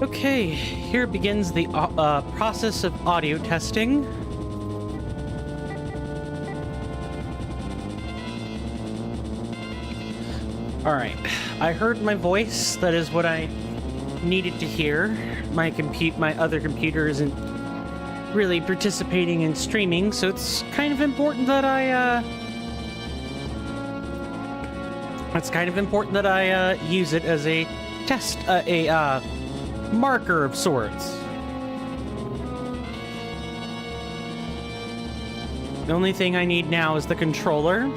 Okay, here begins the process of audio testing. Alright, I heard my voice. That is what I needed to hear. My other computer isn't really participating in streaming, so it's kind of important that I use it as a test, marker of sorts. The only thing I need now is the controller.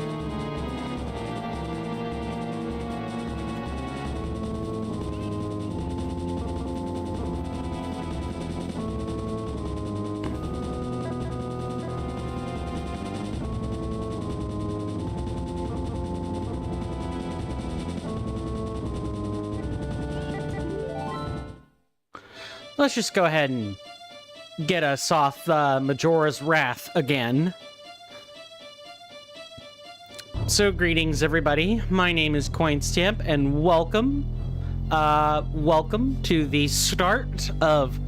Let's just go ahead and get us off Majora's Wrath again. So, greetings everybody. My name is CoinStamp, and welcome to the start of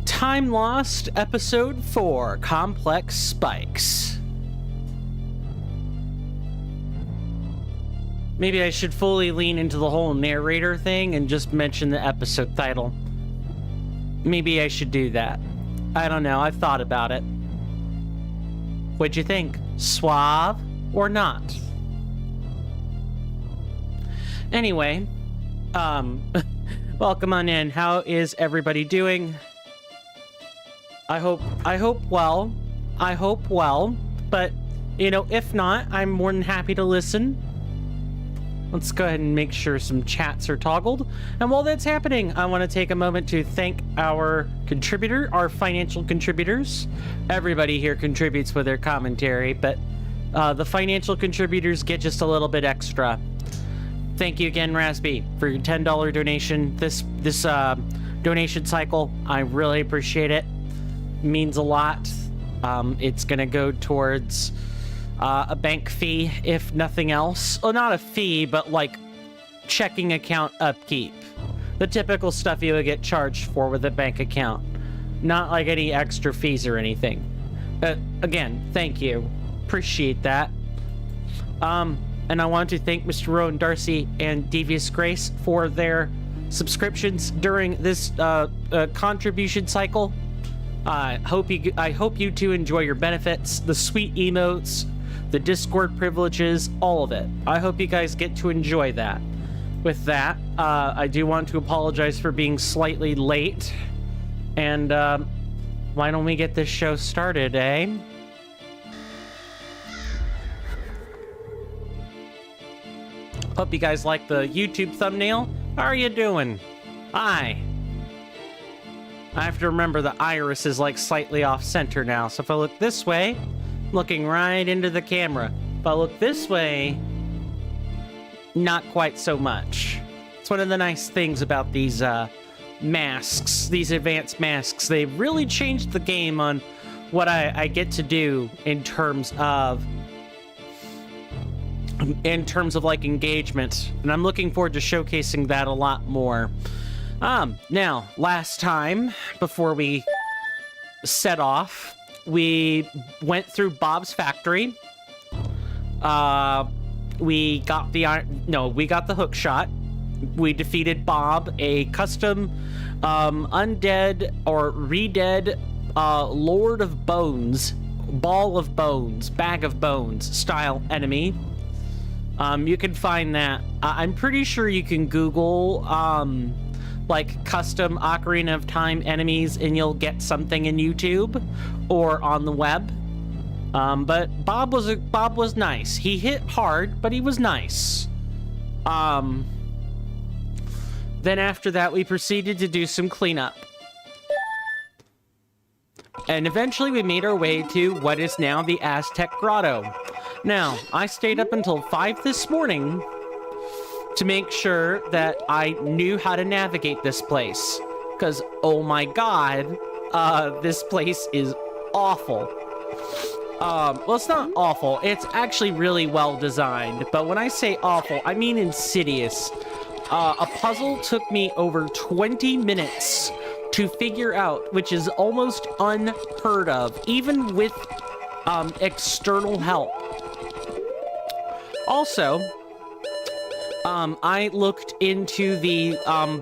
Time Lost Episode 4, Complex Spikes. Maybe I should fully lean into the whole narrator thing and just mention the episode title. Maybe I should do that. I don't know. I've thought about it. What'd you think? Suave or not? Anyway, welcome on in. How is everybody doing? I hope well. I hope well. But, you know, if not, I'm more than happy to listen. Let's go ahead and make sure some chats are toggled. And while that's happening, I want to take a moment to thank our financial contributors. Everybody here contributes with their commentary, but the financial contributors get just a little bit extra. Thank you again, Raspy, for your $10 donation this donation cycle. I really appreciate it. It means a lot. It's going to go towards a bank fee, if nothing else. Well, not a fee, but like checking account upkeep. The typical stuff you would get charged for with a bank account. Not like any extra fees or anything. Again, thank you. Appreciate that. And I want to thank Mr. Rowan Darcy and Devious Grace for their subscriptions during this contribution cycle. I hope you two enjoy your benefits, the sweet emotes, the Discord privileges, all of it. I hope you guys get to enjoy that. With that, I do want to apologize for being slightly late. And why don't we get this show started, eh? Hope you guys like the YouTube thumbnail. How are you doing? Hi. I have to remember the iris is like slightly off center now. So if I look this way, I'm looking right into the camera. If I look this way, not quite so much. It's one of the nice things about these masks, these advanced masks. They've really changed the game on what I get to do in terms of like engagement, and I'm looking forward to showcasing that a lot more. Now, last time, before we set off, we went through Bob's factory. We got the hook shot. We defeated Bob, a custom undead or re-dead Lord of Bones, Ball of Bones, Bag of Bones style enemy. You can find that. I'm pretty sure you can Google like custom Ocarina of Time enemies and you'll get something in YouTube or on the web. But Bob was nice. He hit hard, but he was nice. Then after that, we proceeded to do some cleanup. And eventually we made our way to what is now the Aztec Grotto. Now, I stayed up until 5 this morning to make sure that I knew how to navigate this place. Because, oh my god, this place is awful. Well, it's not awful. It's actually really well designed. But when I say awful, I mean insidious. a puzzle took me over 20 minutes to figure out, which is almost unheard of, even with external help. Also, I looked into the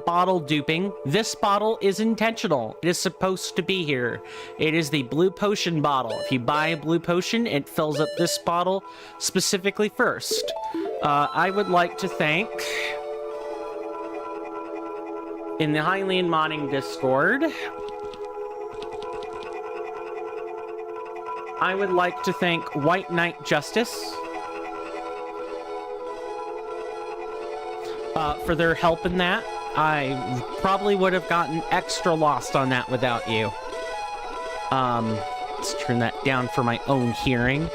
bottle duping. This bottle is intentional. It is supposed to be here. It is the blue potion bottle. If you buy a blue potion, it fills up this bottle specifically first. I would like to thank, in the Hylian Modding Discord, I would like to thank White Knight Justice for their help in that. I probably would have gotten extra lost on that without you. Let's turn that down for my own hearing.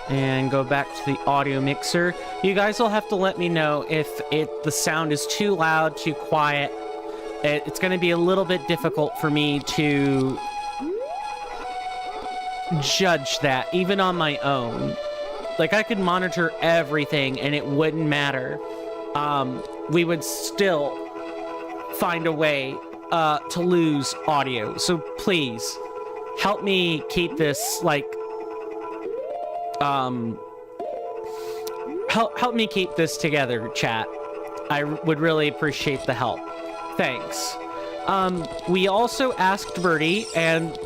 And go back to the audio mixer. You guys will have to let me know if the sound is too loud, too quiet. It's going to be a little bit difficult for me to judge that, even on my own. Like, I could monitor everything and it wouldn't matter. We would still find a way to lose audio. So please, help me keep this, like, help me keep this together, chat. I would really appreciate the help. Thanks. We also asked Birdie, and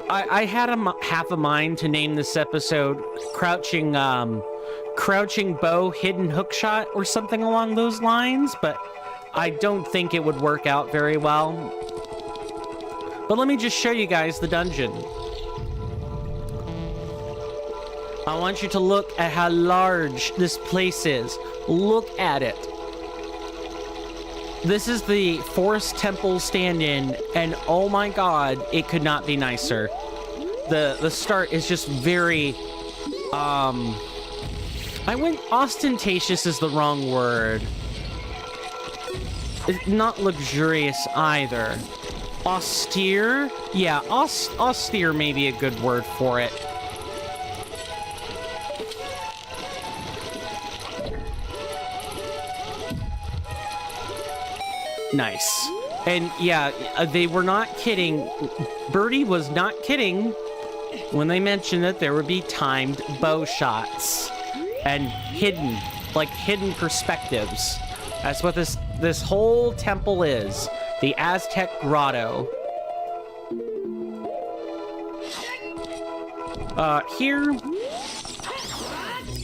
I had half a mind to name this episode Crouching Bow, Hidden Hookshot, or something along those lines, but I don't think it would work out very well. But let me just show you guys the dungeon. I want you to look at how large this place is. Look at it. This is the Forest Temple stand-in, and oh my god, it could not be nicer. The start is just very, ostentatious is the wrong word. It's not luxurious either. Austere? Yeah, austere may be a good word for it. Nice. And yeah, they were not kidding. Birdie was not kidding when they mentioned that there would be timed bow shots and hidden perspectives. That's what this whole temple is. The Aztec Grotto. Here,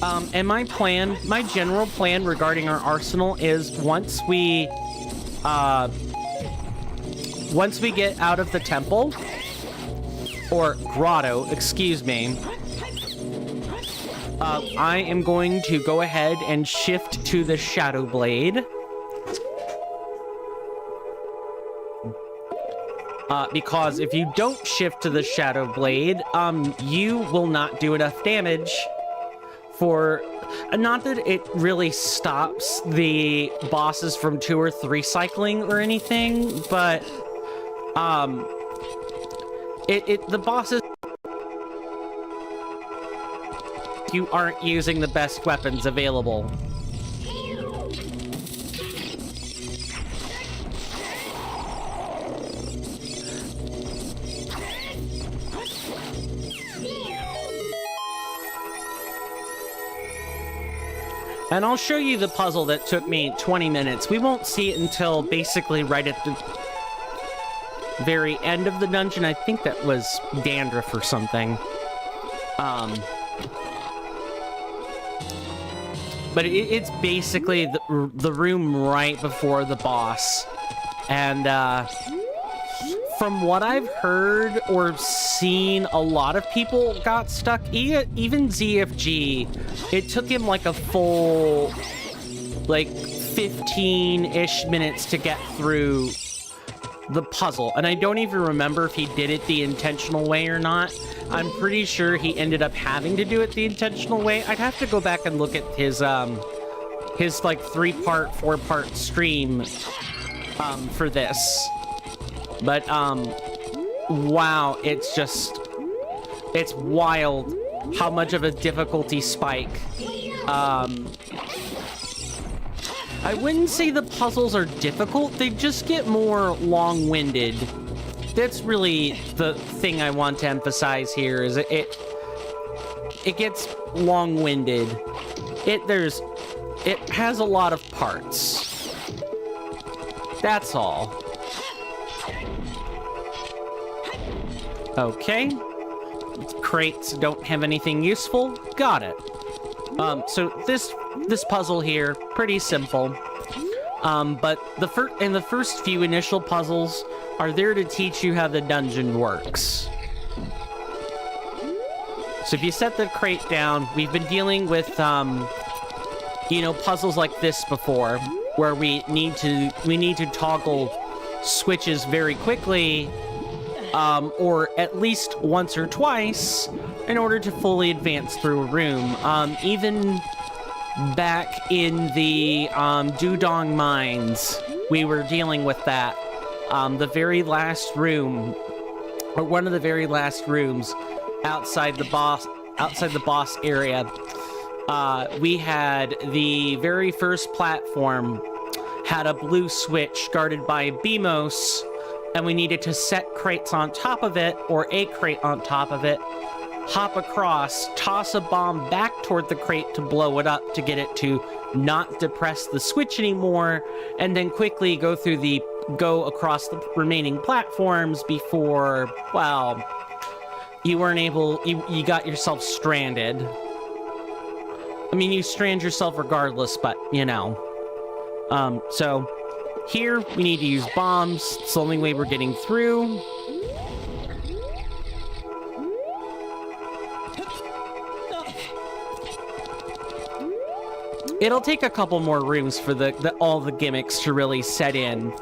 and my general plan regarding our arsenal is once we get out of the temple, or grotto, excuse me, I am going to go ahead and shift to the Shadow Blade. Because if you don't shift to the Shadow Blade, you will not do enough damage for... Not that it really stops the bosses from 2 or 3 cycling or anything, but the bosses, you aren't using the best weapons available. And I'll show you the puzzle that took me 20 minutes. We won't see it until basically right at the very end of the dungeon. I think that was dandruff or something. But it's basically the room right before the boss. And from what I've heard or seen, a lot of people got stuck. Even ZFG, it took him like a full, like 15-ish minutes to get through the puzzle. And I don't even remember if he did it the intentional way or not. I'm pretty sure he ended up having to do it the intentional way. I'd have to go back and look at his like 3-part, 4-part stream for this. But, wow, it's wild how much of a difficulty spike, I wouldn't say the puzzles are difficult, they just get more long-winded. That's really the thing I want to emphasize here, is it gets long-winded. It has a lot of parts. That's all. Okay. Crates don't have anything useful. Got it. So this puzzle here, pretty simple. But the first few initial puzzles are there to teach you how the dungeon works. So if you set the crate down, we've been dealing with, you know, puzzles like this before, where we need to toggle switches very quickly, or at least once or twice, in order to fully advance through a room. Even back in the Dudong Mines, we were dealing with that. The very last room, or one of the very last rooms outside the boss area, we had the very first platform had a blue switch guarded by a BMOS, and we needed to set crates on top of it, or a crate on top of it, hop across, toss a bomb back toward the crate to blow it up to get it to not depress the switch anymore, and then quickly go across the remaining platforms before, well, you got yourself stranded. I mean, you strand yourself regardless, but, you know. So, here, we need to use bombs. It's the only way we're getting through. It'll take a couple more rooms for all the gimmicks to really set in.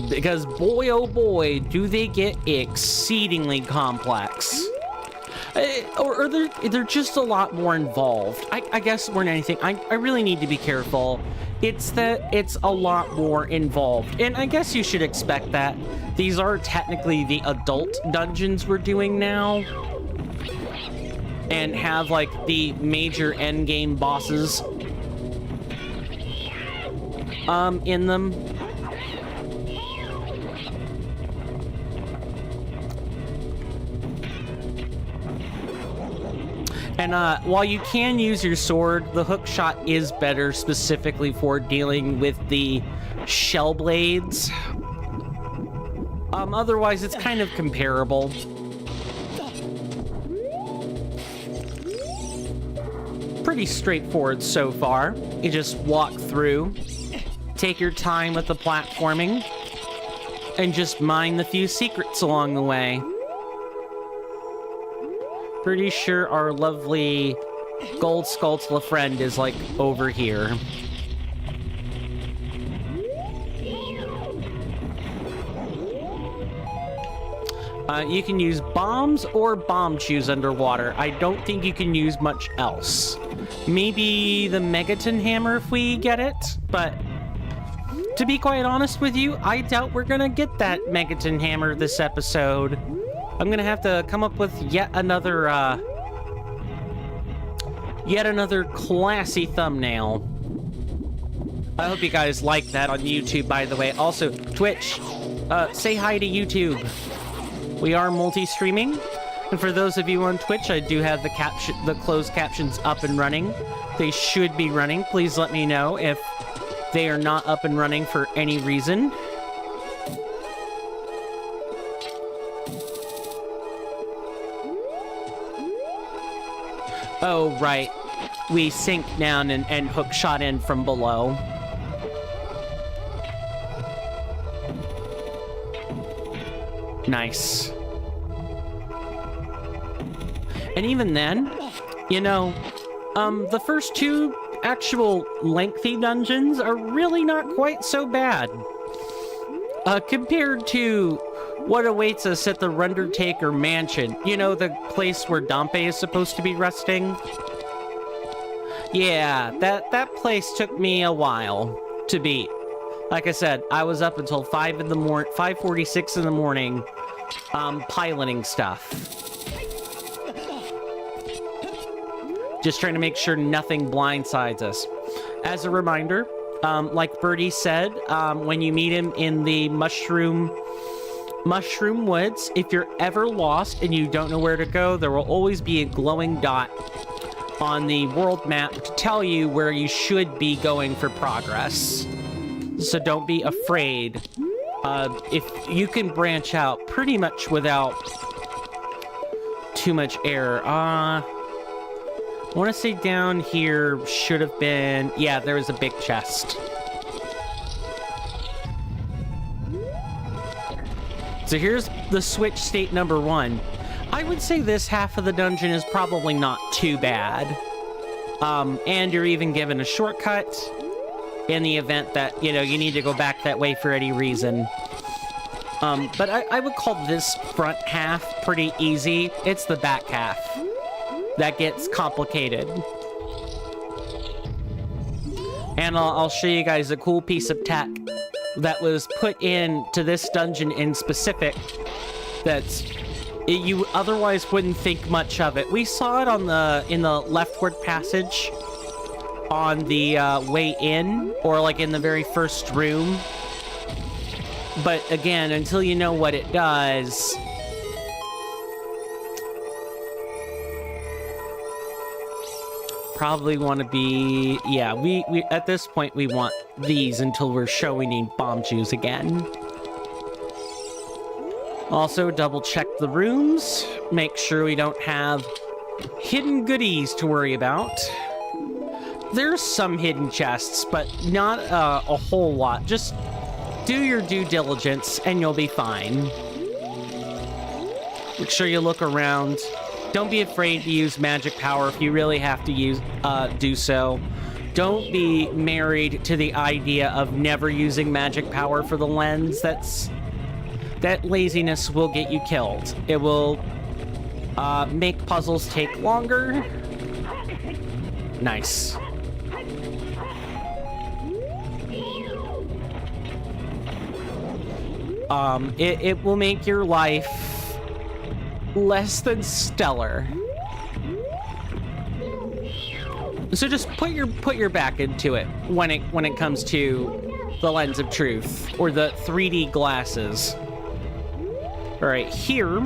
Because, boy, oh boy, do they get exceedingly complex. Or they're just a lot more involved. I guess more than anything, I really need to be careful. It's that it's a lot more involved. And I guess you should expect that. These are technically the adult dungeons we're doing now. And have, like, the major endgame bosses in them. And while you can use your sword, the hook shot is better specifically for dealing with the shell blades. Otherwise, it's kind of comparable. Pretty straightforward so far. You just walk through, take your time with the platforming, and just mine the few secrets along the way. Pretty sure our lovely Gold Skulltula friend is, like, over here. You can use bombs or bomb chews underwater. I don't think you can use much else. Maybe the Megaton Hammer if we get it, but to be quite honest with you, I doubt we're gonna get that Megaton Hammer this episode. I'm gonna have to come up with yet another classy thumbnail. I hope you guys like that on YouTube, by the way. Also, Twitch, say hi to YouTube. We are multi-streaming, and for those of you on Twitch, I do have the closed captions up and running. They should be running. Please let me know if they are not up and running for any reason. Oh, right. We sink down and hook shot in from below. Nice. And even then, you know, the first two actual lengthy dungeons are really not quite so bad. Compared to what awaits us at the Undertaker Mansion. You know, the place where Dompe is supposed to be resting? Yeah, that place took me a while to beat. Like I said, I was up until 5:46 in the morning, piloting stuff. Just trying to make sure nothing blindsides us. As a reminder, Like Birdie said, when you meet him in the mushroom woods, if you're ever lost and you don't know where to go, there will always be a glowing dot on the world map to tell you where you should be going for progress. So don't be afraid. If you can branch out pretty much without too much error. I want to say down here should have been... Yeah, there was a big chest. So here's the switch state number 1. I would say this half of the dungeon is probably not too bad. And you're even given a shortcut in the event that, you know, you need to go back that way for any reason. But I would call this front half pretty easy. It's the back half that gets complicated. And I'll show you guys a cool piece of tech that was put into this dungeon in specific that's... You otherwise wouldn't think much of it. We saw it in the leftward passage on the way in, or like in the very first room. But again, until you know what it does, probably want to be... Yeah, we at this point we want these until we're sure we need bomb juice again. Also, double check the rooms. Make sure we don't have hidden goodies to worry about. There's some hidden chests, but not a whole lot. Just do your due diligence and you'll be fine. Make sure you look around. Don't be afraid to use magic power if you really have to do so. Don't be married to the idea of never using magic power for the lens. That laziness will get you killed. It will make puzzles take longer. Nice. It will make your life less than stellar. So just put your back into it when it comes to the lens of truth or the 3D glasses. All right, here,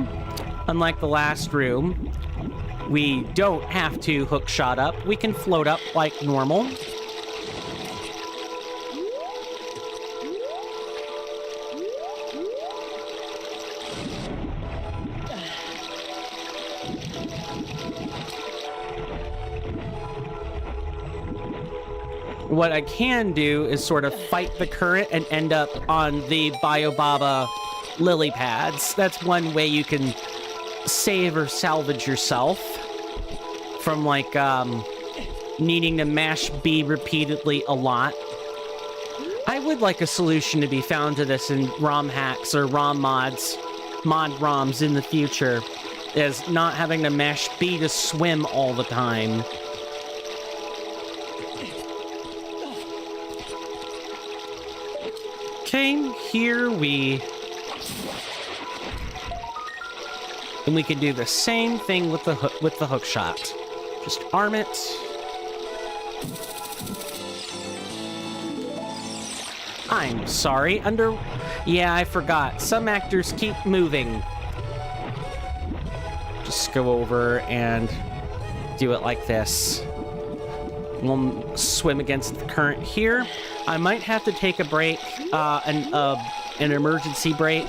unlike the last room, we don't have to hook shot up. We can float up like normal. What I can do is sort of fight the current and end up on the Biobaba lily pads. That's one way you can save or salvage yourself from, like, needing to mash B repeatedly a lot. I would like a solution to be found to this in ROM-Hacks or ROM-mods, Mod-ROMs in the future, is not having to mash B to swim all the time. Okay, here and we can do the same thing with the hook shot. Just arm it. I'm sorry, yeah, I forgot. Some actors keep moving. Just go over and do it like this. We'll swim against the current here. I might have to take a break, an emergency break,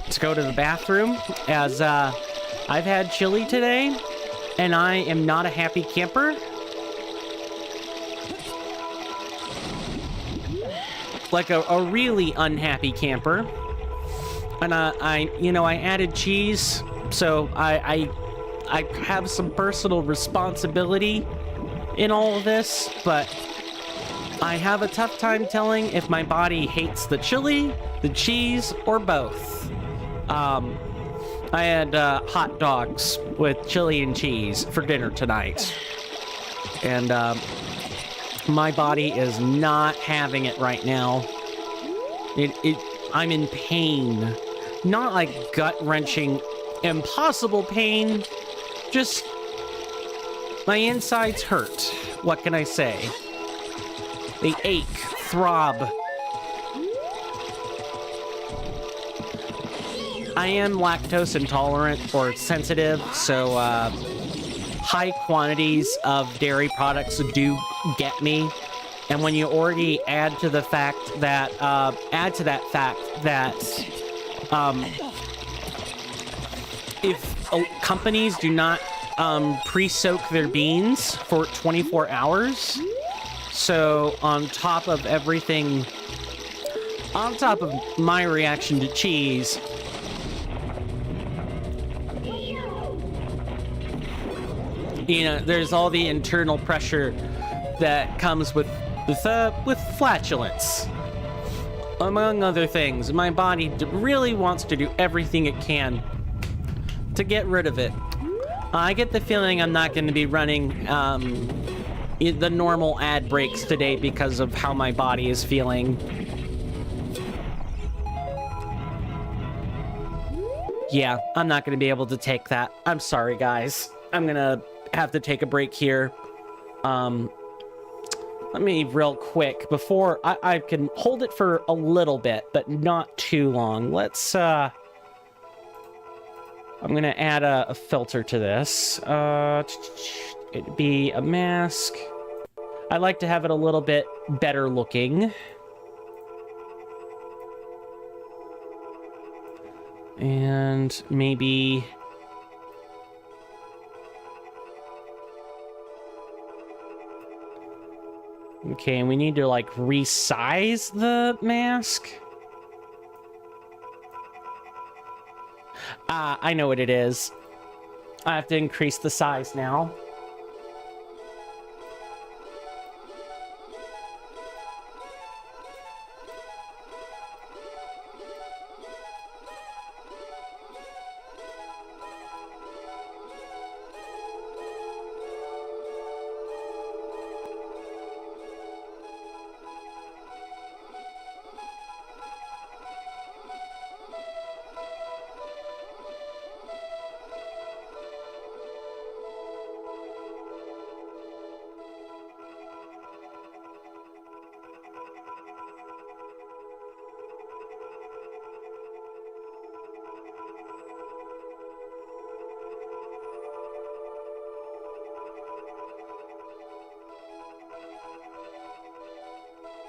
to go to the bathroom, as I've had chili today, and I am not a happy camper. Like a really unhappy camper. And I added cheese, so I have some personal responsibility in all of this, but I have a tough time telling if my body hates the chili, the cheese, or both. I had hot dogs with chili and cheese for dinner tonight. And my body is not having it right now. I'm in pain. Not like gut-wrenching, impossible pain. Just my insides hurt. What can I say? They ache throb. I am lactose intolerant or sensitive, so high quantities of dairy products do get me. And when you already add to the fact that if companies do not pre-soak their beans for 24 hours, so on top of everything, on top of my reaction to cheese, you know, there's all the internal pressure that comes with flatulence. Among other things, my body really wants to do everything it can to get rid of it. I get the feeling I'm not going to be running the normal ad breaks today because of how my body is feeling. Yeah, I'm not going to be able to take that. I'm sorry, guys. I'm going to have to take a break here. Let me real quick before I can hold it for a little bit, but not too long. Let's I'm gonna add a filter to this. It'd be a mask. I like to have it a little bit better looking. And maybe okay, we need to, like, resize the mask. I know what it is. I have to increase the size now.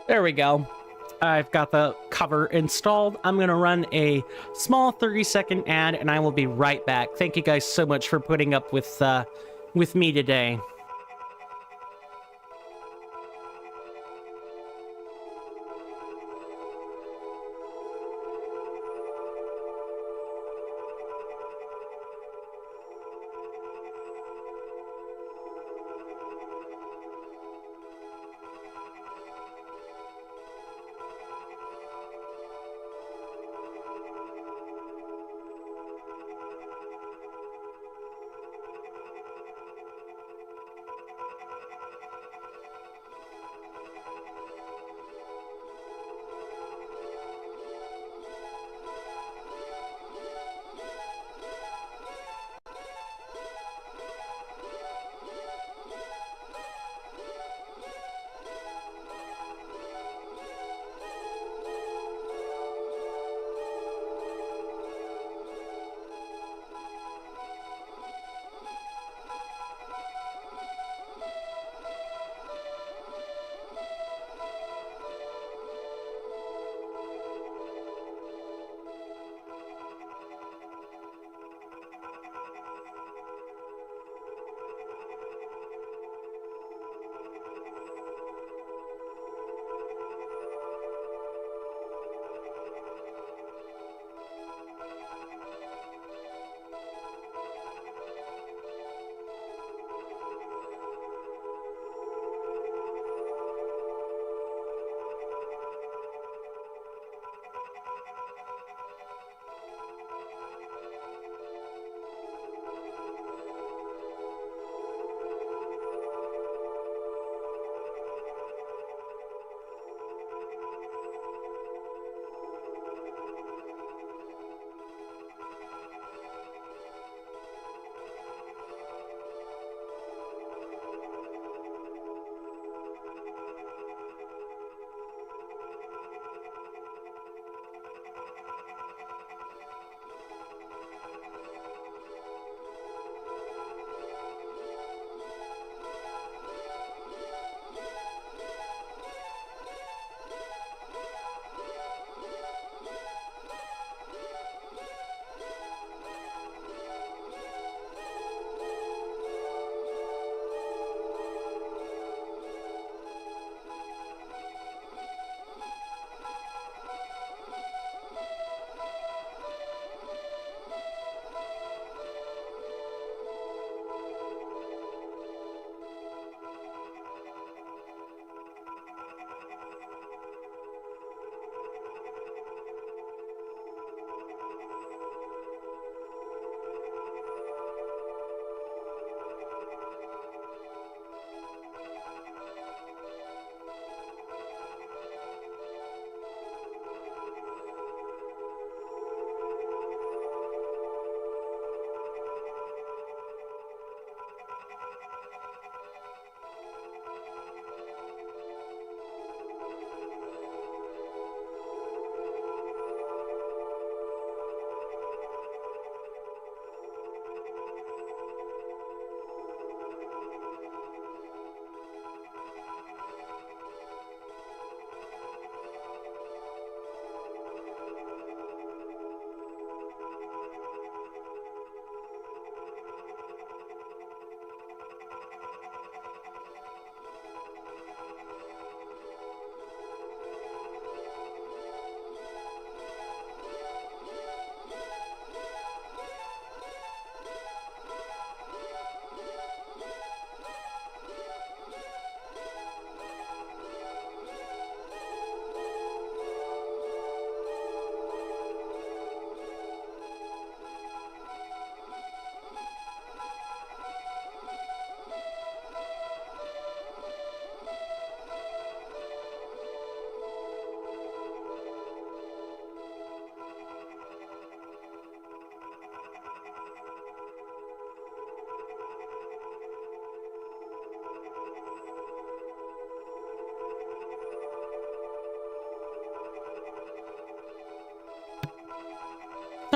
There we go. I've got the cover installed. I'm going to run a small 30-second ad, and I will be right back. Thank you guys so much for putting up with me today.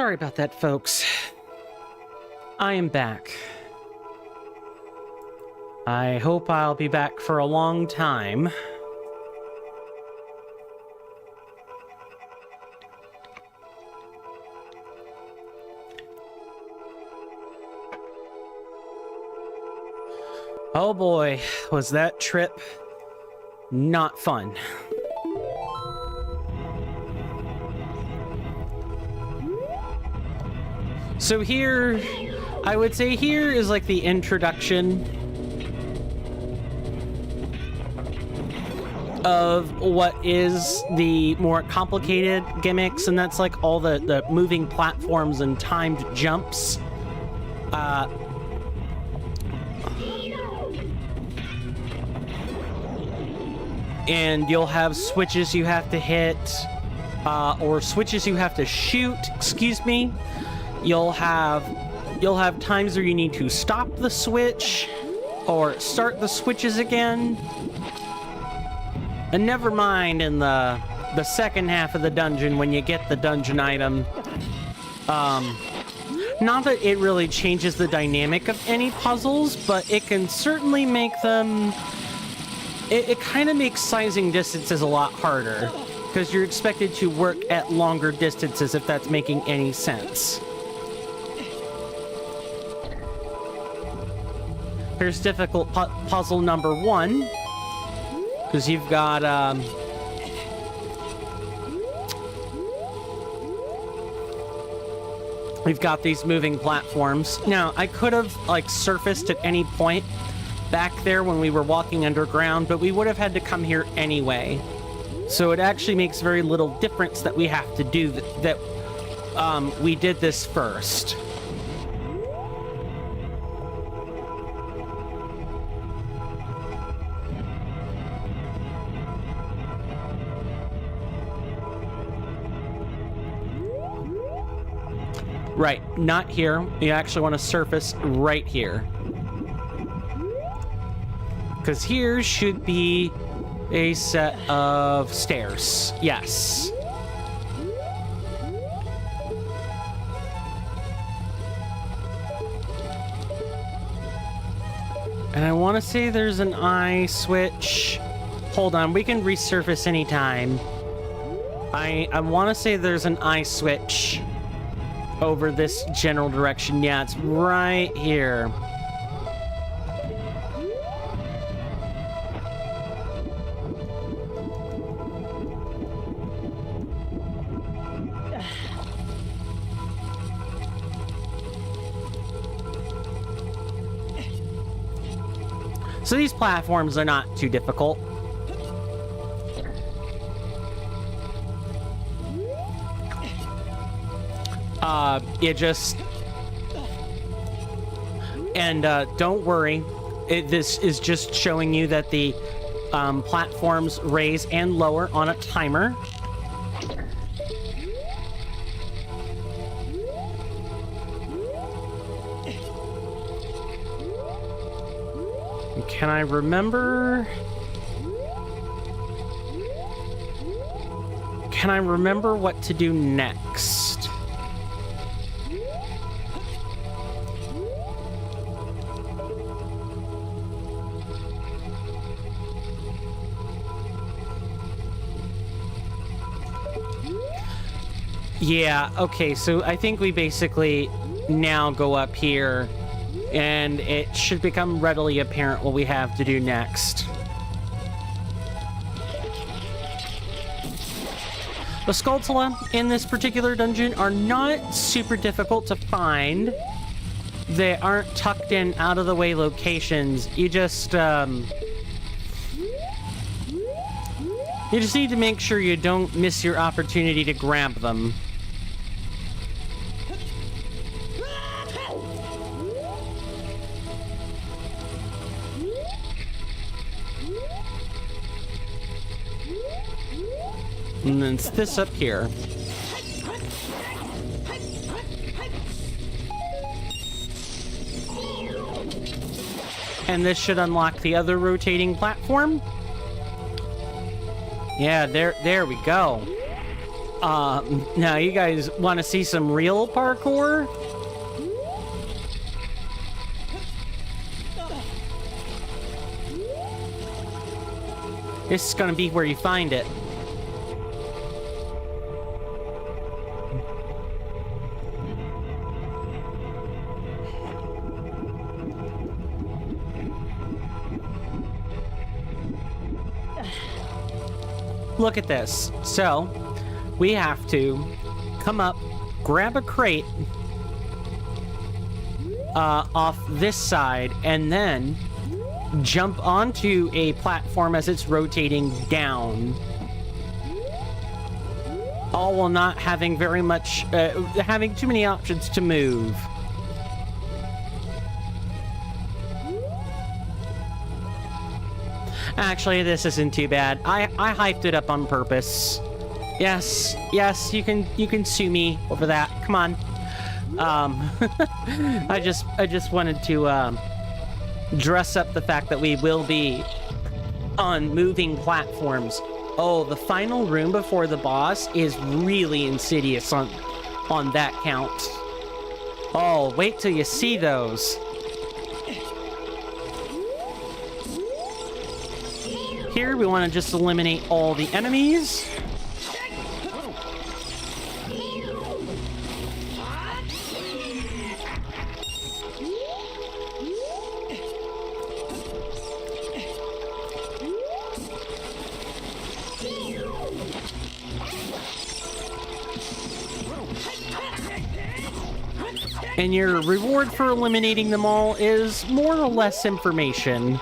Sorry about that, folks. I am back. I hope I'll be back for a long time. Oh boy, was that trip not fun. So here, I would say here is like the introduction of what is the more complicated gimmicks, and that's like all the moving platforms and timed jumps. And you'll have switches you have to hit, or switches you have to shoot, excuse me. You'll have times where you need to stop the switch, or start the switches again. And never mind in the second half of the dungeon when you get the dungeon item. Not that it really changes the dynamic of any puzzles, but it can certainly make them... It kind of makes sizing distances a lot harder, because you're expected to work at longer distances, if that's making any sense. Here's difficult puzzle number 1, because you've got, we've got these moving platforms. Now, I could have, like, surfaced at any point back there when we were walking underground, but we would have had to come here anyway. So it actually makes very little difference that we have to do that we did this first. Right, not here. You actually want to surface right here. Because here should be a set of stairs. Yes. And I want to say there's an eye switch. Hold on, we can resurface anytime. I want to say there's an eye switch over this general direction. Yeah, it's right here. So these platforms are not too difficult. It just... And don't worry, this is just showing you that the platforms raise and lower on a timer. Can I remember? Can I remember what to do next? Yeah, okay, so I think we basically now go up here, and it should become readily apparent what we have to do next. The Skulltula in this particular dungeon are not super difficult to find. They aren't tucked in out-of-the-way locations. You just need to make sure you don't miss your opportunity to grab them. And then it's this up here. And this should unlock the other rotating platform. Yeah, there we go. Now you guys want to see some real parkour? This is gonna be where you find it. Look at this. So, we have to come up, grab a crate off this side, and then jump onto a platform as it's rotating down. All while not having having too many options to move. Actually, this isn't too bad. I hyped it up on purpose. Yes, you can sue me over that. Come on. I just wanted to dress up the fact that we will be on moving platforms. Oh, the final room before the boss is really insidious on that count. Oh, wait till you see those. Here, we want to just eliminate all the enemies. And your reward for eliminating them all is more or less information.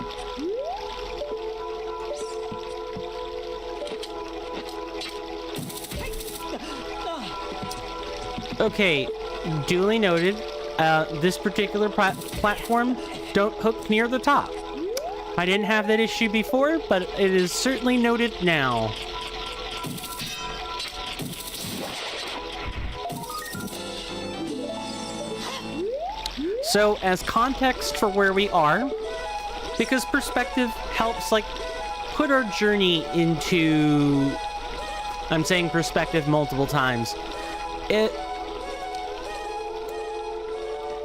Okay, duly noted. This particular platform, don't hook near the top. I didn't have that issue before, but it is certainly noted now. So, as context for where we are, because perspective helps, like, put our journey into... I'm saying perspective multiple times.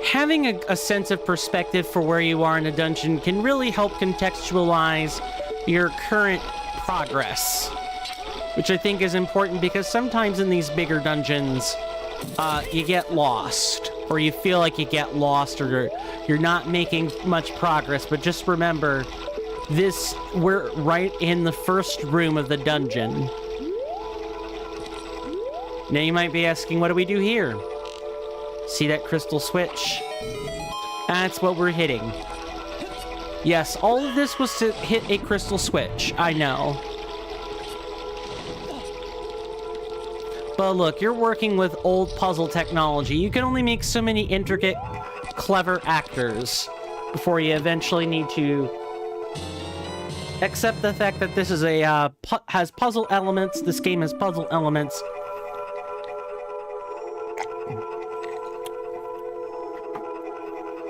Having a sense of perspective for where you are in a dungeon can really help contextualize your current progress, which I think is important because sometimes in these bigger dungeons, you get lost, or you feel like you get lost, or you're not making much progress. But just remember, we're right in the first room of the dungeon. Now you might be asking, what do we do here? See that crystal switch? That's what we're hitting. Yes, all of this was to hit a crystal switch. I know. But look, you're working with old puzzle technology. You can only make so many intricate, clever actors before you eventually need to accept the fact that this is has puzzle elements. This game has puzzle elements.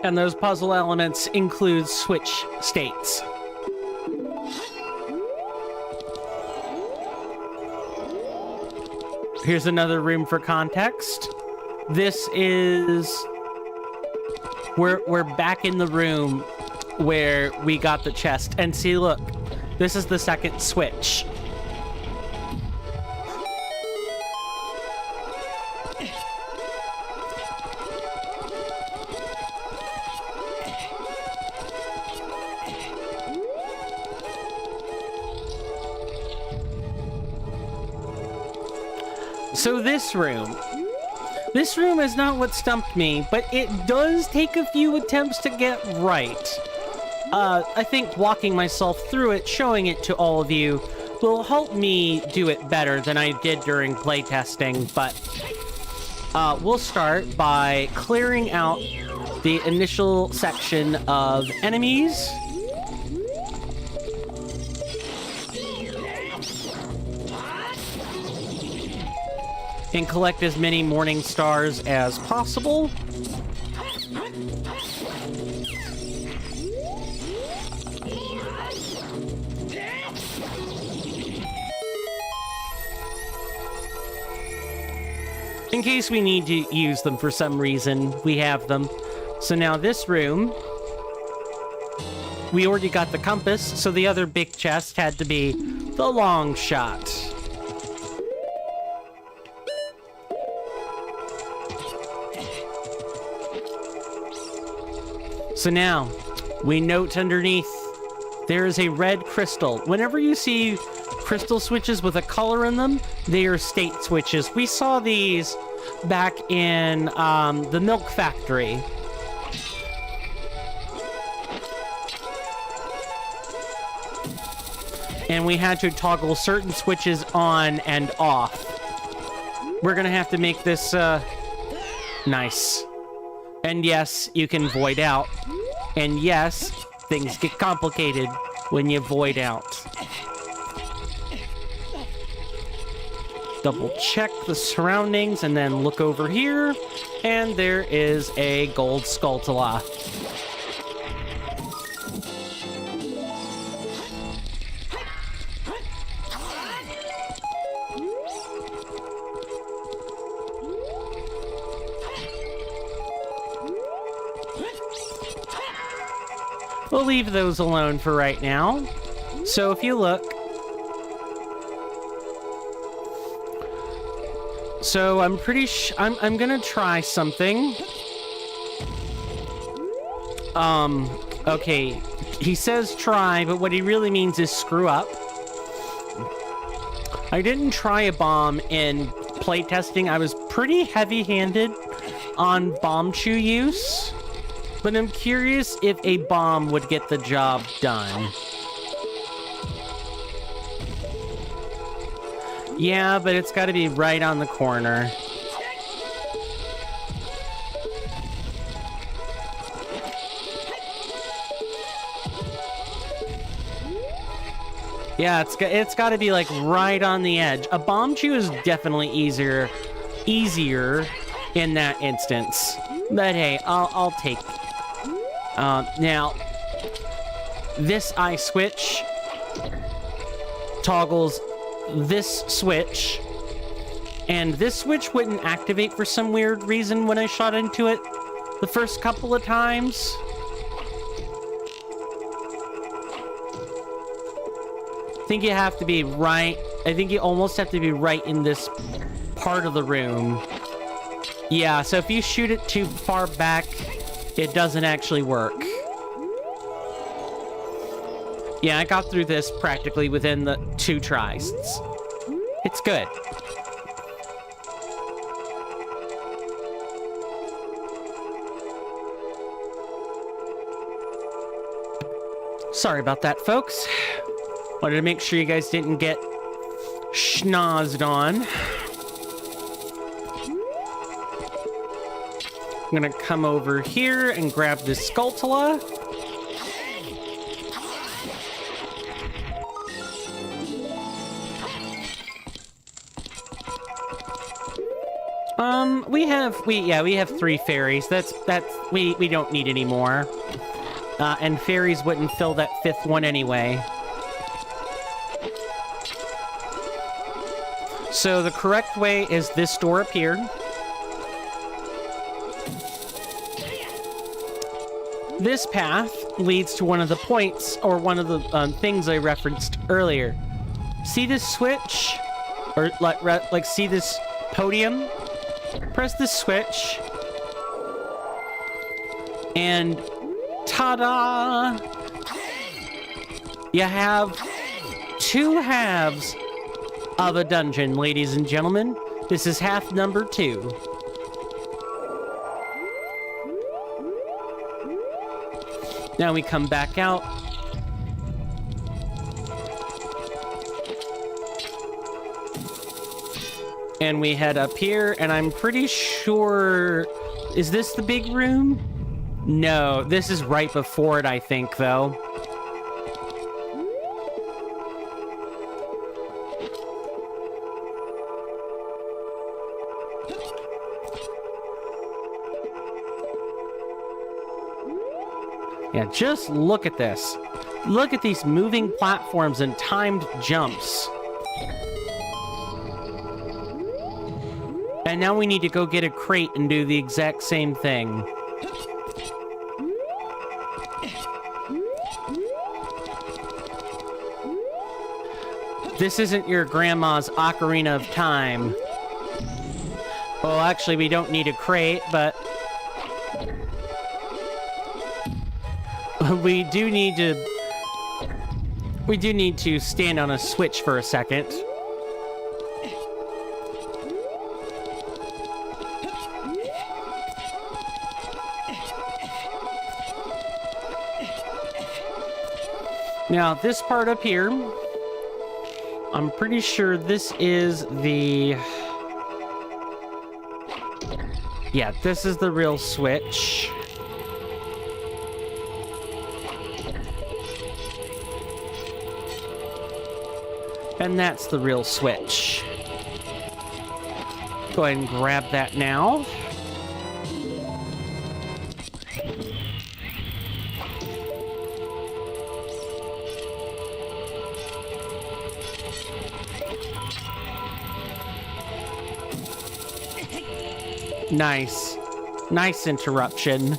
And those puzzle elements include switch states. Here's another room for context. This is... We're back in the room where we got the chest. And see, look. This is the second switch. So this room is not what stumped me, but it does take a few attempts to get right. I think walking myself through it, showing it to all of you, will help me do it better than I did during playtesting, but we'll start by clearing out the initial section of enemies. And collect as many morning stars as possible. In case we need to use them for some reason, we have them. So now this room, we already got the compass, so the other big chest had to be the long shot. So now, we note underneath, there is a red crystal. Whenever you see crystal switches with a color in them, they are state switches. We saw these back in the milk factory. And we had to toggle certain switches on and off. We're gonna have to make this nice. And yes, you can void out. And yes, things get complicated when you void out. Double check the surroundings and then look over here. And there is a gold Skulltula. We'll leave those alone for right now. So if you look... So I'm pretty I'm gonna try something. Okay. He says try, but what he really means is screw up. I didn't try a bomb in playtesting. I was pretty heavy-handed on bomb chew use. But I'm curious if a bomb would get the job done. Yeah, but it's got to be right on the corner. Yeah, it's got to be like right on the edge. A bomb chew is definitely easier in that instance. But hey, I'll take. Now, this eye switch toggles this switch, and this switch wouldn't activate for some weird reason when I shot into it the first couple of times. I think you have to be right. I think you almost have to be right in this part of the room. Yeah, so if you shoot it too far back, it doesn't actually work. Yeah, I got through this practically within the 2 tries. It's good. Sorry about that, folks. Wanted to make sure you guys didn't get schnozzed on. I'm gonna come over here and grab this Skulltula. We have 3 fairies. We don't need any more. And fairies wouldn't fill that 5th one anyway. So the correct way is this door up here. This path leads to one of the points, or one of the things I referenced earlier. See this switch? Or like see this podium? Press this switch. And ta-da! You have 2 halves of a dungeon, ladies and gentlemen. This is half number 2. Now we come back out. And we head up here, and I'm pretty sure... Is this the big room? No, this is right before it, I think, though. Yeah, just look at this. Look at these moving platforms and timed jumps. And now we need to go get a crate and do the exact same thing. This isn't your grandma's Ocarina of Time. Well, actually, we don't need a crate, but we do need to stand on a switch for a second. Now, this part up here, I'm pretty sure this is the... Yeah, this is the real switch. And that's the real switch. Go ahead and grab that now. Nice. Nice interruption.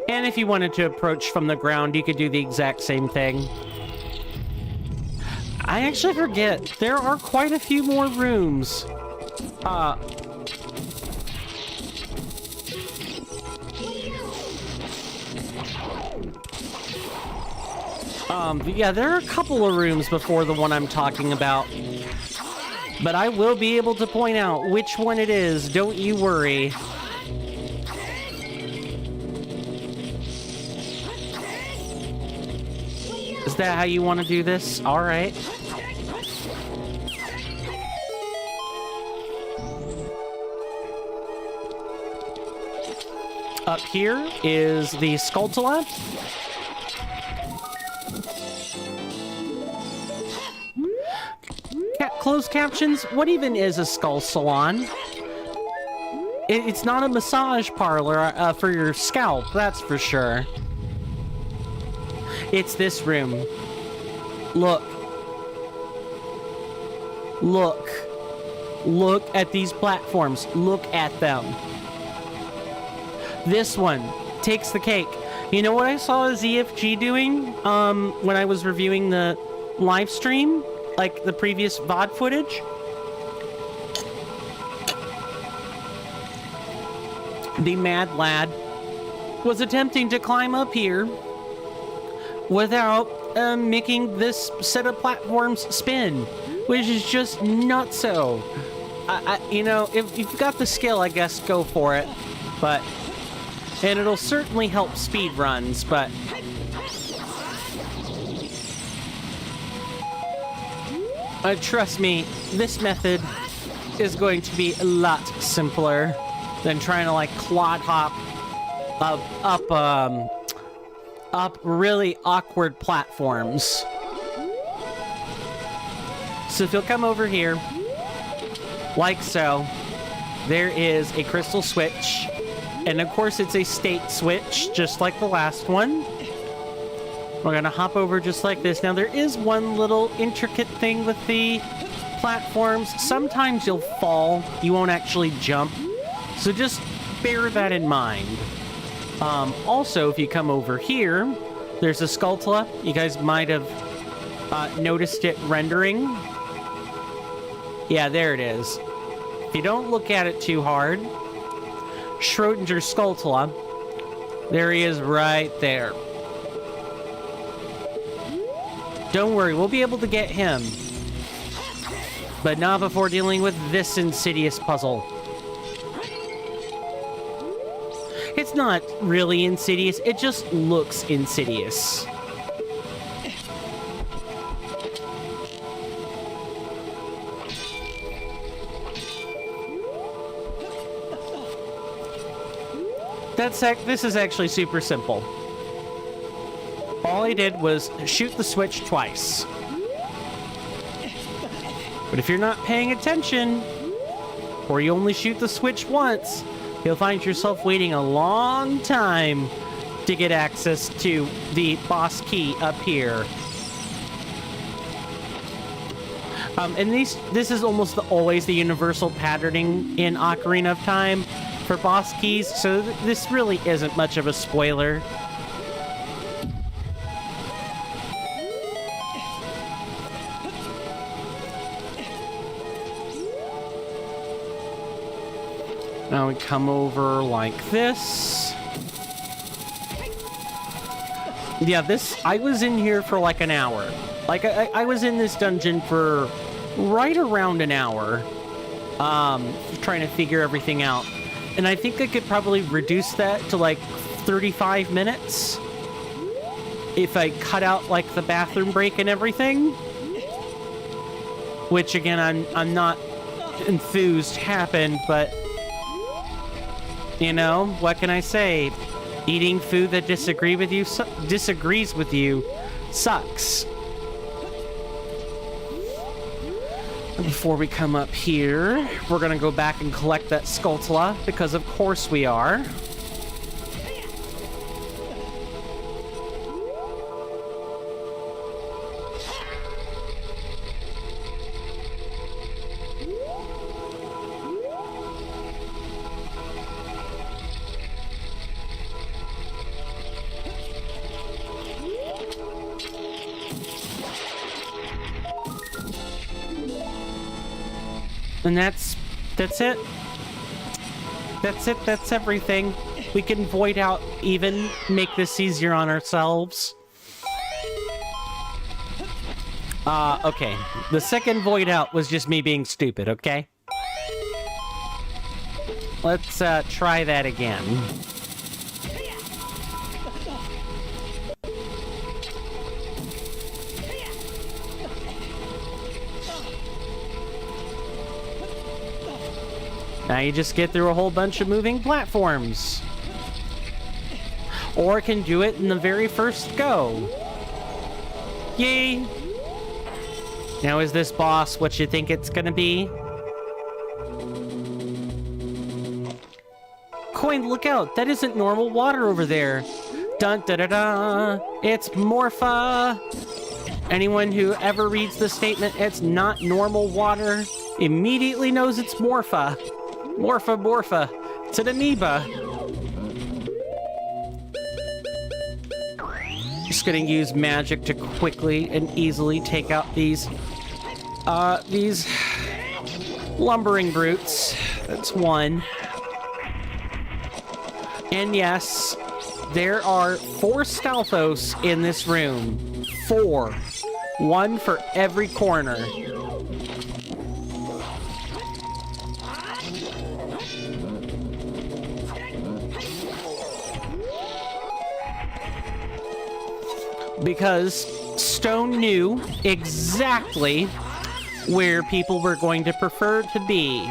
And if you wanted to approach from the ground, you could do the exact same thing. I actually forget, there are quite a few more rooms. Yeah, there are a couple of rooms before the one I'm talking about. But I will be able to point out which one it is, don't you worry. Is that how you want to do this? All right. Up here is the Skulltula. Closed captions? What even is a skull salon? It's not a massage parlor for your scalp, that's for sure. It's this room. Look. Look. Look at these platforms. Look at them. This one takes the cake. You know what I saw ZFG doing when I was reviewing the live stream? Like the previous VOD footage? The mad lad was attempting to climb up here without making this set of platforms spin, which is just nutso. You know, if you've got the skill, I guess go for it. But, and it'll certainly help speed runs, but trust me, this method is going to be a lot simpler than trying to like clod hop up really awkward platforms. So if you'll come over here, like so, there is a crystal switch, and of course it's a state switch, just like the last one. We're gonna hop over just like this. Now there is one little intricate thing with the platforms. Sometimes you'll fall, you won't actually jump, so just bear that in mind. Also, if you come over here, there's a Skulltula. You guys might have noticed it rendering. Yeah, there it is. If you don't look at it too hard, Schrodinger's Skulltula, there he is right there. Don't worry, we'll be able to get him. But not before dealing with this insidious puzzle. It's not really insidious, it just looks insidious. This is actually super simple. All I did was shoot the switch twice. But if you're not paying attention, or you only shoot the switch once, you'll find yourself waiting a long time to get access to the boss key up here. And this is almost always the universal patterning in Ocarina of Time for boss keys, so this really isn't much of a spoiler. Now we come over like this. Yeah, I was in here for like an hour. Like, I was in this dungeon for right around an hour, trying to figure everything out. And I think I could probably reduce that to like 35 minutes if I cut out like the bathroom break and everything. Which again, I'm not enthused happened, but you know, what can I say? Eating food that disagrees with you sucks. Before we come up here, we're gonna go back and collect that Skulltula, because of course we are. And that's it. That's everything. We can void out even, make this easier on ourselves. Okay. The second void out was just me being stupid, okay? Let's, try that again. Now you just get through a whole bunch of moving platforms. Or can do it in the very first go. Yay! Now is this boss what you think it's gonna be? Coin, look out! That isn't normal water over there! Dun da da da! It's Morpha! Anyone who ever reads the statement, it's not normal water, immediately knows it's Morpha. Morpha. It's an amoeba. Just gonna use magic to quickly and easily take out these lumbering brutes. That's one. And yes, there are 4 Stalfos in this room. 4. 1 for every corner. Because Stone knew exactly where people were going to prefer to be.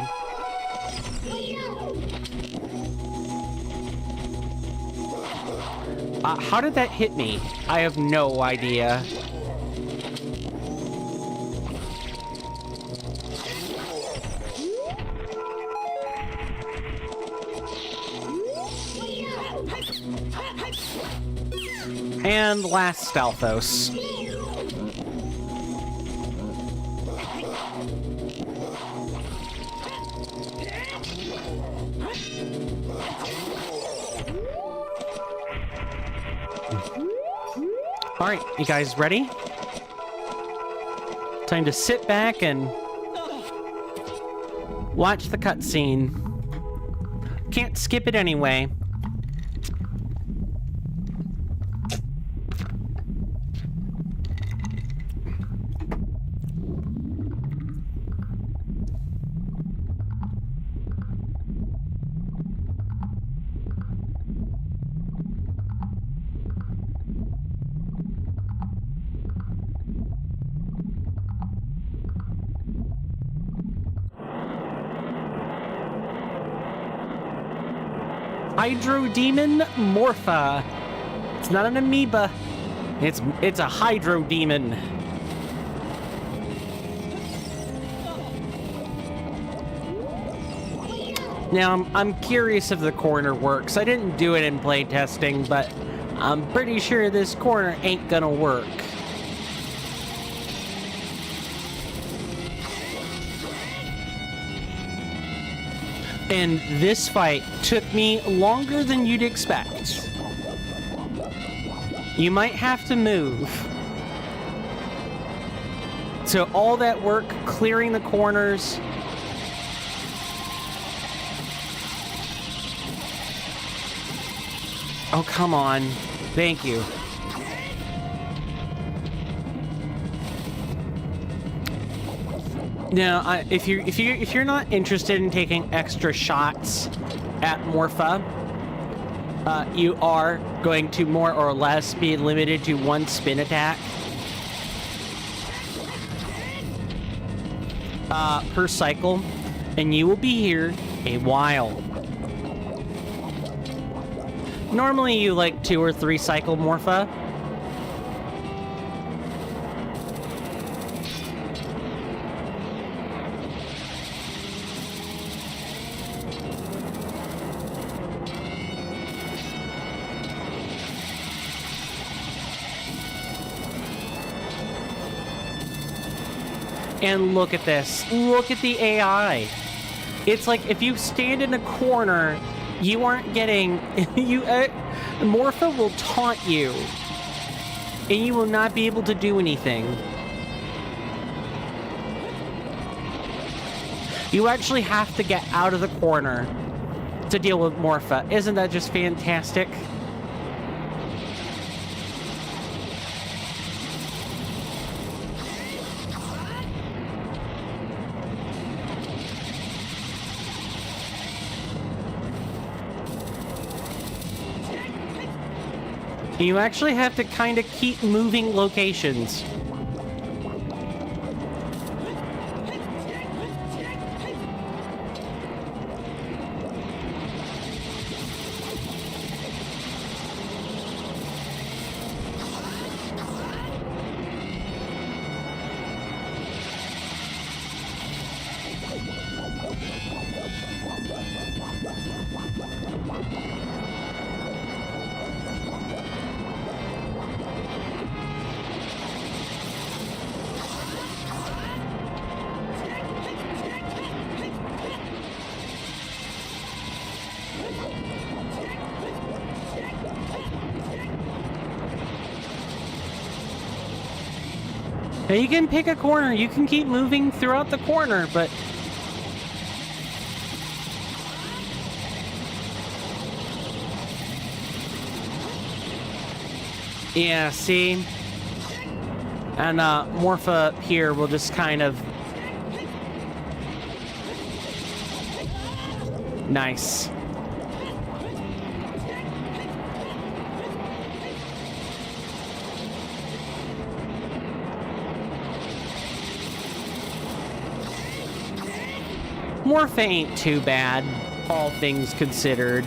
How did that hit me? I have no idea. And last Stalfos. Alright, you guys ready? Time to sit back and watch the cutscene. Can't skip it anyway. Hydro Demon Morpha. It's not an amoeba. It's a Hydro Demon. Now, I'm curious if the corner works. I didn't do it in playtesting, but I'm pretty sure this corner ain't gonna work. And this fight took me longer than you'd expect. You might have to move. So all that work clearing the corners. Oh, come on. Thank you. Now, if you're not interested in taking extra shots at Morpha, you are going to more or less be limited to one spin attack per cycle, and you will be here a while. Normally, you like 2 or 3 cycle Morpha. And look at this. Look at the AI. It's like if you stand in a corner, you aren't getting... Morpha will taunt you. And you will not be able to do anything. You actually have to get out of the corner to deal with Morpha. Isn't that just fantastic? You actually have to kind of keep moving locations. Now you can pick a corner, you can keep moving throughout the corner, but... Yeah, see? And Morpha here will just kind of... Nice. Morph ain't too bad, all things considered.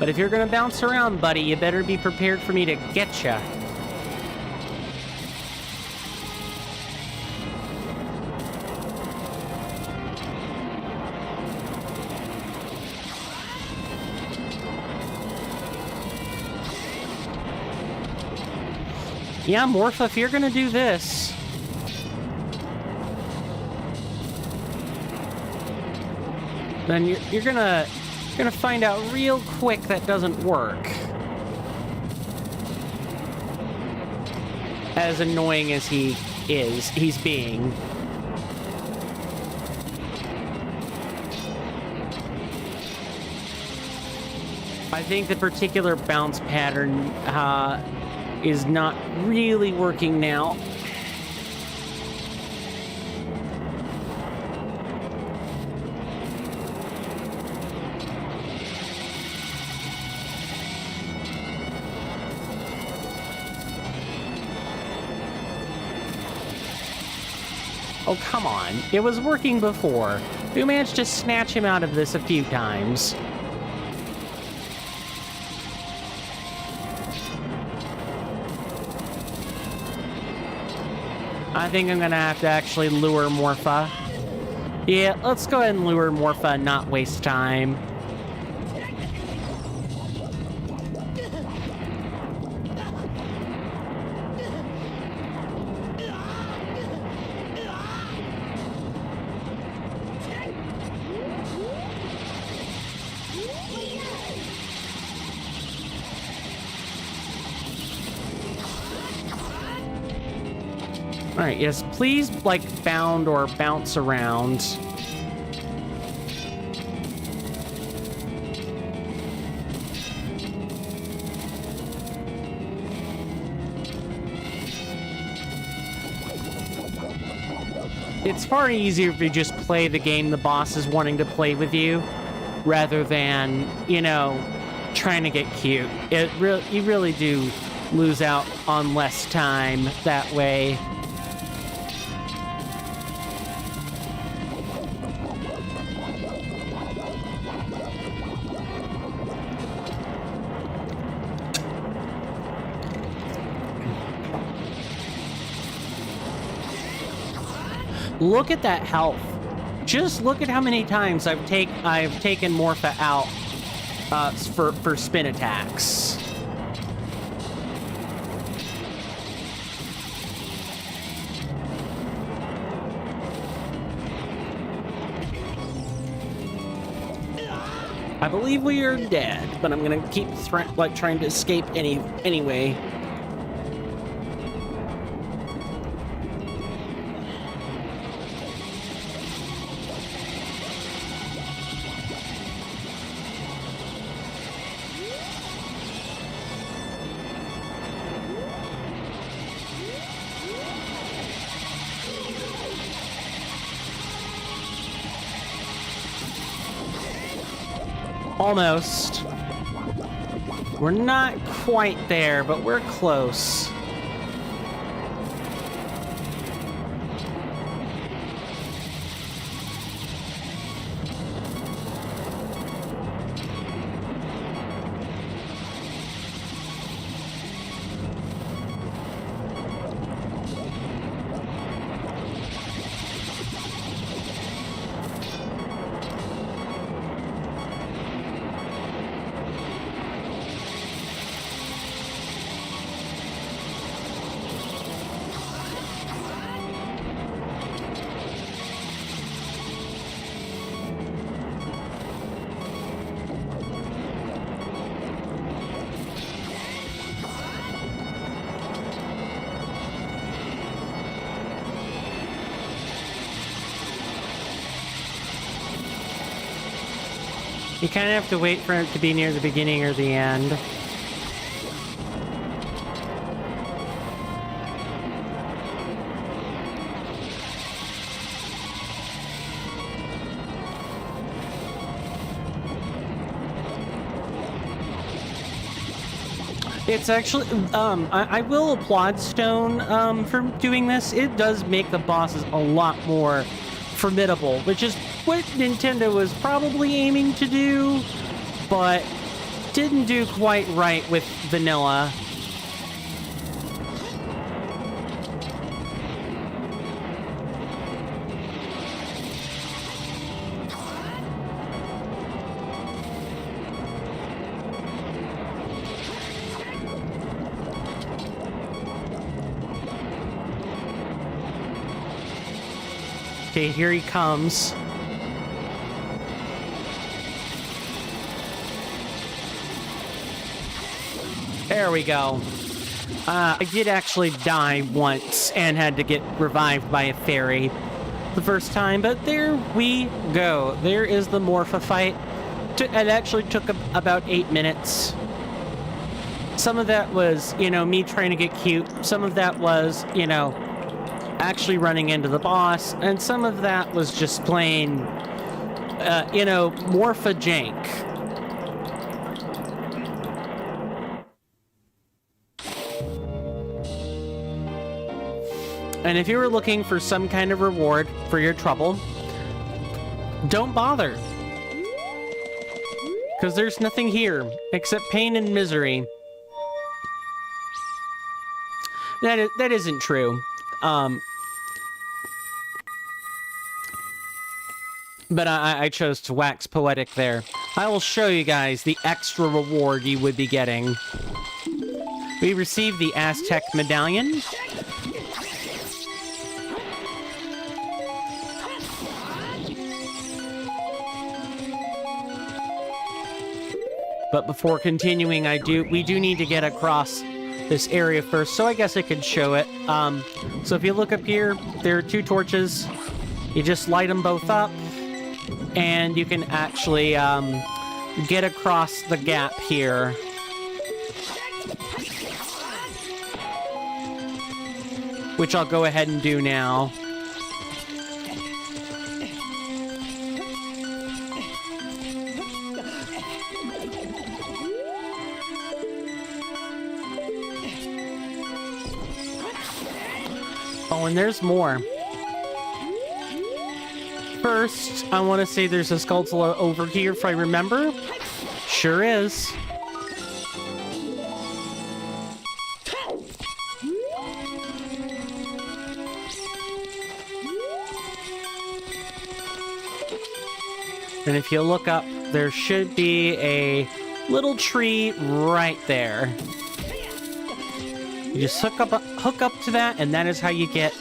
But if you're gonna bounce around, buddy, you better be prepared for me to get ya. Yeah, Morph, if you're gonna do this... then you're gonna find out real quick that doesn't work. As annoying as he's being. I think the particular bounce pattern is not really working now. Oh, come on. It was working before. We managed to snatch him out of this a few times. I think I'm gonna have to actually lure Morpha. Yeah, let's go ahead and lure Morpha and not waste time. Alright, yes, please, like, bound or bounce around. It's far easier if you just play the game the boss is wanting to play with you, rather than, you know, trying to get cute. You really do lose out on less time that way. Look at that health. Just look at how many times I've taken Morpha out for spin attacks. I believe we are dead, but I'm gonna keep trying to escape anyway. Almost. We're not quite there, but we're close. You kind of have to wait for it to be near the beginning or the end. It's actually, I will applaud Stone for doing this. It does make the bosses a lot more formidable, which is what Nintendo was probably aiming to do, but didn't do quite right with Vanilla. Okay, here he comes. There we go. I did actually die once and had to get revived by a fairy the first time, but there we go. There is the Morpha fight. It actually took about 8 minutes. Some of that was, you know, me trying to get cute. Some of that was, you know, actually running into the boss, and some of that was just plain, you know, Morpha jank. And if you were looking for some kind of reward for your trouble, don't bother. Because there's nothing here except pain and misery. That isn't true. But I chose to wax poetic there. I will show you guys the extra reward you would be getting. We received the Aztec Medallion. But before continuing, we do need to get across this area first, so I guess I could show it. So if you look up here, there are 2 torches. You just light them both up, and you can actually get across the gap here. Which I'll go ahead and do now. Oh, and there's more. First, I want to say there's a Skulltula over here, if I remember. Sure is. And if you look up, there should be a little tree right there. You just hook up to that, and that is how you get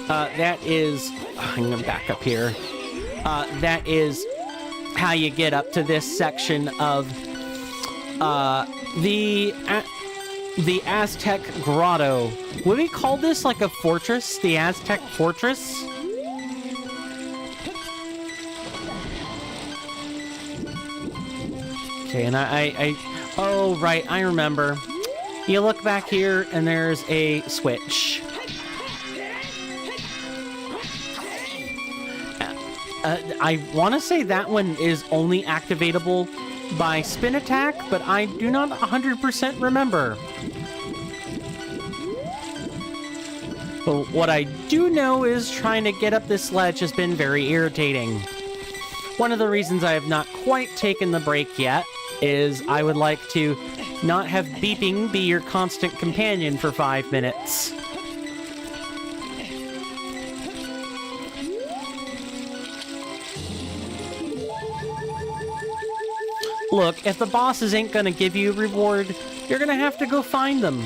that is, I'm gonna back up here. That is how you get up to this section of the Aztec Grotto. Would we call this like a fortress? The Aztec Fortress? Okay, and oh, right, I remember. You look back here, and there's a switch. I want to say that one is only activatable by spin attack, but I do not 100% remember. But what I do know is trying to get up this ledge has been very irritating. One of the reasons I have not quite taken the break yet is I would like to not have beeping be your constant companion for 5 minutes. Look, if the bosses ain't gonna give you a reward, you're gonna have to go find them.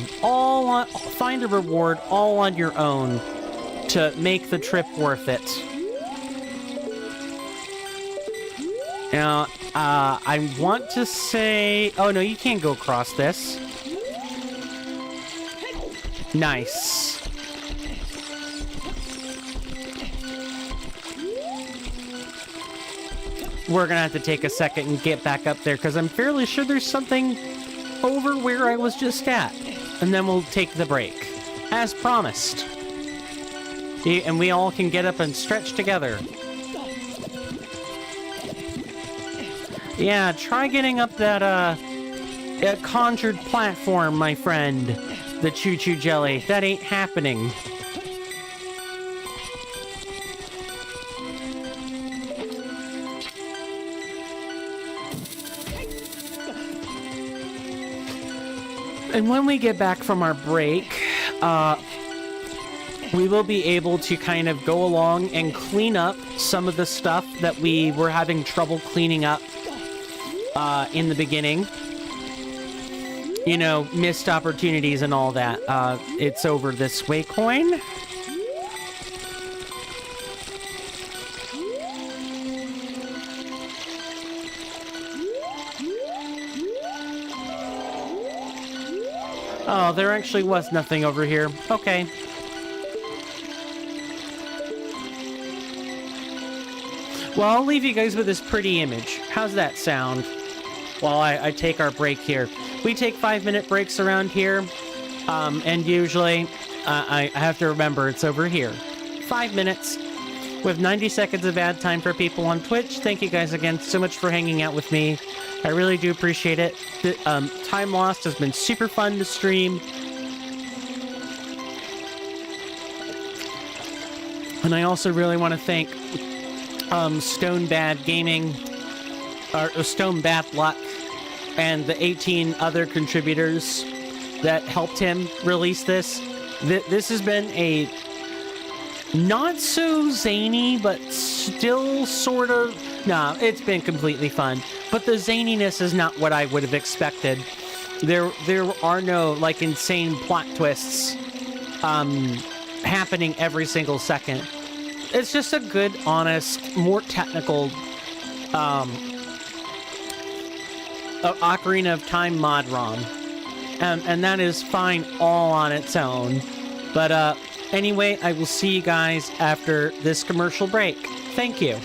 Find a reward all on your own to make the trip worth it. Now, I want to say... Oh, no, you can't go across this. Nice. We're gonna have to take a second and get back up there, because I'm fairly sure there's something over where I was just at. And then we'll take the break. As promised. And we all can get up and stretch together. Yeah, try getting up that, conjured platform, my friend. The choo-choo jelly. That ain't happening. And when we get back from our break, we will be able to kind of go along and clean up some of the stuff that we were having trouble cleaning up in the beginning. You know, missed opportunities and all that. It's over this way, coin. Oh, there actually was nothing over here. Okay. Well, I'll leave you guys with this pretty image. How's that sound? While I take our break here. We take 5-minute breaks around here. And usually, I have to remember it's over here. 5 minutes. With 90 seconds of ad time for people on Twitch. Thank you guys again so much for hanging out with me. I really do appreciate it. Time lost has been super fun to stream. And I also really want to thank Stone Bad Gaming, or Stone Bad Luck, and the 18 other contributors that helped him release this. This has been a not so zany, but still sort of... Nah, it's been completely fun. But the zaniness is not what I would have expected. There are no, like, insane plot twists happening every single second. It's just a good, honest, more technical Ocarina of Time Mod-ROM. And that is fine all on its own. But anyway, I will see you guys after this commercial break. Thank you.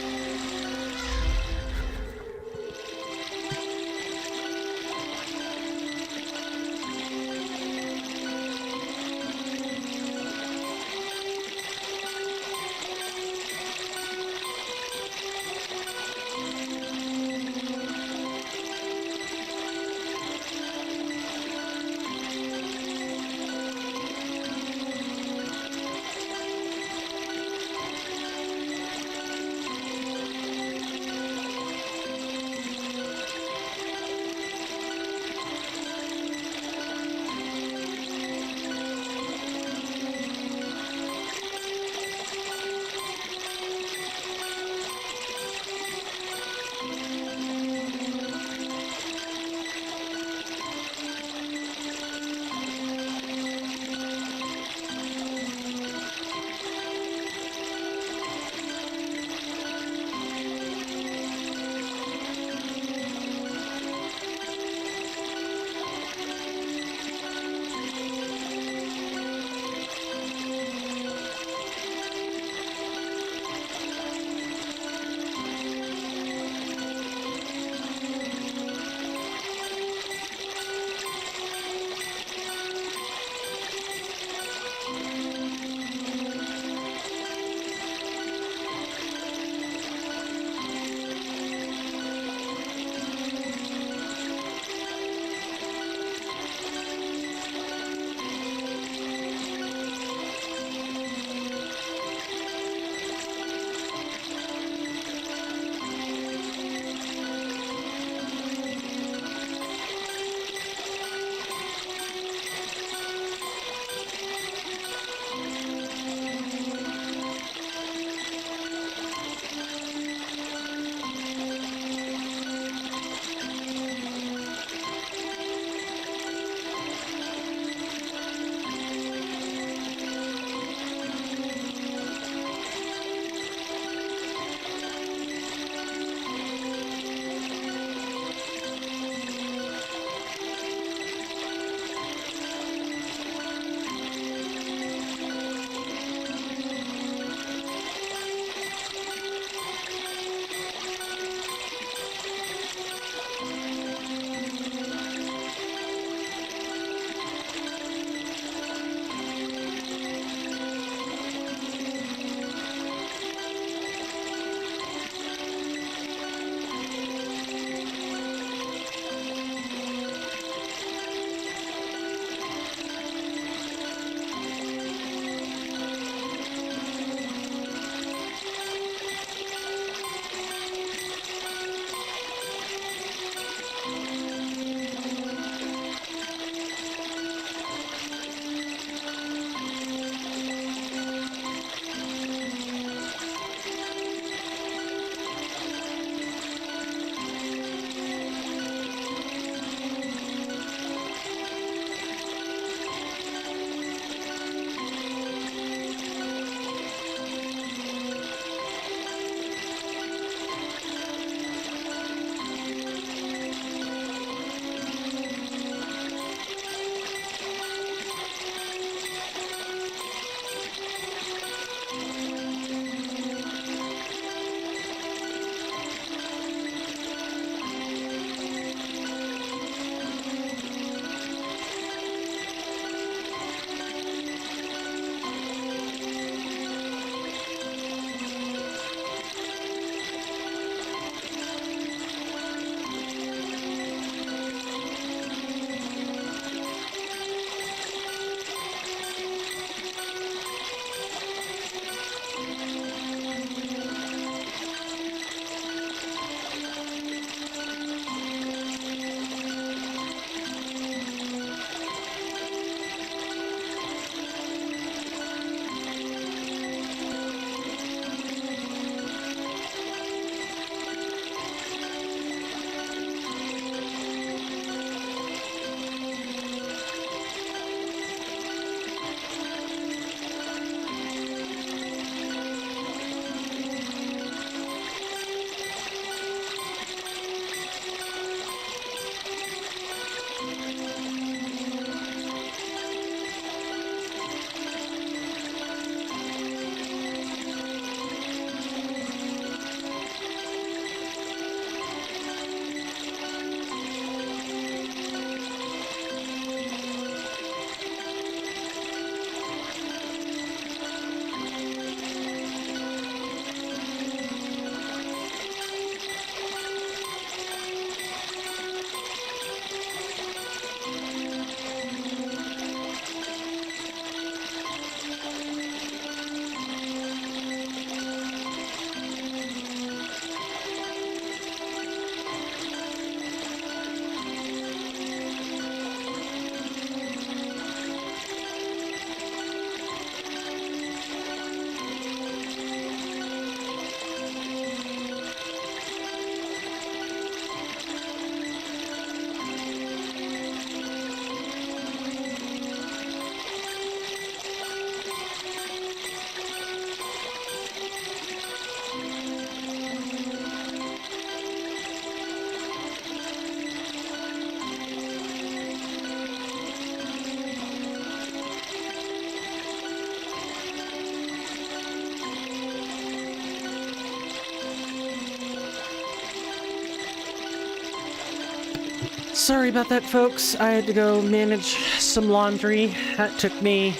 Sorry about that, folks. I had to go manage some laundry. That took me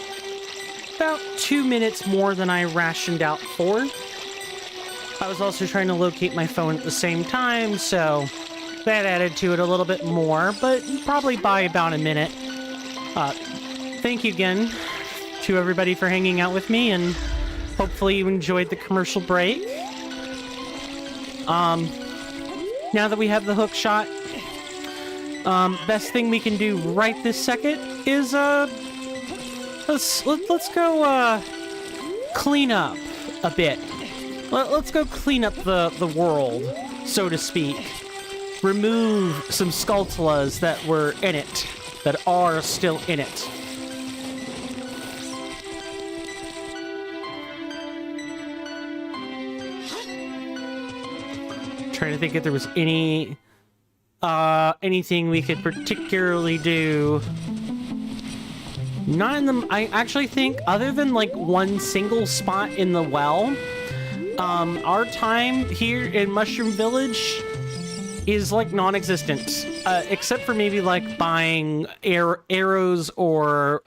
about 2 minutes more than I rationed out for. I was also trying to locate my phone at the same time, so that added to it a little bit more, but probably by about a minute. Thank you again to everybody for hanging out with me, and hopefully you enjoyed the commercial break. Now that we have the hook shot, best thing we can do right this second is, let's go, clean up a bit. Let's go clean up the world, so to speak. Remove some Skulltulas that were in it, that are still in it. Trying to think if there was anything we could particularly do. Not in the... I actually think, other than like one single spot in the well, our time here in Mushroom Village is like non-existent, except for maybe like buying arrows or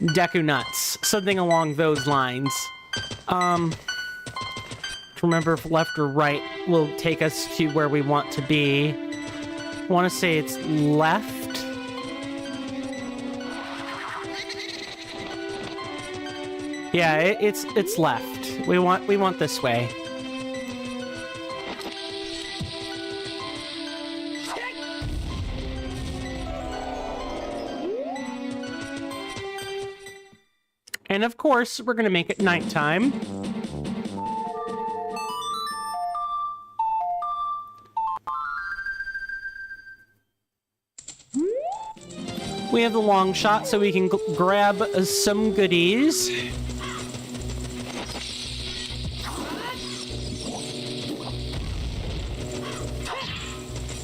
Deku Nuts, something along those lines. To remember if left or right will take us to where we want to be. I want to say it's left. Yeah, it's left. We want this way. And of course, we're gonna make it nighttime. We have the long shot, so we can grab some goodies.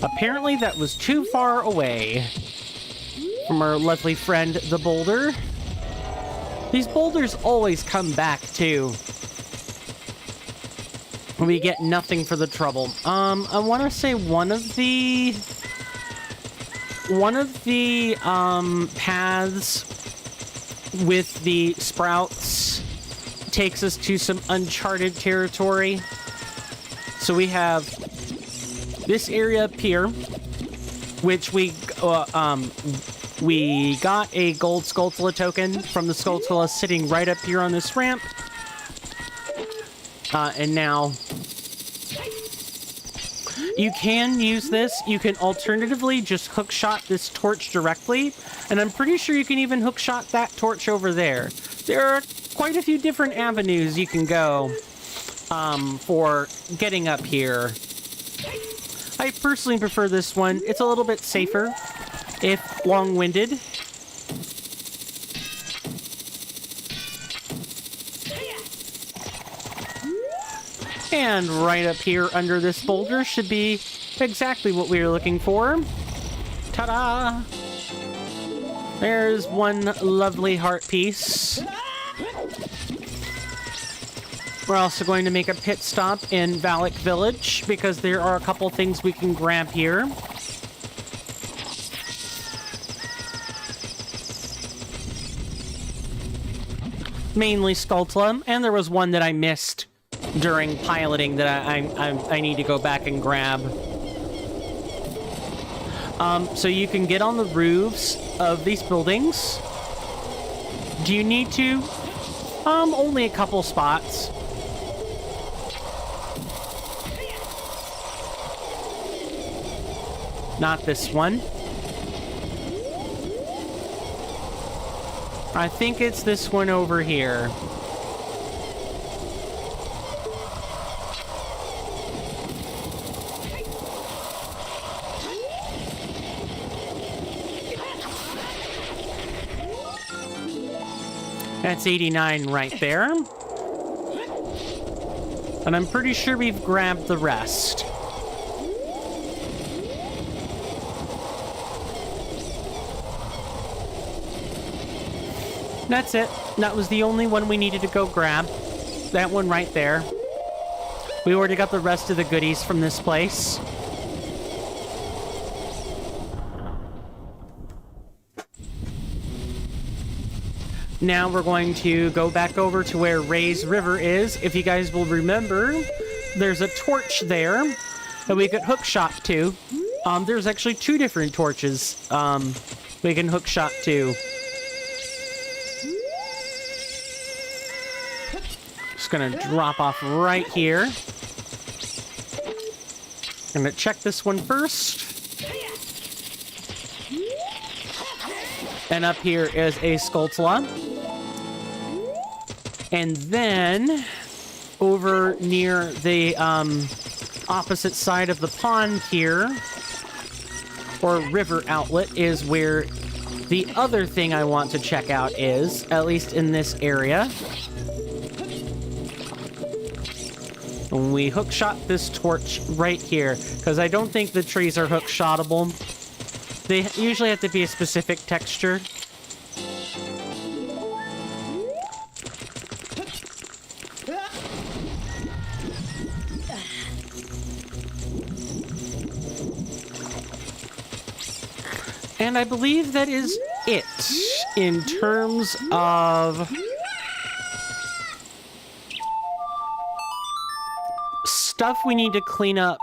Apparently that was too far away from our lovely friend, the boulder. These boulders always come back, too. We get nothing for the trouble. I want to say one of the paths with the sprouts takes us to some uncharted territory. So we have this area up here, which we got a gold Skulltula token from the Skulltula sitting right up here on this ramp. And now you can use this. You can alternatively just hookshot this torch directly, and I'm pretty sure you can even hookshot that torch over there. There are quite a few different avenues you can go for getting up here. I personally prefer this one. It's a little bit safer, if long-winded. And right up here under this boulder should be exactly what we were looking for. Ta-da! There's one lovely heart piece. We're also going to make a pit stop in Valak Village, because there are a couple things we can grab here. Mainly Skulltula, and there was one that I missed during piloting that I need to go back and grab. So you can get on the roofs of these buildings. Do you need to? Only a couple spots. Not this one. I think it's this one over here. That's 89 right there. And I'm pretty sure we've grabbed the rest. That's it. That was the only one we needed to go grab. That one right there. We already got the rest of the goodies from this place. Now we're going to go back over to where Ray's River is. If you guys will remember, there's a torch there that we could hook shot to. There's actually 2 different torches we can hook shot to. Just gonna drop off right here. I'm gonna check this one first. And up here is a Skulltula. And then over near the opposite side of the pond here, or river outlet, is where the other thing I want to check out is, at least in this area. And we hookshot this torch right here, because I don't think the trees are hookshotable. They usually have to be a specific texture. And I believe that is it in terms of stuff we need to clean up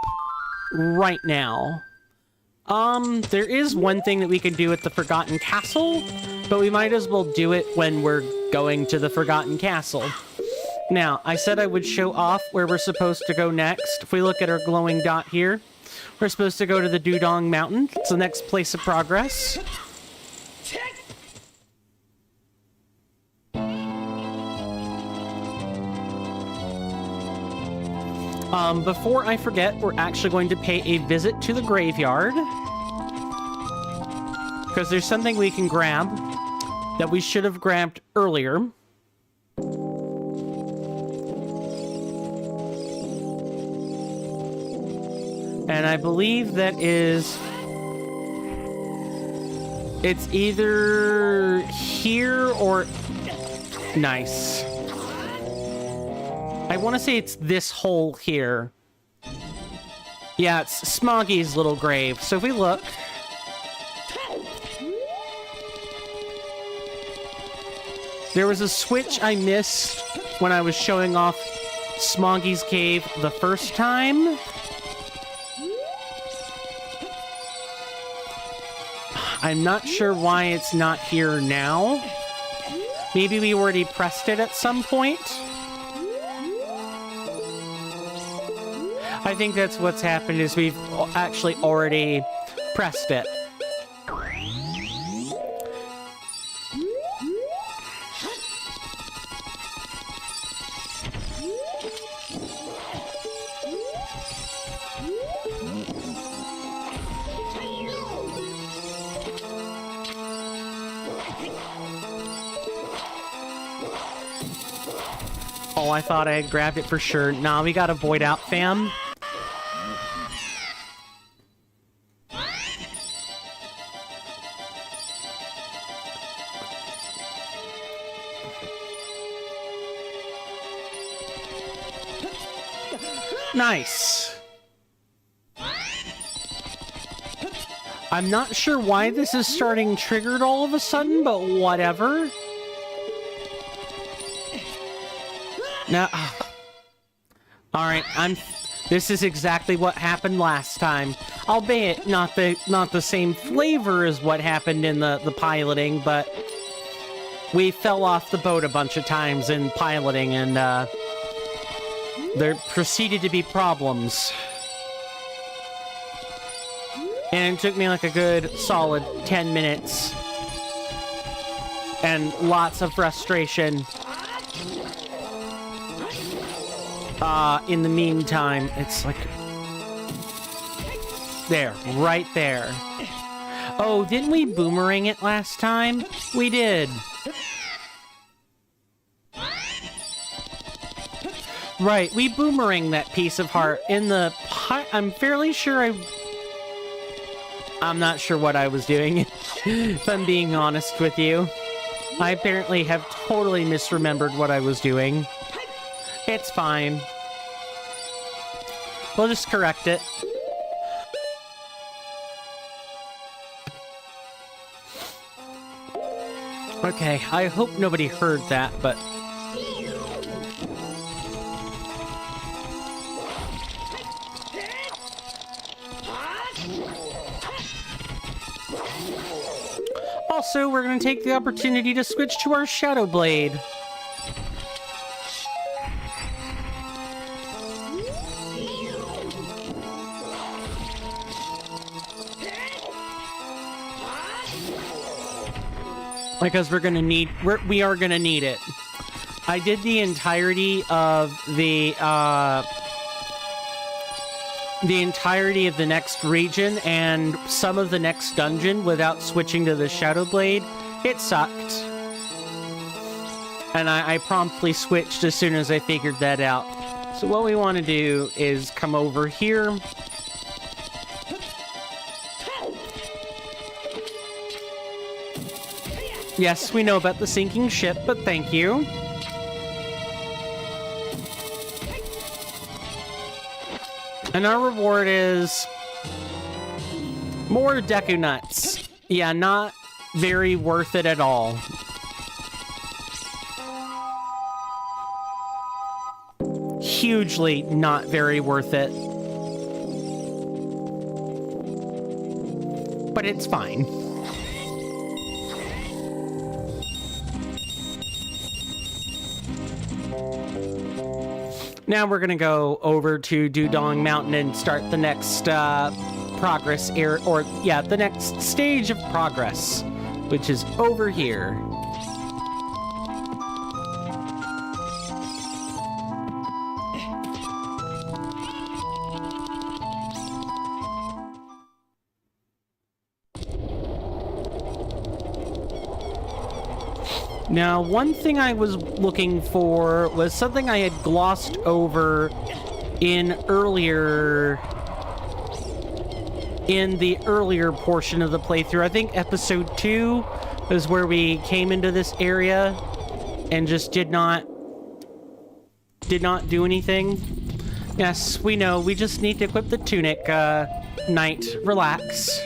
right now. There is one thing that we can do at the Forgotten Castle, but we might as well do it when we're going to the Forgotten Castle. Now, I said I would show off where we're supposed to go next. If we look at our glowing dot here, we're supposed to go to the Dudong Mountain. It's the next place of progress. Before I forget, we're actually going to pay a visit to the graveyard. Because there's something we can grab that we should have grabbed earlier. And I believe that is... it's either here or... Nice. I want to say it's this hole here. Yeah, it's Smoggy's little grave. So if we look... there was a switch I missed when I was showing off Smoggy's cave the first time. I'm not sure why it's not here now. Maybe we already pressed it at some point. I think that's what's happened, is we've actually already pressed it. Oh, I thought I had grabbed it for sure. Nah, we gotta void out, fam. Nice. I'm not sure why this is starting triggered all of a sudden, but whatever. Now, all right, this is exactly what happened last time. Albeit not the same flavor as what happened in the piloting, but we fell off the boat a bunch of times in piloting, and there proceeded to be problems. And it took me like a good solid 10 minutes. And lots of frustration. In the meantime, it's like... there, right there. Oh, didn't we boomerang it last time? We did. Right, we boomeranged that piece of heart in the... I'm fairly sure I'm not sure what I was doing, if I'm being honest with you. I apparently have totally misremembered what I was doing. It's fine. We'll just correct it. Okay, I hope nobody heard that, but... Also, we're going to take the opportunity to switch to our Shadow Blade. Because we're gonna need, we are gonna need it. I did the entirety of the next region and some of the next dungeon without switching to the Shadow Blade. It sucked. And I promptly switched as soon as I figured that out. So what we want to do is come over here. Yes, we know about the sinking ship, but thank you. And our reward is... more Deku Nuts. Yeah, not very worth it at all. Hugely not very worth it. But it's fine. Now we're gonna go over to Dudong Mountain and start the next progress area, or yeah, the next stage of progress, which is over here. Now, one thing I was looking for was something I had glossed over in the earlier portion of the playthrough. I think episode 2 is where we came into this area and just did not do anything. Yes, we know. We just need to equip the tunic, Knight. Relax.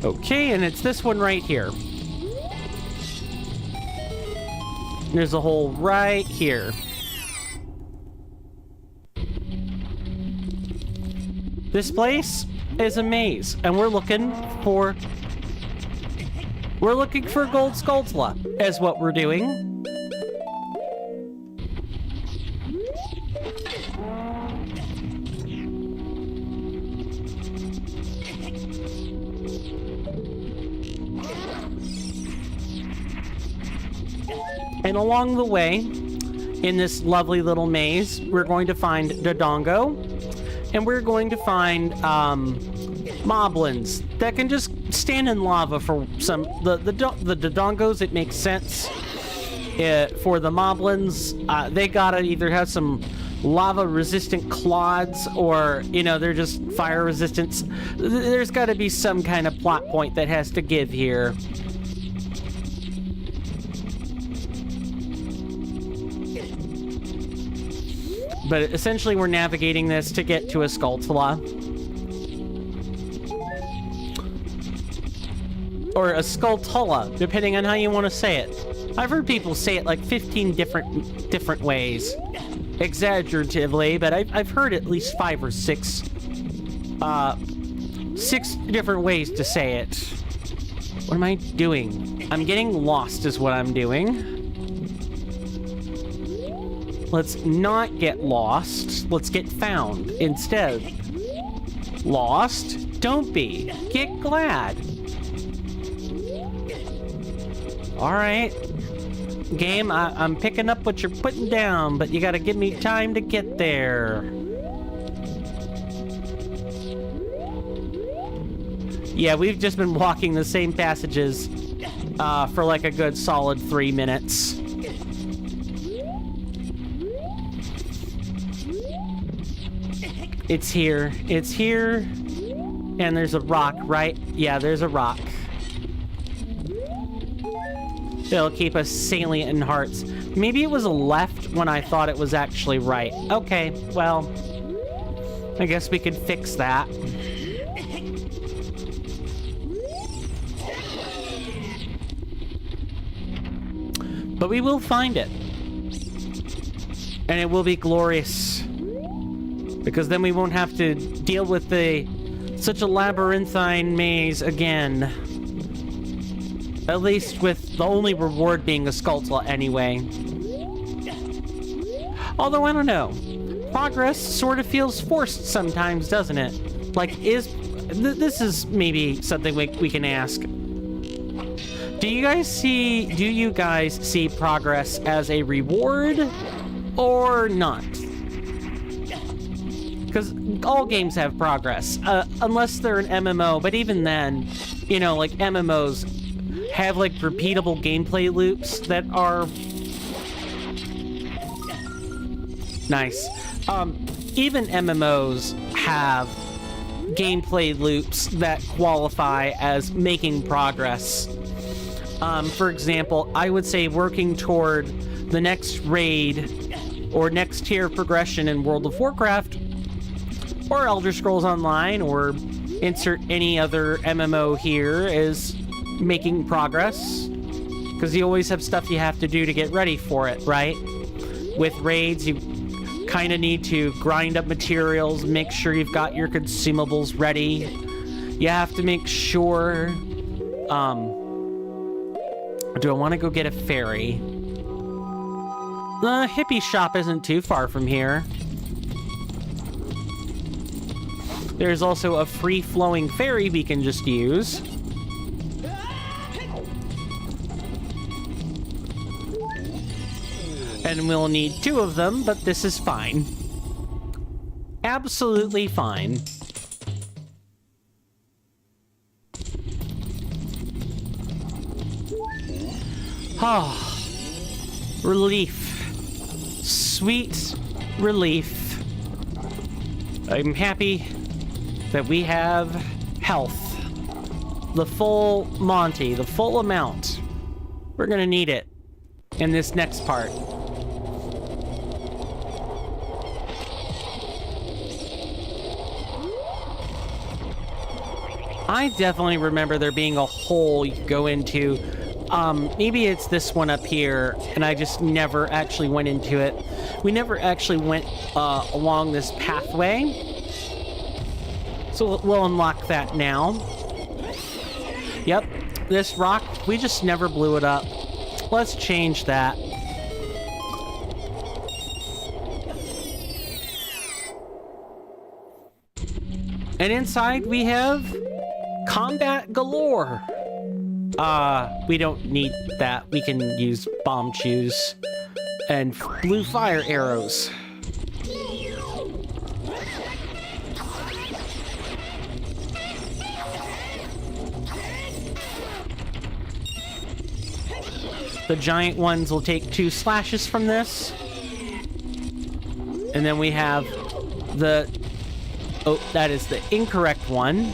Okay, and it's this one right here. There's a hole right here. This place is a maze, and we're looking for Gold Skulltula, is what we're doing. And along the way, in this lovely little maze, we're going to find Dodongo, and we're going to find moblins that can just stand in lava for some... The Dodongos, it makes sense. For the moblins, they gotta either have some lava-resistant clods, or, you know, they're just fire-resistant. There's gotta be some kind of plot point that has to give here. But essentially, we're navigating this to get to a Skulltula. Or a Skulltula, depending on how you want to say it. I've heard people say it like 15 different ways. Exaggeratively, but I've heard at least 5 or 6 different ways to say it. What am I doing? I'm getting lost is what I'm doing. Let's not get lost. Let's get found instead. Lost? Don't be. Get glad. Alright. Game, I'm picking up what you're putting down, but you gotta give me time to get there. Yeah, we've just been walking the same passages for like a good solid 3 minutes. It's here. It's here. And there's a rock, right? Yeah, there's a rock. It'll keep us salient in hearts. Maybe it was left when I thought it was actually right. Okay, well, I guess we could fix that. But we will find it. And it will be glorious. Because then we won't have to deal with such a labyrinthine maze again. At least with the only reward being a Skulltula anyway. Although, I don't know. Progress sort of feels forced sometimes, doesn't it? Like, this is maybe something we can ask. Do you guys see progress as a reward or not? Because all games have progress, unless they're an MMO, but even then, you know, like MMOs have like repeatable gameplay loops that are nice. Even MMOs have gameplay loops that qualify as making progress. For example, I would say working toward the next raid or next tier of progression in World of Warcraft or Elder Scrolls Online, or insert any other MMO here, is making progress. Because you always have stuff you have to do to get ready for it, right? With raids, you kind of need to grind up materials, make sure you've got your consumables ready. You have to make sure... do I want to go get a ferry? The hippie shop isn't too far from here. There's also a free-flowing ferry we can just use. And we'll need 2 of them, but this is fine. Absolutely fine. Ah, relief. Sweet relief. I'm happy that we have health. The full Monty, the full amount. We're gonna need it in this next part. I definitely remember there being a hole you could go into. Maybe it's this one up here, and I just never actually went into it. We never actually went along this pathway. So we'll unlock that now. Yep, this rock, we just never blew it up. Let's change that. And inside we have combat galore. We don't need that. We can use bomb chews and blue fire arrows. The giant ones will take 2 slashes from this. And then we have the... Oh, that is the incorrect one.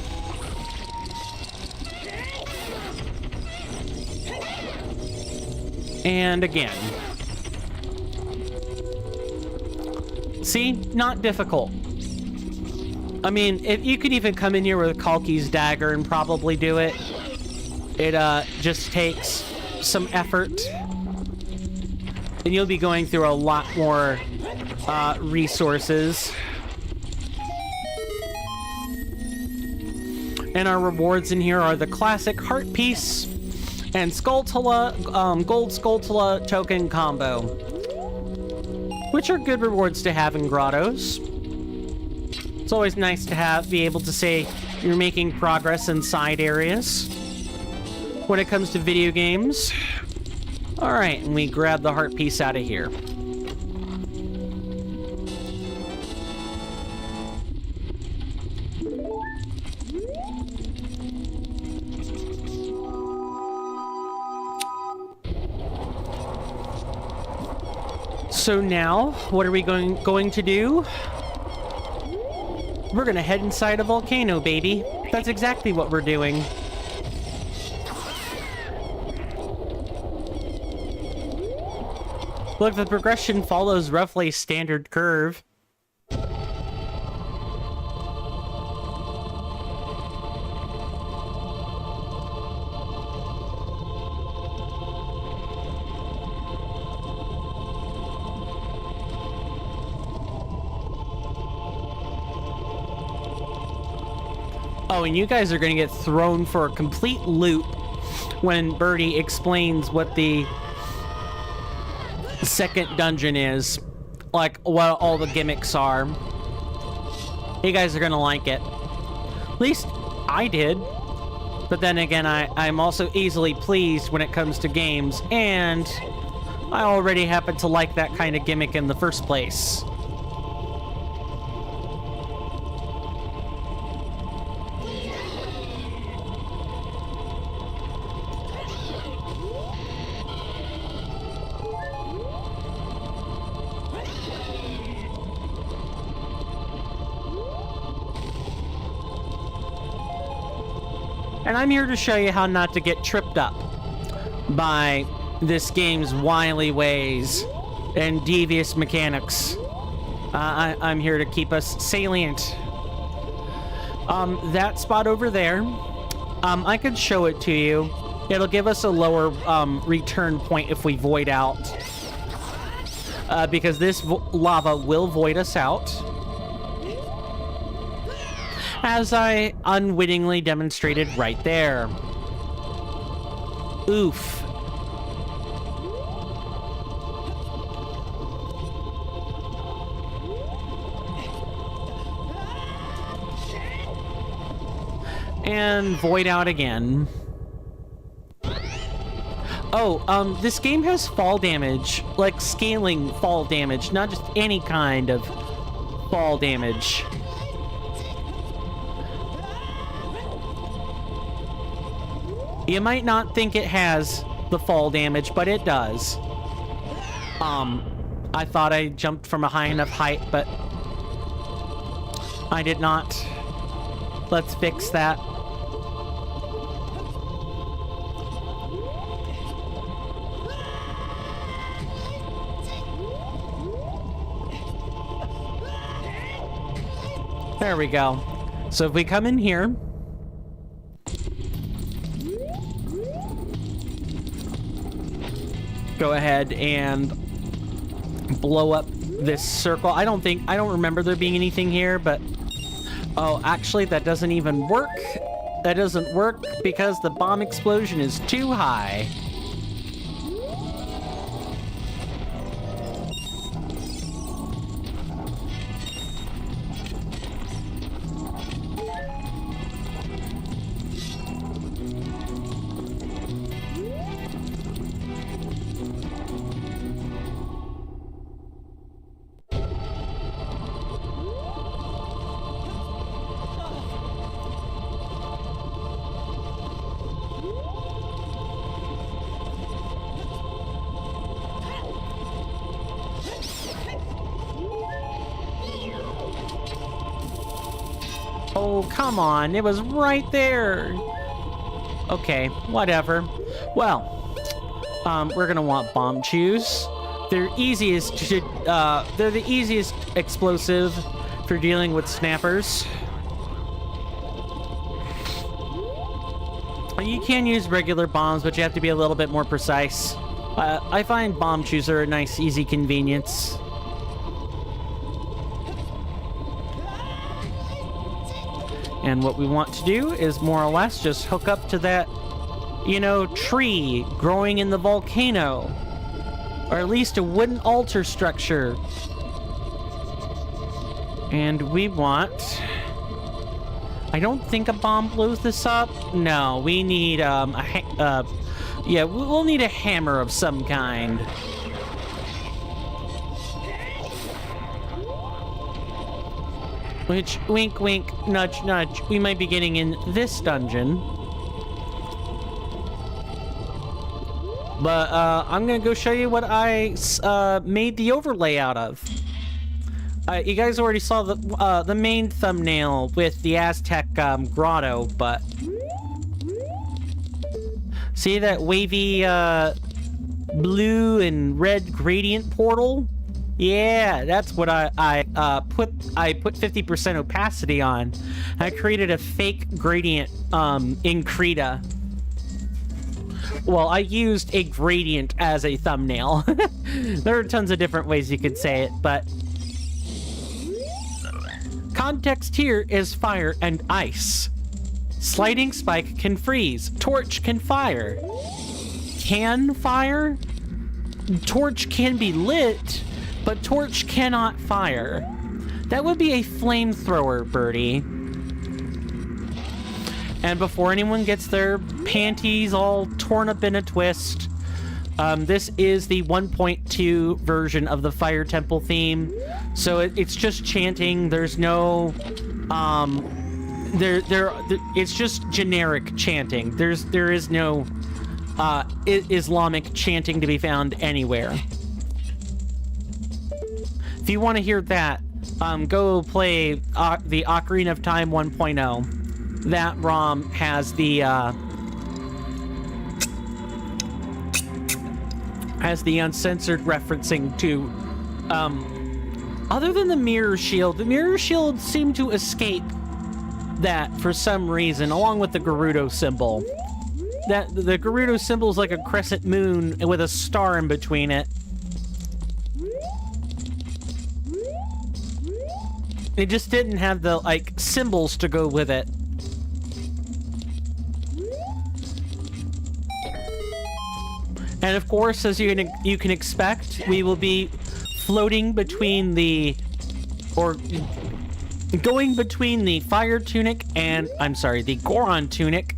And again. See? Not difficult. I mean, if you could even come in here with a Kalki's dagger and probably do it. It just takes some effort. And you'll be going through a lot more resources. And our rewards in here are the classic heart piece and Skulltula, gold Skulltula token combo, which are good rewards to have in grottos. It's always nice to be able to say you're making progress in side areas when it comes to video games. All right, and we grab the heart piece out of here. So now, what are we going to do? We're gonna head inside a volcano, baby. That's exactly what we're doing. Look, the progression follows roughly a standard curve. Oh, and you guys are going to get thrown for a complete loop when Birdie explains what the second dungeon is. Like, what all the gimmicks are. You guys are going to like it. At least I did. But then again, I'm also easily pleased when it comes to games, and I already happen to like that kind of gimmick in the first place. And I'm here to show you how not to get tripped up by this game's wily ways and devious mechanics. I'm here to keep us salient. That spot over there, I could show it to you. It'll give us a lower return point if we void out. Because this lava will void us out. As I unwittingly demonstrated right there. Oof. And void out again. Oh, this game has fall damage, like scaling fall damage, not just any kind of fall damage. You might not think it has the fall damage, but it does. I thought I jumped from a high enough height, but I did not. Let's fix that. There we go. So if we come in here, go ahead and blow up this circle. I don't remember there being anything here, but oh, actually that doesn't even work. That doesn't work because the bomb explosion is too high. Oh, come on. It was right there. Okay, whatever. Well, we're gonna want bomb chews. They're they're the easiest explosive for dealing with snappers. You can use regular bombs, but you have to be a little bit more precise. I find bomb chews are a nice, easy convenience. And what we want to do is more or less just hook up to that, you know, tree growing in the volcano. Or at least a wooden altar structure. And we want... I don't think a bomb blows this up. No, we need, yeah, we'll need a hammer of some kind. Which, wink, wink, nudge, nudge, we might be getting in this dungeon. But, I'm gonna go show you what I, made the overlay out of. You guys already saw the main thumbnail with the Aztec, grotto, but... See that wavy, blue and red gradient portal. Yeah, that's what I put 50% opacity on. I created a fake gradient in Krita. Well, I used a gradient as a thumbnail. There are tons of different ways you could say it, but context here is fire and ice. Sliding spike can freeze. Torch can fire. Can fire? Torch can be lit, but torch cannot fire. That would be a flamethrower, Birdie. And before anyone gets their panties all torn up in a twist, this is the 1.2 version of the Fire Temple theme. So it's just chanting. There's no, it's just generic chanting. There is no Islamic chanting to be found anywhere. If you want to hear that, go play the Ocarina of Time 1.0. That ROM has the uncensored referencing to other than the mirror shield seemed to escape that for some reason, along with the Gerudo symbol. That the Gerudo symbol is like a crescent moon with a star in between it. It just didn't have the like symbols to go with it. And of course, as you can expect, we will be floating between going between the Fire Tunic and, the Goron Tunic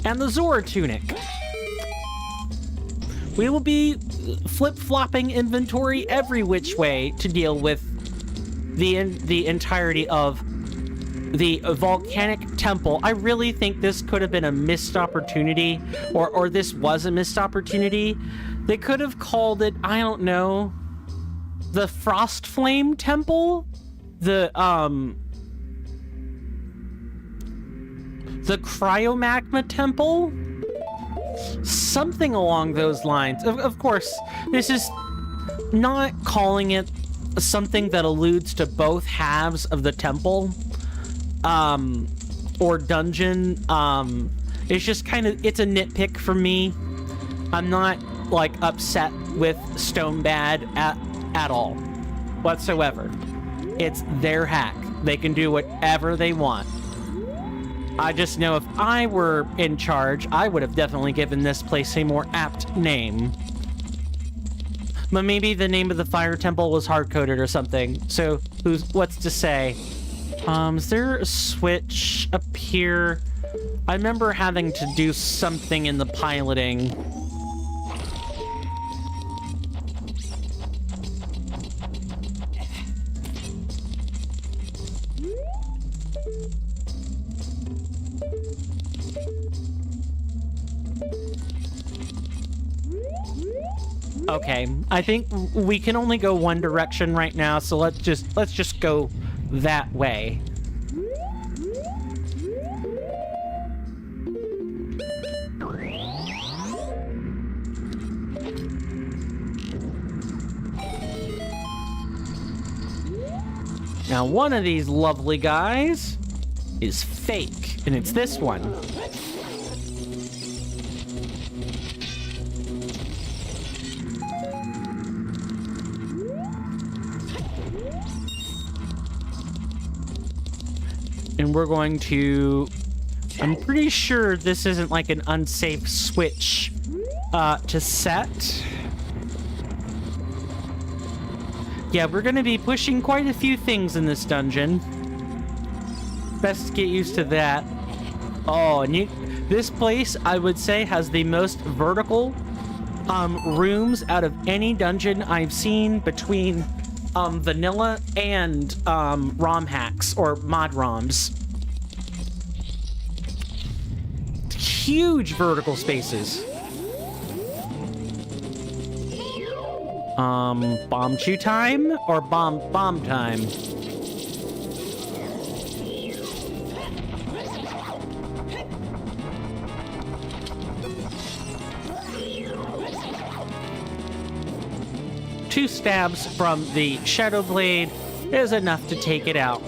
and the Zora Tunic. We will be flip-flopping inventory every which way to deal with the entirety of the volcanic temple. I really think this could have been a missed opportunity, or this was a missed opportunity. They could have called it, I don't know, the Frost Flame Temple, the Cryomagma Temple, something along those lines. Of course, this is not calling it something that alludes to both halves of the temple. Or dungeon. It's just kind of, it's a nitpick for me. I'm not, like, upset with Stone Bad at all. Whatsoever. It's their hack. They can do whatever they want. I just know if I were in charge, I would have definitely given this place a more apt name. But maybe the name of the Fire Temple was hard-coded or something. So, what's to say? Is there a switch up here? I remember having to do something in the piloting. Okay, I think we can only go one direction right now, so let's just go that way. Now, one of these lovely guys is fake, and it's this one. And we're going to... I'm pretty sure this isn't like an unsafe switch to set. Yeah, we're going to be pushing quite a few things in this dungeon. Best get used to that. Oh, and this place, I would say, has the most vertical rooms out of any dungeon I've seen between vanilla and ROM-hacks or Mod-ROMs. Huge vertical spaces. Bomb chew time or bomb time? 2 stabs from the Shadow Blade is enough to take it out.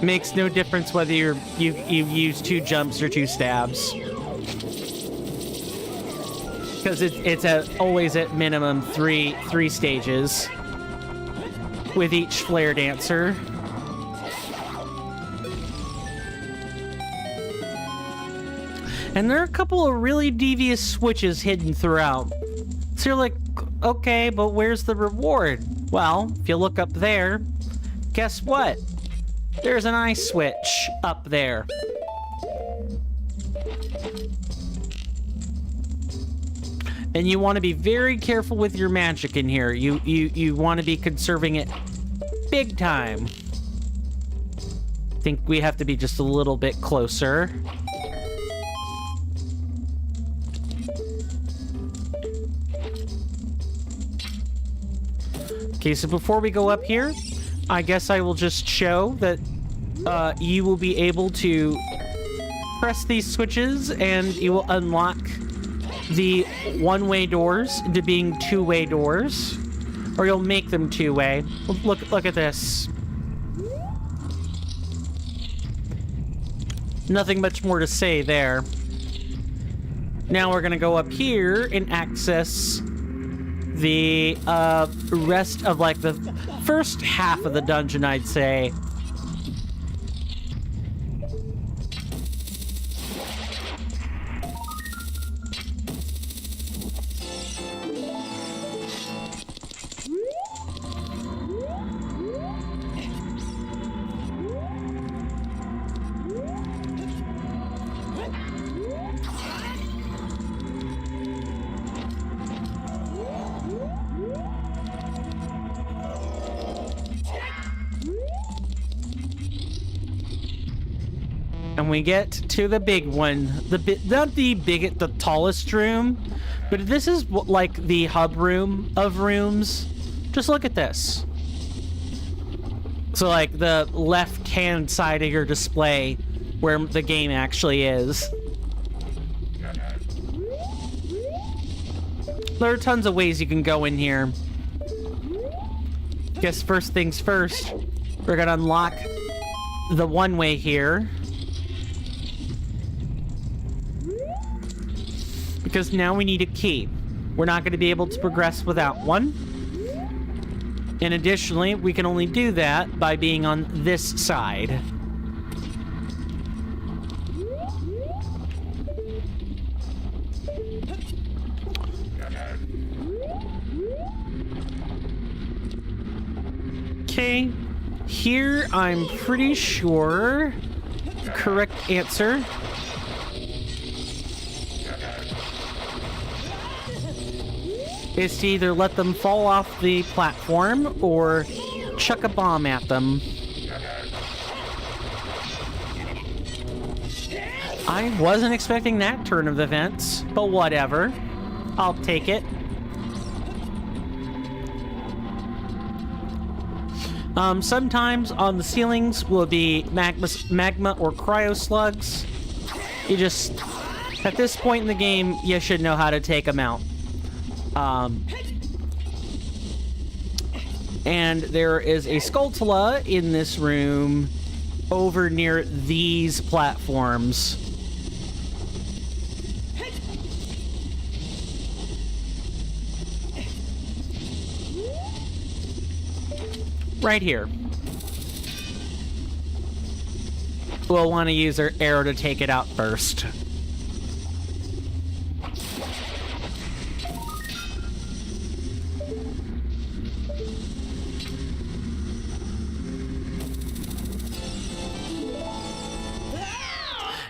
Makes no difference whether you use 2 jumps or 2 stabs. Because it's always at minimum three stages with each Flare Dancer. And there are a couple of really devious switches hidden throughout. So you're like, okay, but where's the reward? Well, if you look up there, guess what? There's an ice switch up there. And you want to be very careful with your magic in here. You want to be conserving it big time. I think we have to be just a little bit closer. Okay, so before we go up here, I guess I will just show that you will be able to press these switches and you will unlock the one-way doors into being two-way doors, or you'll make them two-way. Look at this. Nothing much more to say there. Now we're gonna go up here and access the rest of like the first half of the dungeon, I'd say. And we get to the big one, not the tallest room, but this is like the hub room of rooms. Just look at this. So like the left-hand side of your display where the game actually is. There are tons of ways you can go in here. Guess first things first, we're gonna unlock the one-way here. Because now we need a key. We're not going to be able to progress without one. And additionally, we can only do that by being on this side. Okay, here I'm pretty sure the correct answer is to either let them fall off the platform or chuck a bomb at them. I wasn't expecting that turn of events, but whatever. I'll take it. Sometimes on the ceilings will be magma or cryo slugs. You just, at this point in the game, you should know how to take them out. And there is a Skulltula in this room over near these platforms. Right here. We'll want to use our arrow to take it out first.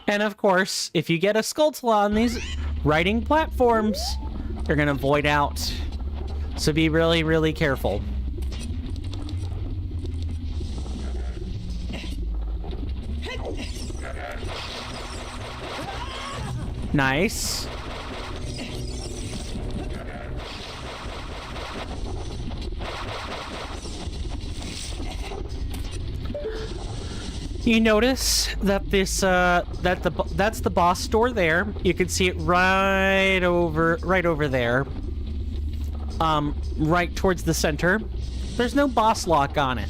And of course, if you get a Skulltula on these riding platforms, they're gonna void out. So be really, really careful. Nice. You notice that this that's the boss door there. You can see it right over there. Right towards the center. There's no boss lock on it.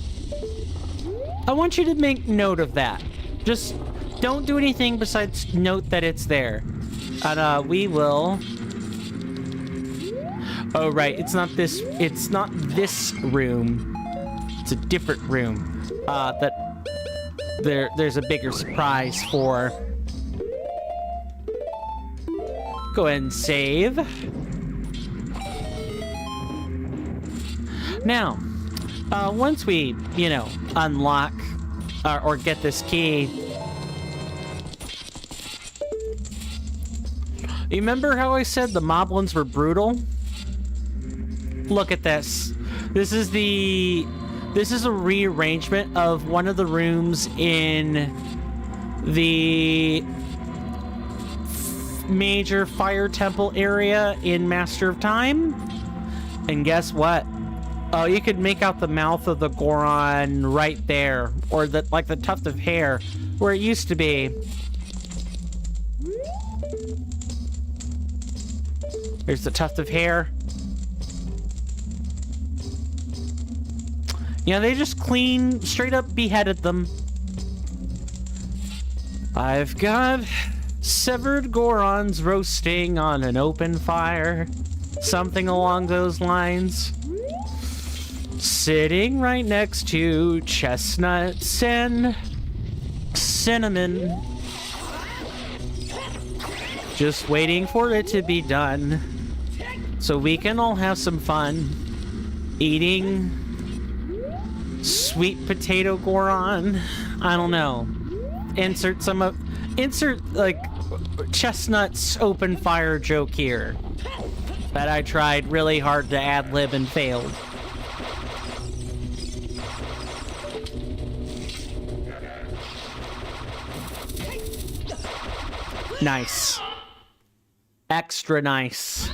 I want you to make note of that. Just don't do anything besides note that it's there. And we will. Oh right, it's not this room. It's a different room. That there's a bigger surprise for. Go ahead and save. Now, once we, unlock or get this key. You remember how I said the moblins were brutal? Look at this. This is a rearrangement of one of the rooms in the major fire temple area in Master of Time. And guess what? Oh, you could make out the mouth of the Goron right there, or the tuft of hair where it used to be. There's the tuft of hair. Yeah, they just straight up beheaded them. I've got severed Gorons roasting on an open fire. Something along those lines. Sitting right next to chestnuts and cinnamon. Just waiting for it to be done. So we can all have some fun eating sweet potato Goron. I don't know. Insert chestnuts open fire joke here that I tried really hard to ad-lib and failed. Nice. Extra nice.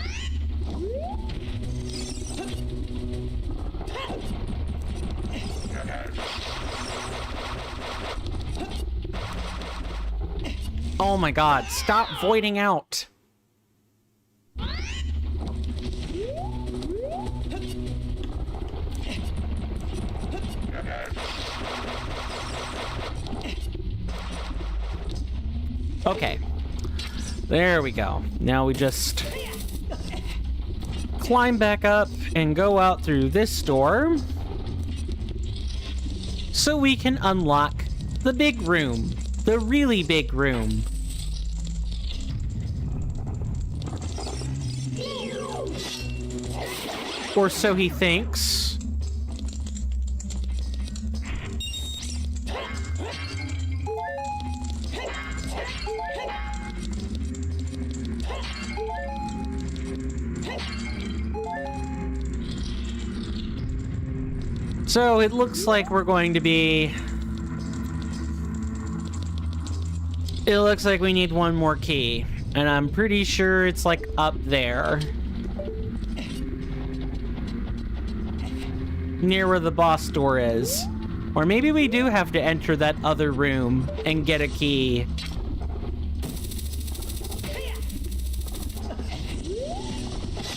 Oh my god, stop voiding out. Okay. There we go. Now we just climb back up and go out through this door so we can unlock the big room. The really big room. Or so he thinks. So it looks like we're going to be... It looks like we need one more key. And I'm pretty sure it's like up there. Near where the boss door is. Or maybe we do have to enter that other room and get a key.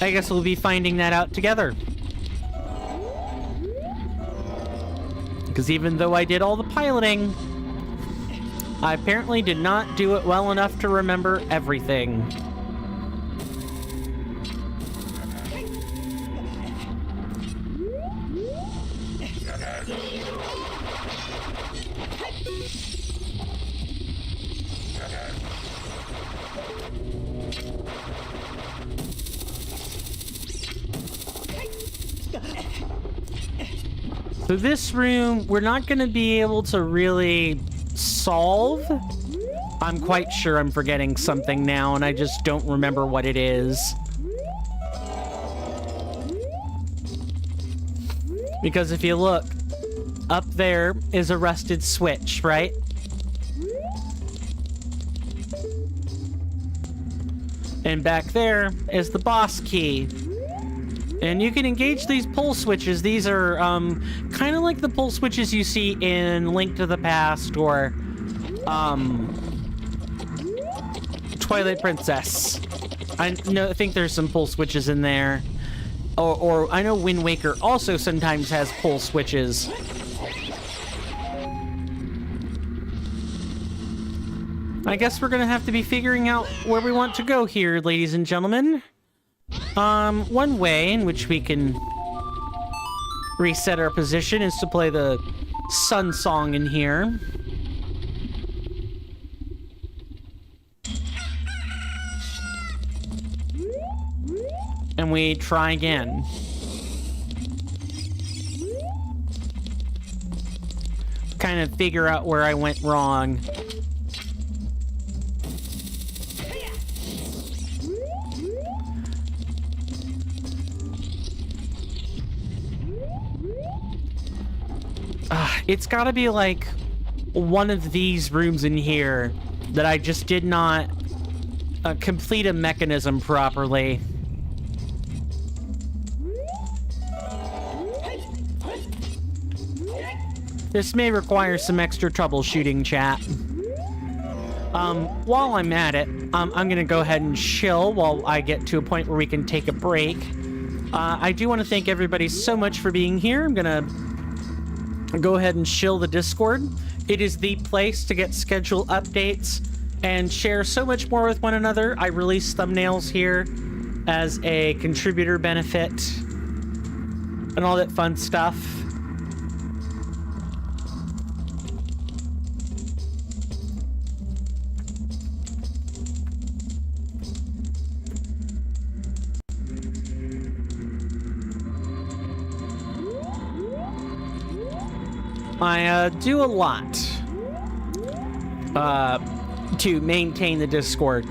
I guess we'll be finding that out together. Because even though I did all the piloting, I apparently did not do it well enough to remember everything. So this room, we're not going to be able to really solve. I'm quite sure I'm forgetting something now, and I just don't remember what it is. Because if you look, up there is a rusted switch, right? And back there is the boss key. And you can engage these pull switches. These are kind of like the pull switches you see in Link to the Past or Twilight Princess. I think there's some pull switches in there. Or I know Wind Waker also sometimes has pull switches. I guess we're gonna have to be figuring out where we want to go here, ladies and gentlemen. One way in which we can reset our position is to play the Sun Song in here. And we try again. Kind of figure out where I went wrong. It's gotta be like one of these rooms in here that I just did not complete a mechanism properly. This may require some extra troubleshooting, chat. While I'm at it, I'm gonna go ahead and chill while I get to a point where we can take a break. I do want to thank everybody so much for being here. I'm gonna go ahead and shill the Discord. It is the place to get schedule updates and share so much more with one another. I release thumbnails here as a contributor benefit and all that fun stuff. I do a lot to maintain the Discord.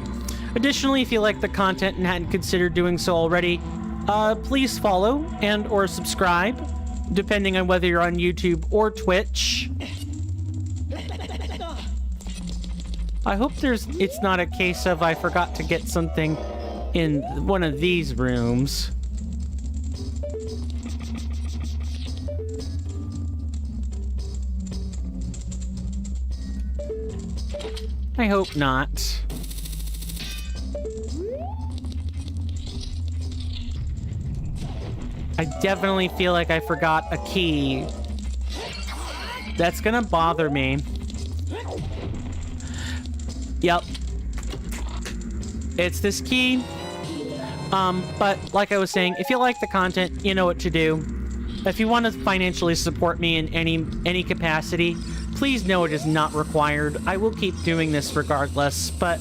Additionally, if you like the content and hadn't considered doing so already, please follow and or subscribe, depending on whether you're on YouTube or Twitch. I hope it's not a case of I forgot to get something in one of these rooms. I hope not. I definitely feel like I forgot a key. That's gonna bother me. Yep. It's this key. But like I was saying, if you like the content, you know what to do. If you want to financially support me in any capacity, please know it is not required. I will keep doing this regardless, but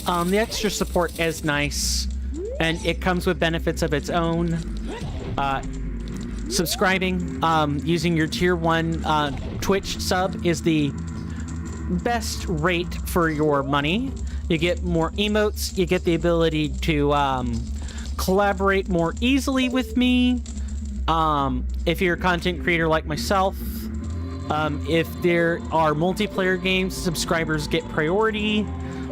the extra support is nice, and it comes with benefits of its own. Subscribing, using your tier 1 Twitch sub is the best rate for your money. You get more emotes, you get the ability to collaborate more easily with me. If you're a content creator like myself, if there are multiplayer games, subscribers get priority.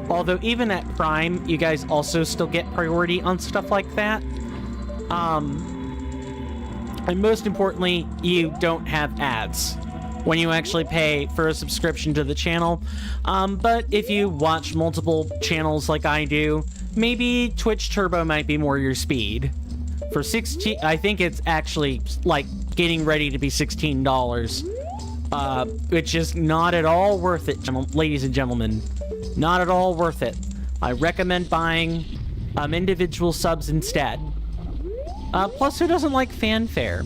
Although even at Prime, you guys also still get priority on stuff like that. And most importantly, you don't have ads when you actually pay for a subscription to the channel. But if you watch multiple channels like I do, maybe Twitch Turbo might be more your speed. For I think it's actually like getting ready to be $16. Which is not at all worth it, ladies and gentlemen. Not at all worth it. I recommend buying individual subs instead. Plus, who doesn't like fanfare?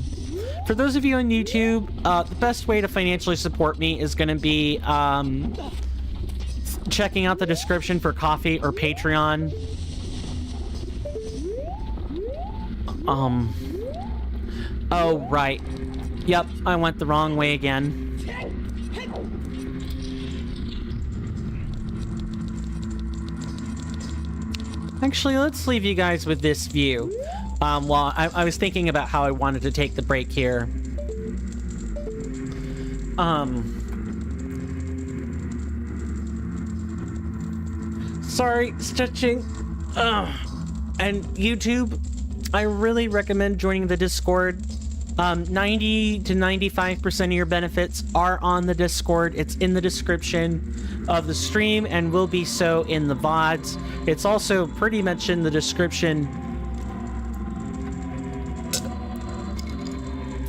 For those of you on YouTube, the best way to financially support me is going to be checking out the description for Ko-fi or Patreon. Oh, right. Yep, I went the wrong way again. Actually, let's leave you guys with this view. While I was thinking about how I wanted to take the break here. Sorry, stretching. And YouTube, I really recommend joining the Discord. 90 to 95% of your benefits are on the Discord. It's in the description of the stream and will be so in the VODs. It's also pretty much in the description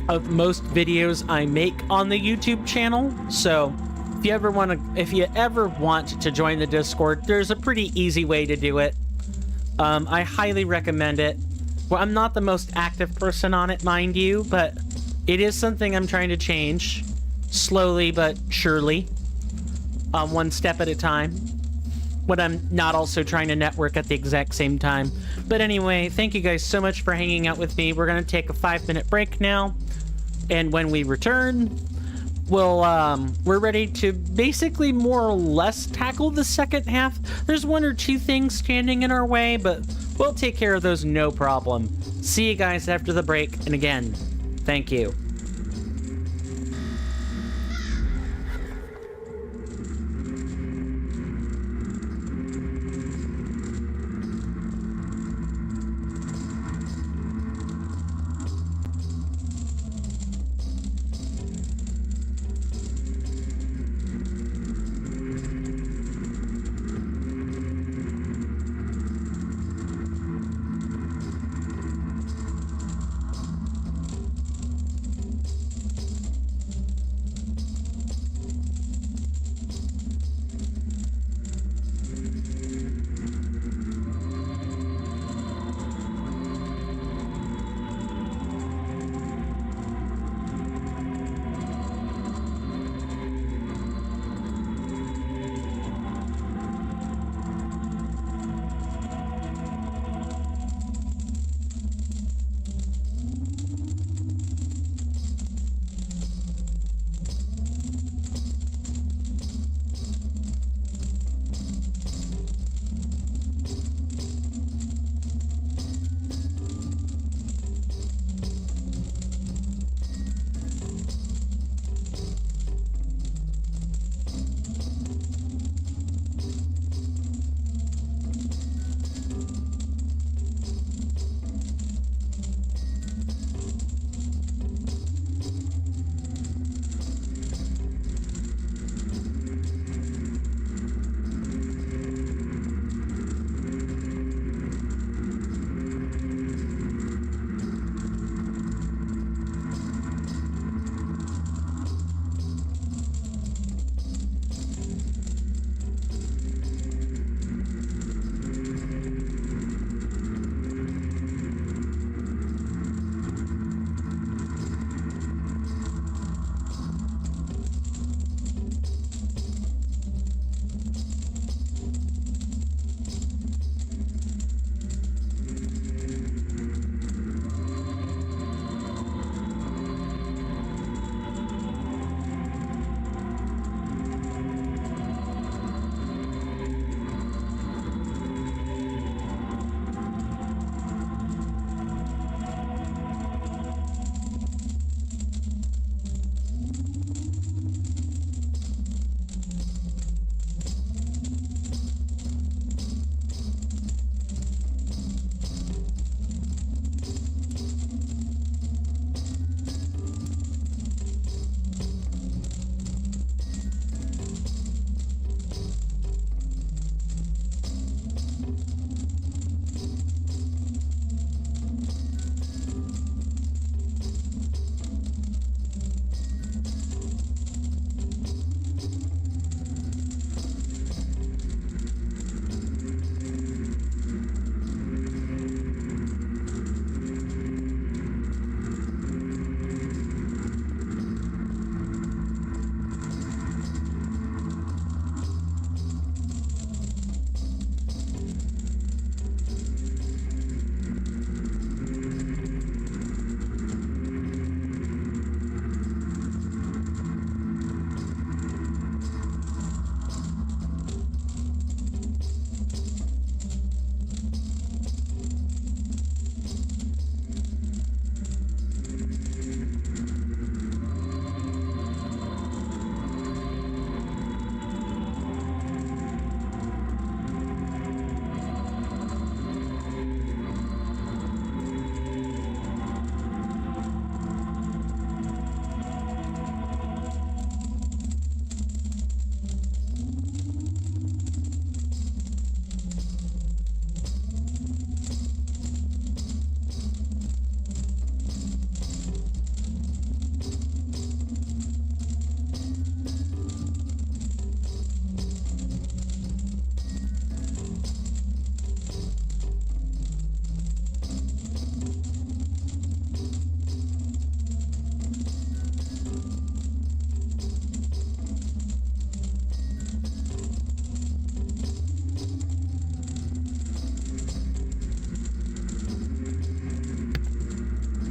of most videos I make on the YouTube channel. So if you ever want to join the Discord, there's a pretty easy way to do it. I highly recommend it. Well, I'm not the most active person on it, mind you, but it is something I'm trying to change. Slowly but surely. One step at a time. When I'm not also trying to network at the exact same time. But anyway, thank you guys so much for hanging out with me. We're going to take a 5-minute break now. And when we return, we're ready to basically more or less tackle the second half. There's one or two things standing in our way, but we'll take care of those no problem. See you guys after the break, and again, thank you.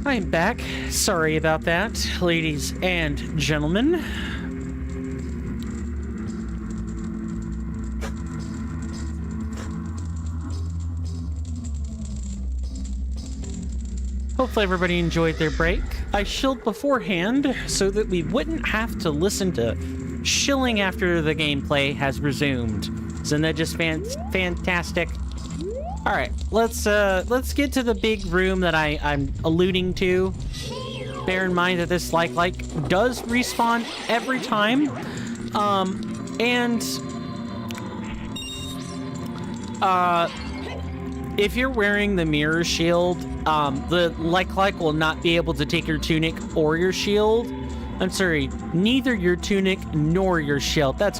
I'm back. Sorry about that, ladies and gentlemen. Hopefully everybody enjoyed their break. I shilled beforehand so that we wouldn't have to listen to shilling after the gameplay has resumed. Isn't that just fantastic? All right, let's get to the big room that I'm alluding to. Bear in mind that this like does respawn every time, and if you're wearing the mirror shield, the like will not be able to take your tunic or your shield. I'm sorry, neither your tunic nor your shield. That's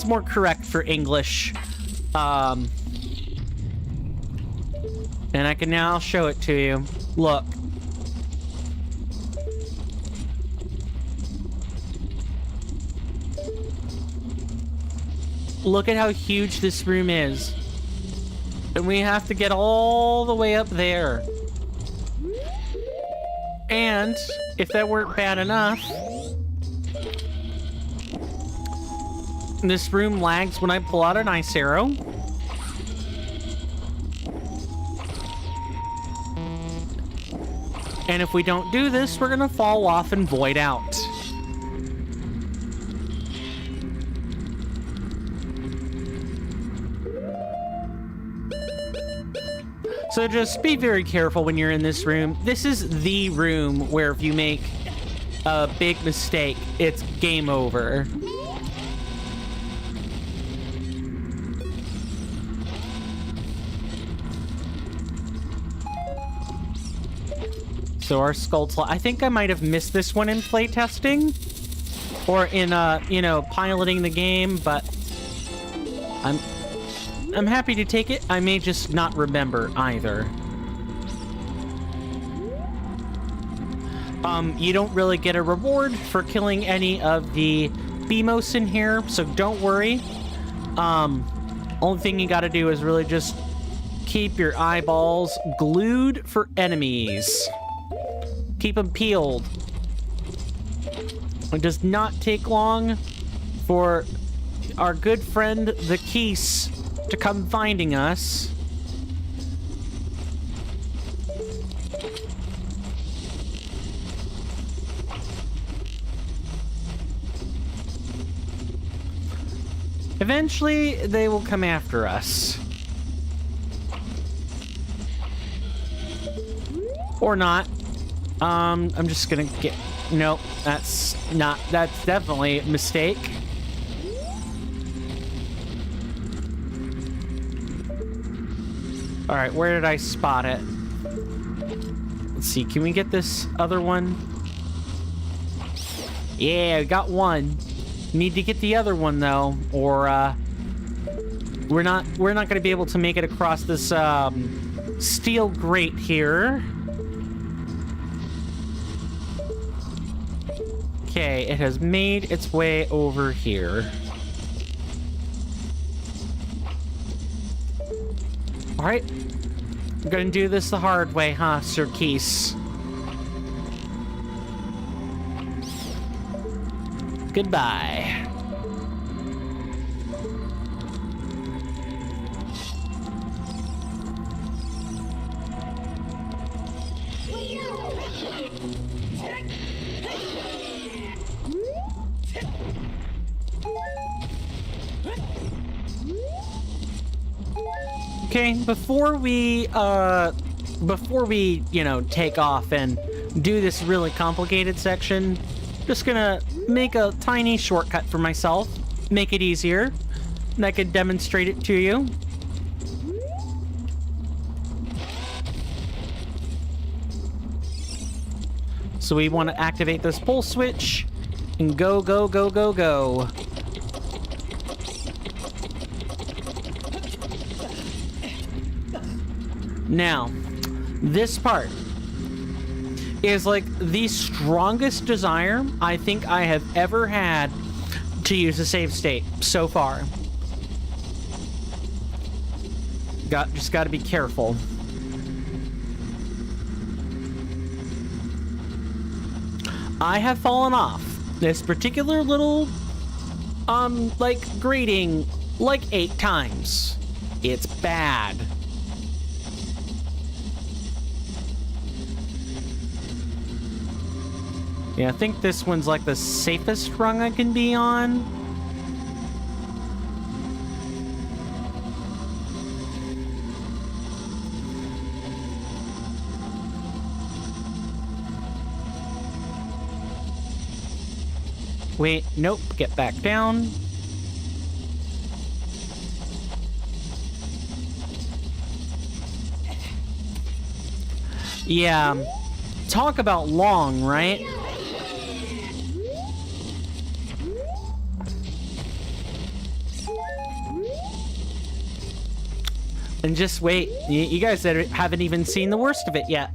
more correct for English. And I can now show it to you. Look. Look at how huge this room is. And we have to get all the way up there. And if that weren't bad enough, this room lags when I pull out an ice arrow. And if we don't do this, we're gonna fall off and void out. So just be very careful when you're in this room. This is the room where if you make a big mistake, it's game over. So our skull I think I might have missed this one in playtesting or in you know, piloting the game, but I'm happy to take it. I may just not remember either. You don't really get a reward for killing any of the BMOS in here, so don't worry. Only thing you gotta do is really just keep your eyeballs glued for enemies. Keep them peeled. It does not take long for our good friend the Keese to come finding us. Eventually, they will come after us. Or not. I'm just gonna get... Nope, that's definitely a mistake. Alright, where did I spot it? Let's see, can we get this other one? Yeah, we got one. Need to get the other one though, or we're not gonna be able to make it across this steel grate here. Okay, it has made its way over here. Alright. I'm gonna do this the hard way, huh, Sir Keese? Goodbye. Okay, before we, you know, take off and do this really complicated section, just gonna make a tiny shortcut for myself, make it easier, and I could demonstrate it to you. So we want to activate this pull switch and go, go, go, go, go. Now, this part is like the strongest desire I think I have ever had to use a save state so far. Just gotta be careful. I have fallen off this particular little, like, grading, like 8 times. It's bad. Yeah, I think this one's like the safest rung I can be on. Wait, nope, get back down. Yeah, talk about long, right? And just wait, you guys haven't even seen the worst of it yet.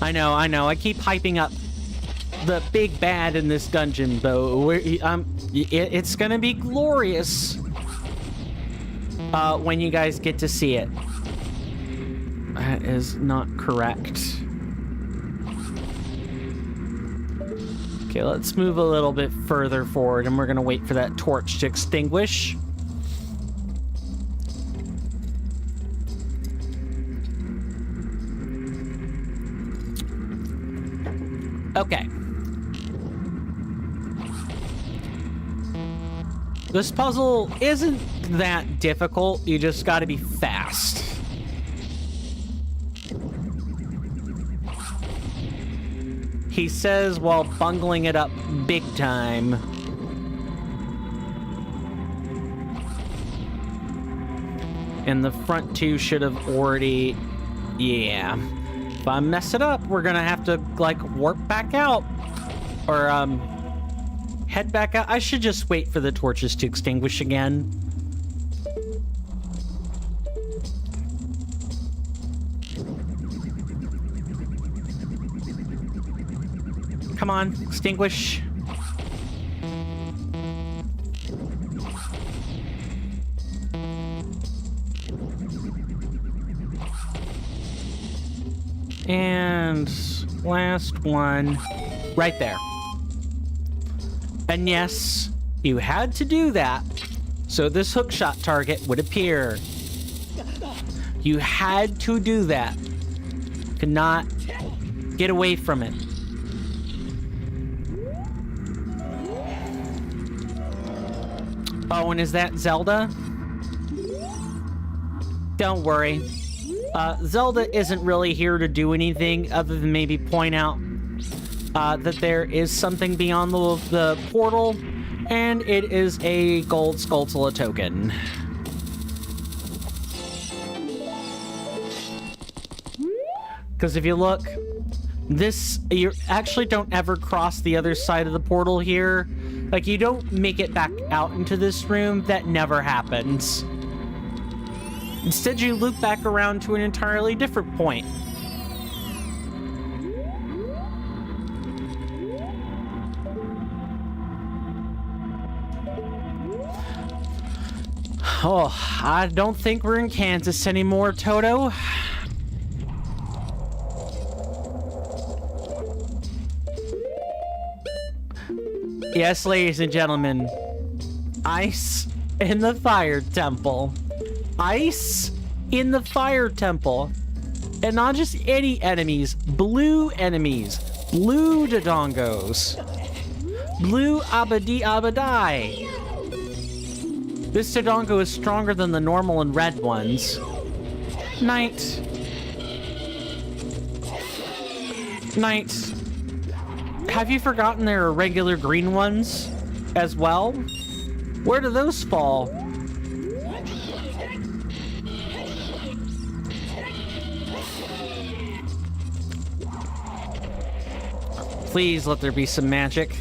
I know, I keep hyping up the big bad in this dungeon, though. It's gonna be glorious when you guys get to see it. That is not correct. Okay, let's move a little bit further forward, and we're gonna wait for that torch to extinguish. Okay. This puzzle isn't that difficult, you just gotta be fast. He says while bungling it up big time. And the front two should have already... Yeah. If I mess it up, we're gonna have to, like, warp back out. Or, head back out. I should just wait for the torches to extinguish again. Come on, extinguish. And last one, right there. And yes, you had to do that so this hookshot target would appear. You had to do that. Could not get away from it. Oh, and is that Zelda? Don't worry. Zelda isn't really here to do anything other than maybe point out that there is something beyond the portal, and it is a gold Skulltula token. Because if you look, you actually don't ever cross the other side of the portal here. Like, you don't make it back out into this room. That never happens. Instead, you loop back around to an entirely different point. Oh, I don't think we're in Kansas anymore, Toto. Yes, ladies and gentlemen, ice in the fire temple. Ice in the fire temple. And not just any enemies, blue enemies. Blue Dodongos. Blue Abadi Abadai. This Dodongo is stronger than the normal and red ones. Knight. Knight. Have you forgotten there are regular green ones as well? Where do those fall? Please let there be some magic.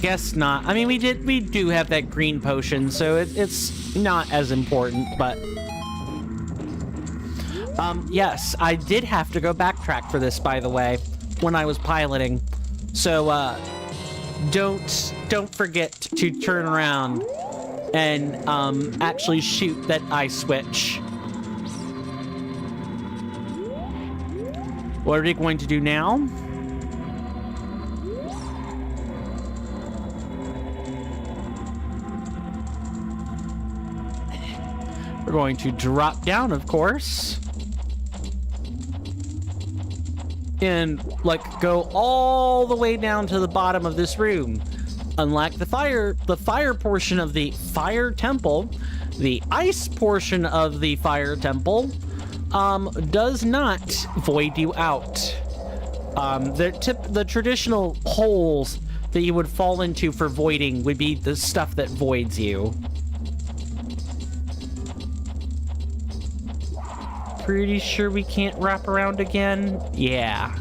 Guess not. I mean, we do have that green potion, so it's not as important, but... yes, I did have to go backtrack for this, by the way, when I was piloting. So, don't forget to turn around and, actually shoot that ice switch. What are we going to do now? We're going to drop down, of course. And, like, go all the way down to the bottom of this room. Unlike the fire portion of the fire temple, the ice portion of the fire temple does not void you out. The traditional holes that you would fall into for voiding would be the stuff that voids you. Pretty sure we can't wrap around again? Yeah.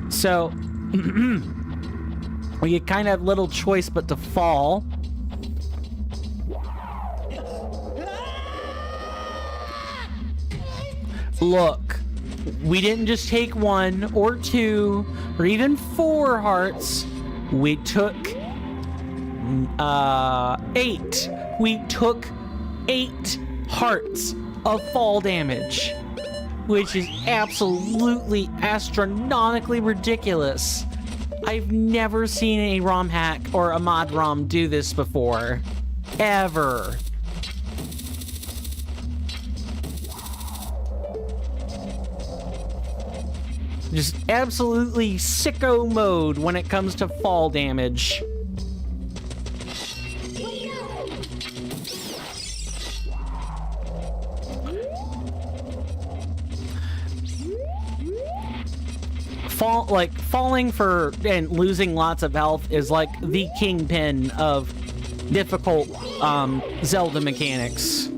So, we kind of have little choice but to fall. Look, we didn't just take 1 or 2 or even 4 hearts. We took 8. We took 8 hearts of fall damage, which is absolutely astronomically ridiculous. I've never seen a ROM hack or a Mod-ROM do this before. Ever. Just absolutely sicko mode when it comes to fall damage. Falling for and losing lots of health is like the kingpin of difficult Zelda mechanics.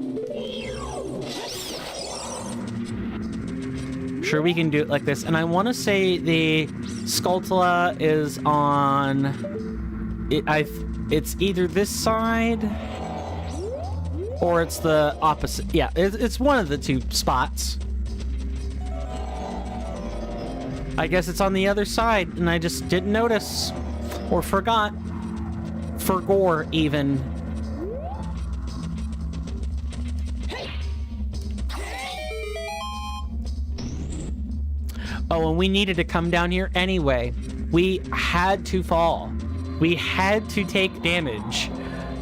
Sure, we can do it like this, and I want to say the Skulltula is on. It's either this side or it's the opposite. Yeah, it's one of the 2 spots. I guess it's on the other side, and I just didn't notice. Or forgot. Forgore, even. Oh, and we needed to come down here anyway. We had to fall. We had to take damage.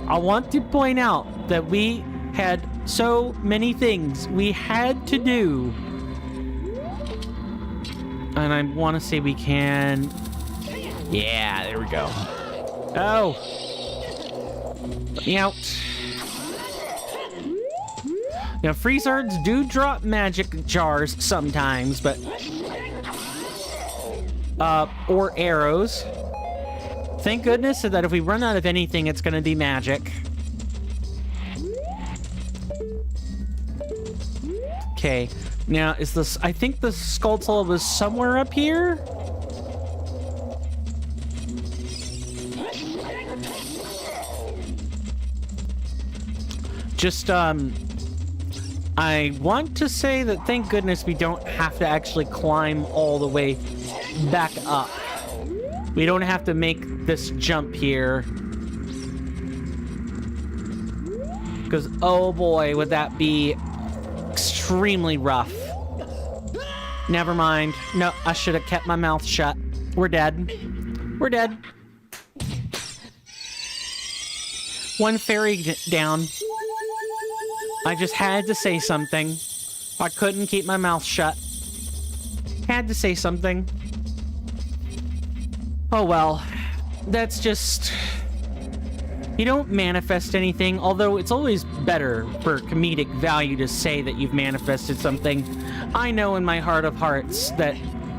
I want to point out that we had so many things we had to do. And I want to say we can... Yeah, there we go. Oh! Let me out. Now, Freezards do drop magic jars sometimes, but... or arrows. Thank goodness that if we run out of anything, it's gonna be magic. Okay. Now, is this... I think the Skulltula was somewhere up here? Just, I want to say that thank goodness we don't have to actually climb all the way back up. We don't have to make this jump here. Because, oh boy, would that be extremely rough. Never mind. No, I should have kept my mouth shut. We're dead. We're dead. One fairy down. I just had to say something. I couldn't keep my mouth shut. Had to say something. Oh well. That's just... You don't manifest anything, although it's always better for comedic value to say that you've manifested something. I know in my heart of hearts that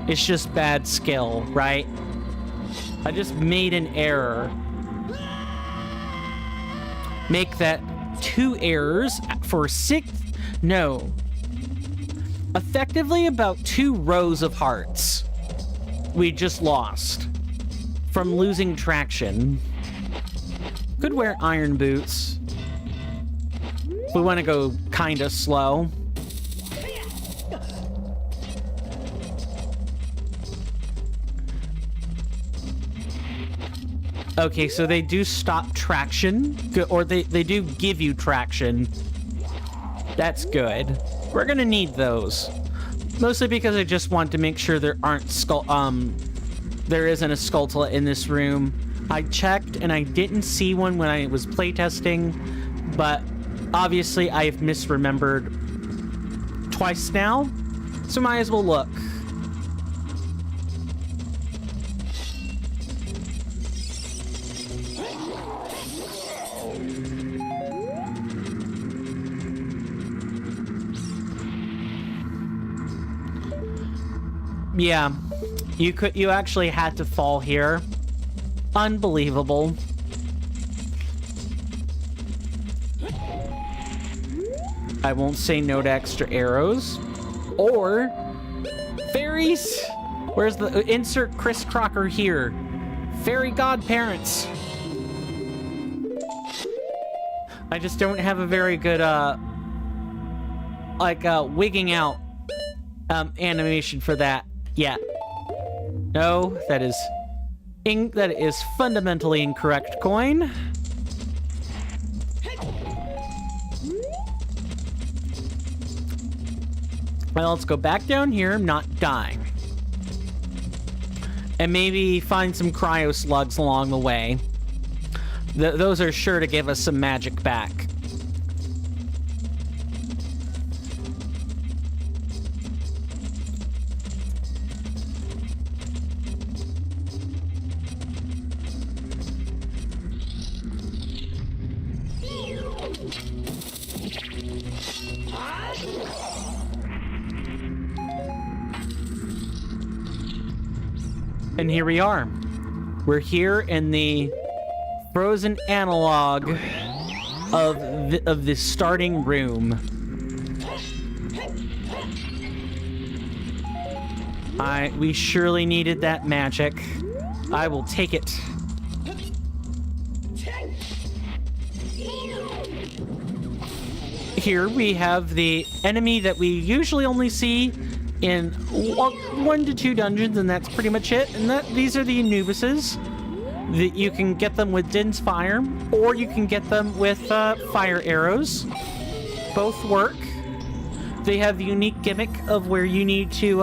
it's just bad skill, right? I just made an error. Make that 2 errors for 6... No. Effectively about 2 rows of hearts. We just lost. from losing traction. Could wear iron boots. We want to go kind of slow. Okay, so they do stop traction, or they do give you traction. That's good. We're gonna need those. Mostly because I just want to make sure there aren't there isn't a Skulltula in this room. I checked and I didn't see one when I was playtesting, but obviously I've misremembered twice now, so might as well look. Yeah, you actually had to fall here. Unbelievable. I won't say no to extra arrows. Or fairies. Where's the insert Chris Crocker here? Fairy godparents. I just don't have a very good wigging out animation for that yet. No, that is fundamentally incorrect, coin. Well, let's go back down here. I'm not dying. And maybe find some cryo slugs along the way. Those are sure to give us some magic back. And here we are. We're here in the frozen analog of the starting room. We surely needed that magic. I will take it. Here we have the enemy that we usually only see in 1 to 2 dungeons, and that's pretty much it. And these are the Anubises. You can get them with Din's Fire, or you can get them with fire arrows. Both work. They have the unique gimmick of where you need to...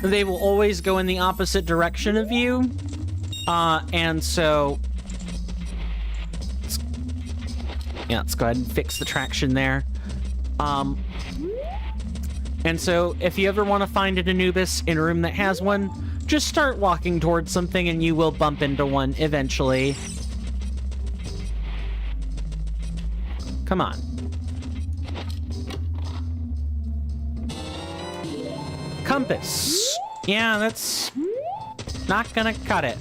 they will always go in the opposite direction of you. And so... let's go ahead and fix the traction there. And so, if you ever want to find an Anubis in a room that has one, just start walking towards something and you will bump into one eventually. Come on. Compass. Yeah, that's not gonna cut it.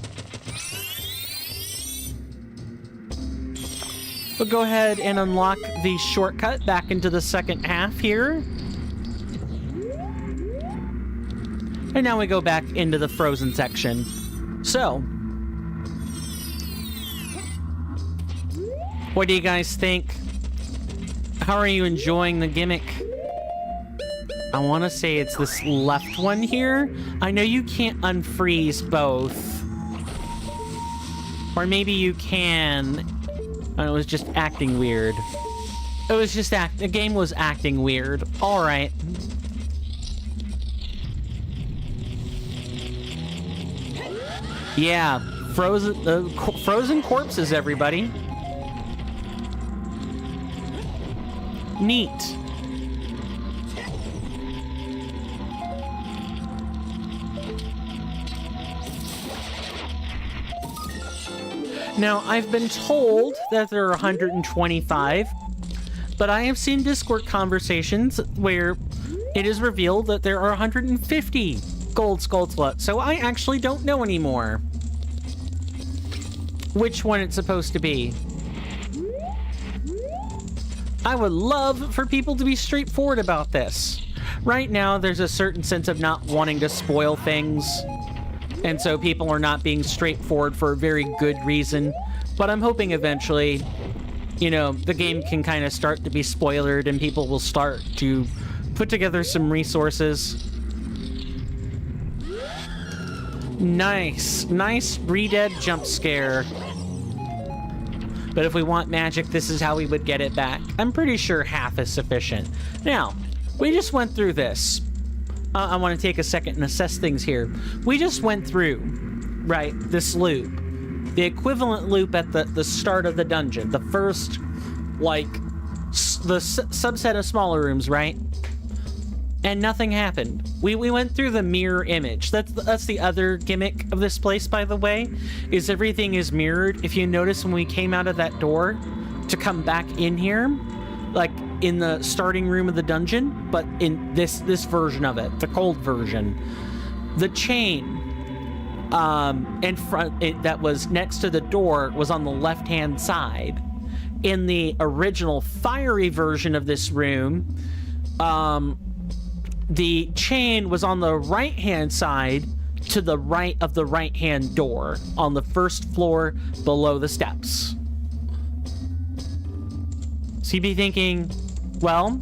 We'll go ahead and unlock the shortcut back into the second half here. And now we go back into the frozen section. So, what do you guys think? How are you enjoying the gimmick? I want to say it's this left one here. I know you can't unfreeze both. Or maybe you can. And it was just acting weird. It was just the game was acting weird. All right. Yeah, frozen corpses, everybody. Neat. Now, I've been told that there are 125, but I have seen Discord conversations where it is revealed that there are 150 gold Skulltula, so I actually don't know anymore which one it's supposed to be. I would love for people to be straightforward about this. Right now, there's a certain sense of not wanting to spoil things And so people are not being straightforward for a very good reason. But I'm hoping eventually, you know, the game can kind of start to be spoilered and people will start to put together some resources. Nice. Nice re-dead jump scare. But if we want magic, this is how we would get it back. I'm pretty sure half is sufficient. Now, we just went through this. I want to take a second and assess things here. We just went through, right, this loop. The equivalent loop at the start of the dungeon. The first, like, the subset of smaller rooms, right? And nothing happened. We went through the mirror image. That's the other gimmick of this place, by the way, is everything is mirrored. If you notice when we came out of that door to come back in here, like in the starting room of the dungeon, but in this version of it, the cold version, the chain in front that was next to the door was on the left-hand side. In the original fiery version of this room, the chain was on the right-hand side to the right of the right-hand door on the first floor below the steps. So you'd be thinking, well,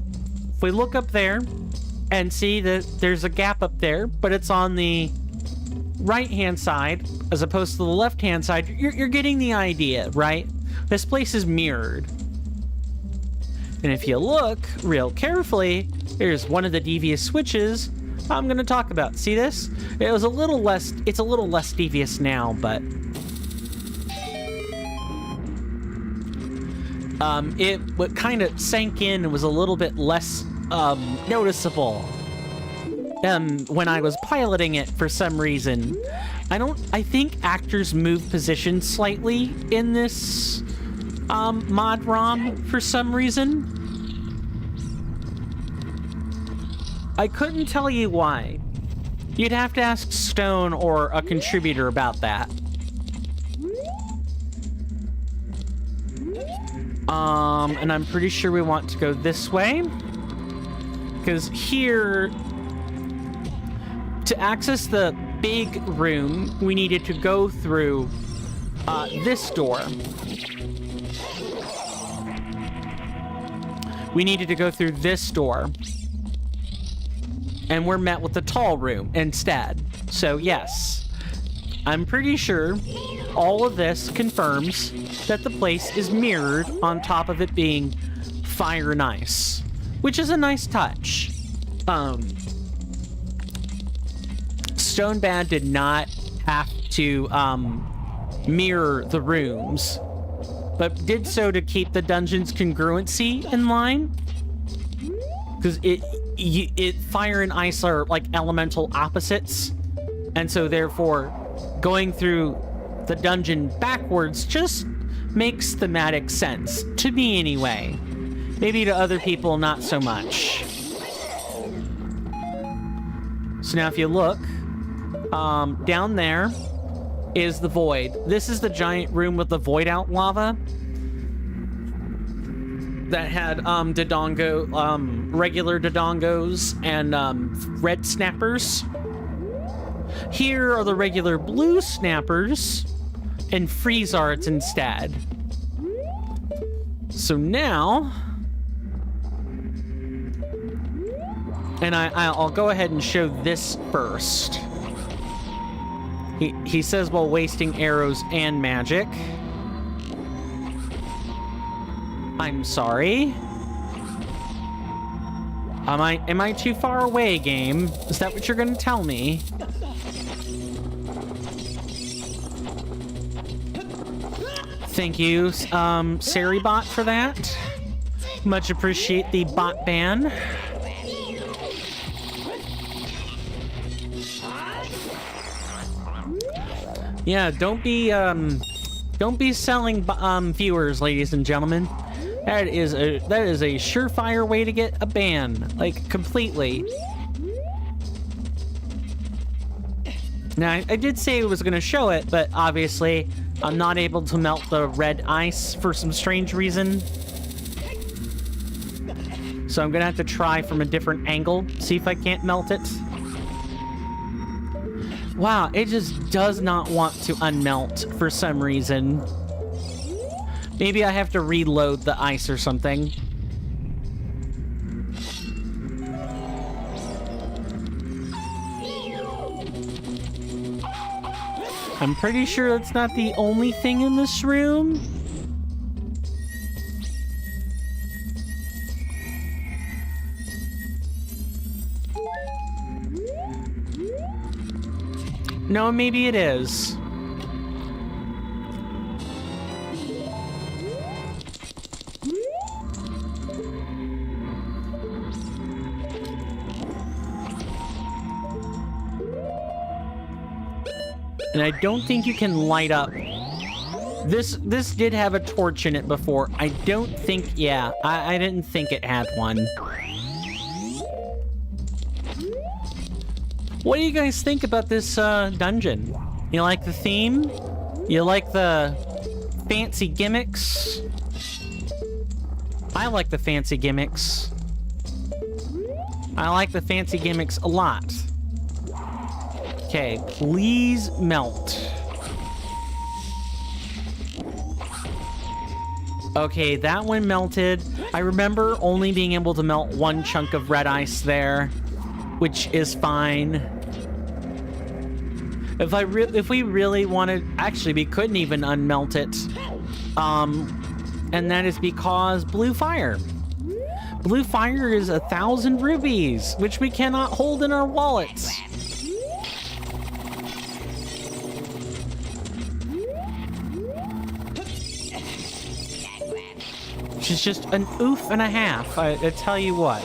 if we look up there and see that there's a gap up there, but it's on the right-hand side as opposed to the left-hand side, you're getting the idea, right? This place is mirrored. And if you look real carefully, there's one of the devious switches I'm going to talk about. See this? It's a little less devious now, but it kind of sank in and was a little bit less noticeable when I was piloting it for some reason. I think actors move position slightly in this Mod-ROM for some reason. I couldn't tell you why. You'd have to ask Stone or a contributor about that. And I'm pretty sure we want to go this way. Because here, to access the big room, we needed to go through this door. We needed to go through this door. And we're met with the tall room instead. So yes, I'm pretty sure all of this confirms that the place is mirrored on top of it being fire and ice, which is a nice touch. Stonebad did not have to mirror the rooms, but did so to keep the dungeon's congruency in line, because fire and ice are like elemental opposites, and so therefore going through the dungeon backwards just makes thematic sense to me anyway. Maybe to other people not so much. So now if you look down there is the void. This is the giant room with the void out lava that had Dodongo, regular Dodongos and red snappers. Here are the regular blue snappers and freeze arts instead. So now, and I'll go ahead and show this first. He says while wasting arrows and magic. I'm sorry. Am I too far away, game? Is that what you're gonna tell me? Thank you, Saribot, for that. Much appreciate the bot ban. Yeah, don't be selling viewers, ladies and gentlemen. That is a surefire way to get a ban, like completely. Now, I did say I was going to show it, but obviously I'm not able to melt the red ice for some strange reason. So I'm going to have to try from a different angle, see if I can't melt it. Wow, it just does not want to unmelt for some reason. Maybe I have to reload the ice or something. I'm pretty sure it's not the only thing in this room. No, maybe it is. And I don't think you can light up. This did have a torch in it before. I don't think, yeah, I didn't think it had one. What do you guys think about this dungeon? You like the theme? You like the fancy gimmicks? I like the fancy gimmicks. I like the fancy gimmicks a lot. Okay, please melt. Okay, that one melted. I remember only being able to melt one chunk of red ice there, which is fine. If we really wanted, actually, we couldn't even unmelt it. And that is because blue fire. Blue fire is 1,000 rubies, which we cannot hold in our wallets. Which is just an oof and a half, I tell you what.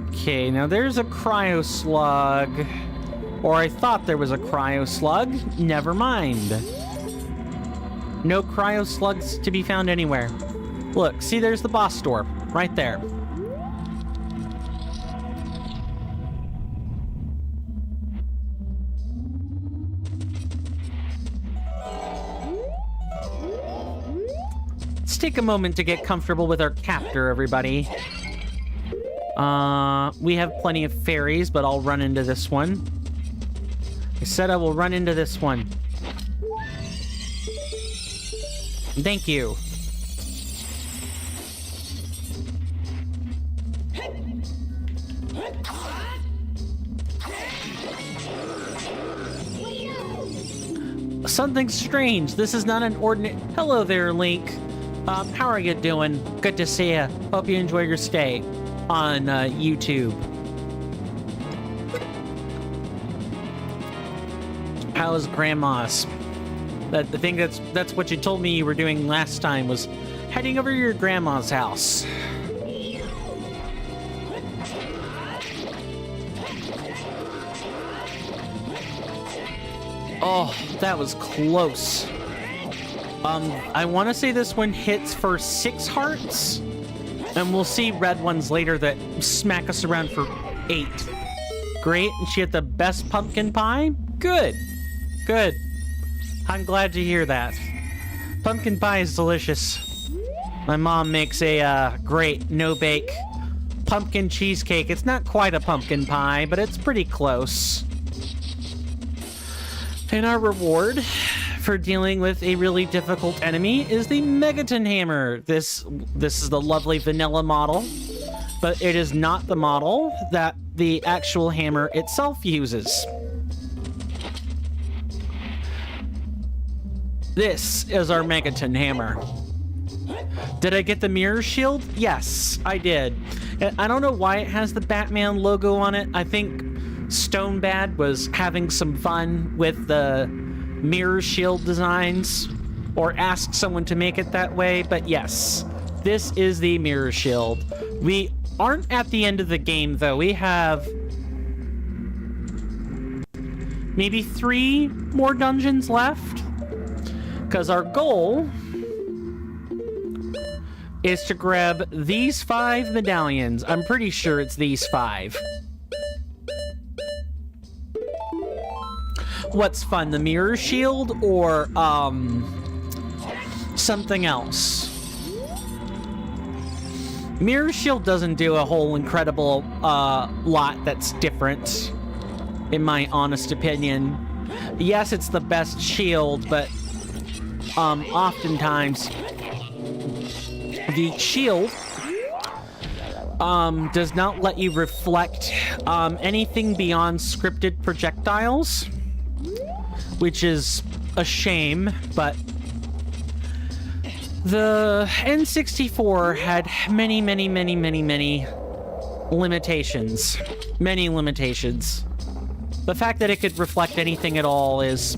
Okay, now there's a cryo slug. Or I thought there was a cryo slug. Never mind. No cryo slugs to be found anywhere. Look, see, there's the boss door. Right there. Let's take a moment to get comfortable with our captor, everybody. We have plenty of fairies, but I'll run into this one. I said I will run into this one. Thank you. Something strange. This is not an ordinary... Hello there, Link. How are you doing? Good to see you. Hope you enjoy your stay on YouTube. How's Grandma's? I think that's what you told me you were doing last time, was heading over to your grandma's house. Oh, that was close. I want to say this one hits for 6 hearts, and we'll see red ones later that smack us around for 8. Great, and she had the best pumpkin pie? Good. Good. I'm glad to hear that. Pumpkin pie is delicious. My mom makes a great no-bake pumpkin cheesecake. It's not quite a pumpkin pie, but it's pretty close. And our reward for dealing with a really difficult enemy is the Megaton Hammer. This is the lovely vanilla model, but it is not the model that the actual hammer itself uses. This is our Megaton Hammer. Did I get the mirror shield? Yes, I did. I don't know why it has the Batman logo on it. I think Stonebad was having some fun with the mirror shield designs, or asked someone to make it that way, but yes, this is the mirror shield. We aren't at the end of the game, though. We have maybe 3 more dungeons left, because our goal is to grab these 5 medallions. I'm pretty sure it's these 5. What's fun, the mirror shield or something else? Mirror Shield doesn't do a whole incredible lot that's different, in my honest opinion. Yes, it's the best shield, but oftentimes the shield does not let you reflect anything beyond scripted projectiles, which is a shame, but the N64 had many limitations. Many limitations. The fact that it could reflect anything at all is...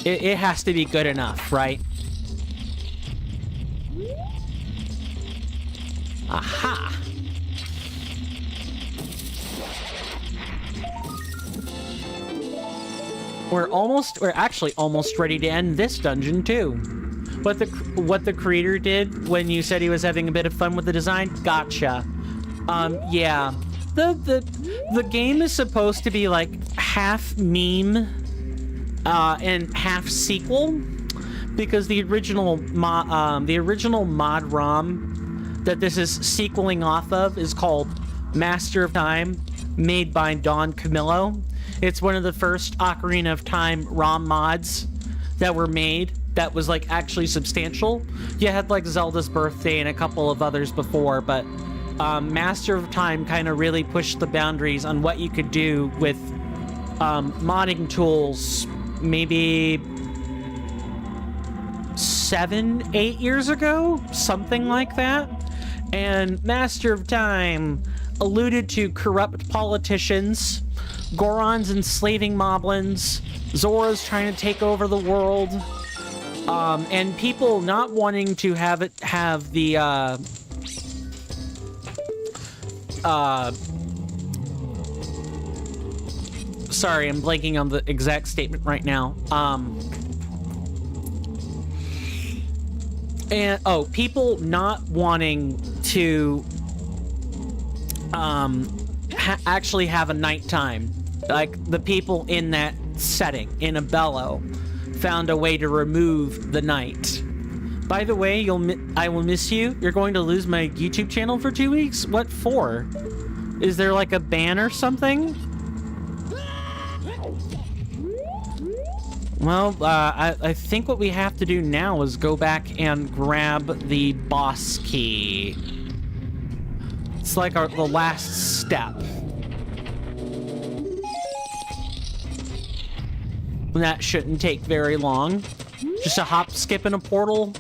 It has to be good enough, right? Aha! We're actually almost ready to end this dungeon, too. What the creator did when you said he was having a bit of fun with the design? Gotcha. Yeah. The game is supposed to be like half meme and half sequel, because the original Mod-ROM that this is sequeling off of is called Master of Time, made by Don Camillo. It's one of the first Ocarina of Time ROM mods that were made that was like actually substantial. You had like Zelda's Birthday and a couple of others before, but Master of Time kind of really pushed the boundaries on what you could do with modding tools maybe 7-8 years ago, something like that. And Master of Time alluded to corrupt politicians, Goron's enslaving moblins, Zora's trying to take over the world, and people not wanting to have the sorry, I'm blanking on the exact statement right now. People not wanting to actually have a nighttime. Like, the people in that setting, in Abello, found a way to remove the night. By the way, I will miss you. You're going to lose my YouTube channel for 2 weeks? What for? Is there like a ban or something? Well, I think what we have to do now is go back and grab the boss key. It's like the last step. That shouldn't take very long. Just a hop, skip, and a portal.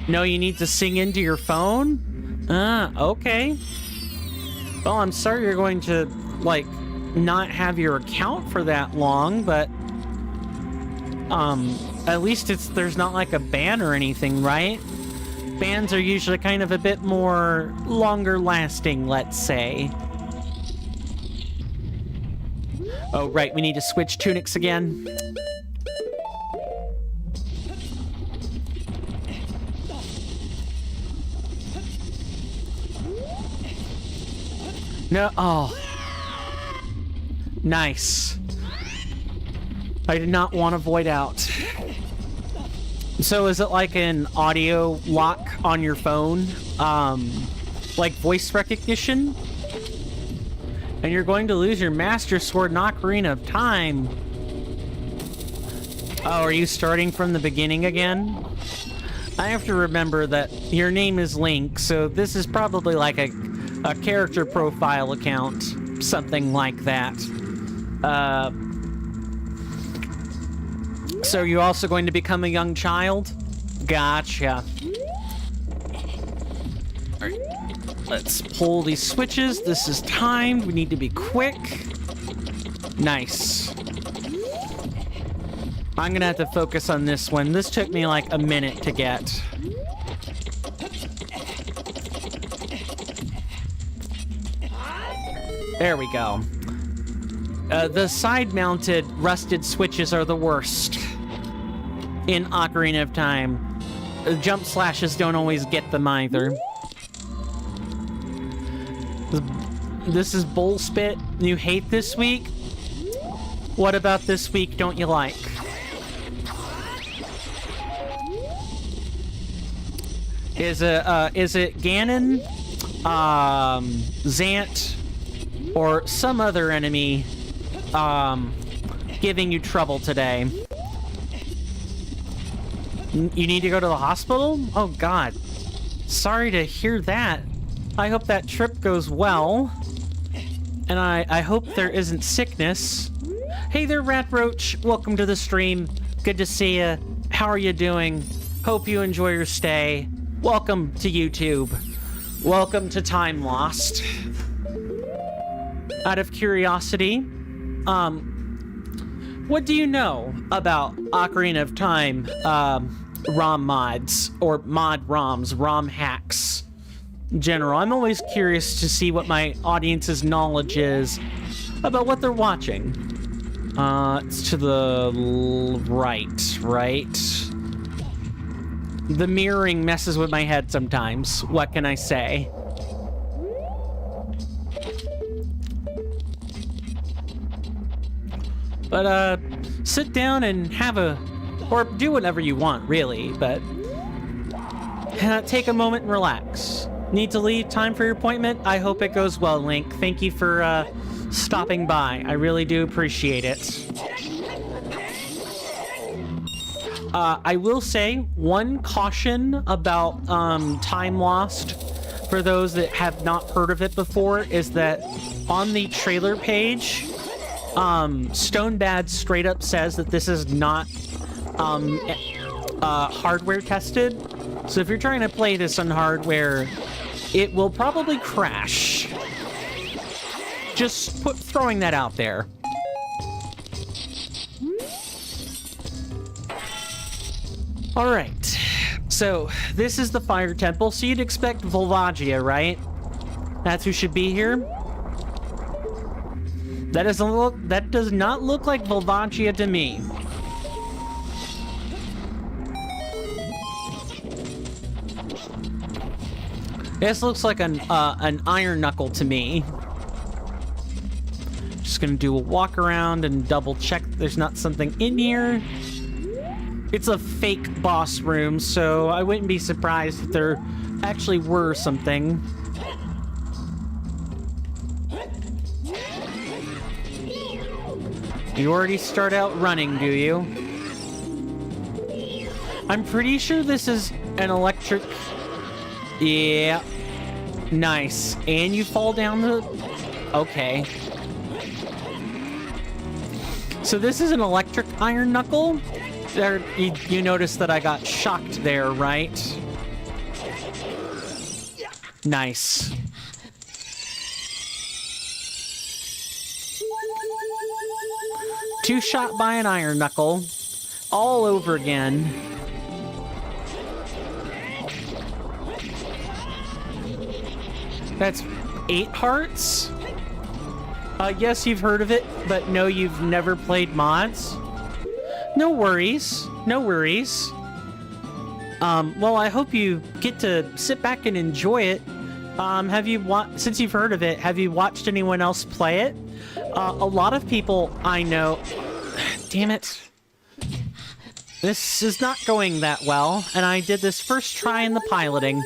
No, you need to sing into your phone? Okay. Well, I'm sorry you're going to, like, not have your account for that long, but... at least there's not like a ban or anything, right? Bans are usually kind of a bit more longer lasting, let's say. Oh, right, we need to switch tunics again. No, oh. Nice. I did not want to void out. So is it like an audio lock on your phone? Like voice recognition? And you're going to lose your Master Sword in Ocarina of Time. Oh, are you starting from the beginning again? I have to remember that your name is Link, so this is probably like a character profile account. Something like that. So you're also going to become a young child? Gotcha. Alright, let's pull these switches. This is timed. We need to be quick. Nice. I'm gonna have to focus on this one. This took me like a minute to get. There we go. The side-mounted rusted switches are the worst in Ocarina of Time. Jump slashes don't always get them either. This is bullspit. You hate this week? What about this week don't you like? Is it Ganon Zant, or some other enemy giving you trouble today. You need to go to the hospital? Oh god. Sorry to hear that. I hope that trip goes well. And I hope there isn't sickness. Hey there, Rat Roach. Welcome to the stream. Good to see you. How are you doing? Hope you enjoy your stay. Welcome to YouTube. Welcome to Time Lost. Out of curiosity, what do you know about Ocarina of Time ROM mods or Mod-ROMs, ROM-Hacks in general? I'm always curious to see what my audience's knowledge is about what they're watching. It's to the right? The mirroring messes with my head sometimes. What can I say? But, sit down and have a... or do whatever you want, really, but... take a moment and relax. Need to leave? Time for your appointment? I hope it goes well, Link. Thank you for, stopping by. I really do appreciate it. I will say, one caution about, Time Lost, for those that have not heard of it before, is that on the trailer page, Stonebad straight up says that this is not, hardware tested. So if you're trying to play this on hardware, it will probably crash. Just throwing that out there. Alright, so this is the Fire Temple, so you'd expect Volvagia, right? That's who should be here? That does not look like Volvagia to me. This looks like an Iron Knuckle to me. Just gonna do a walk around and double check there's not something in here. It's a fake boss room, so I wouldn't be surprised if there actually were something. You already start out running, do you? I'm pretty sure this is an electric... Yeah. Nice. And you fall down the... Okay. So this is an electric Iron Knuckle? There, you notice that I got shocked there, right? Nice. Two shot by an Iron Knuckle. All over again. That's 8 hearts? Yes, you've heard of it, but no, you've never played mods? No worries. No worries. Well, I hope you get to sit back and enjoy it. Since you've heard of it, have you watched anyone else play it? A lot of people I know... Damn it. This is not going that well, and I did this first try in the piloting.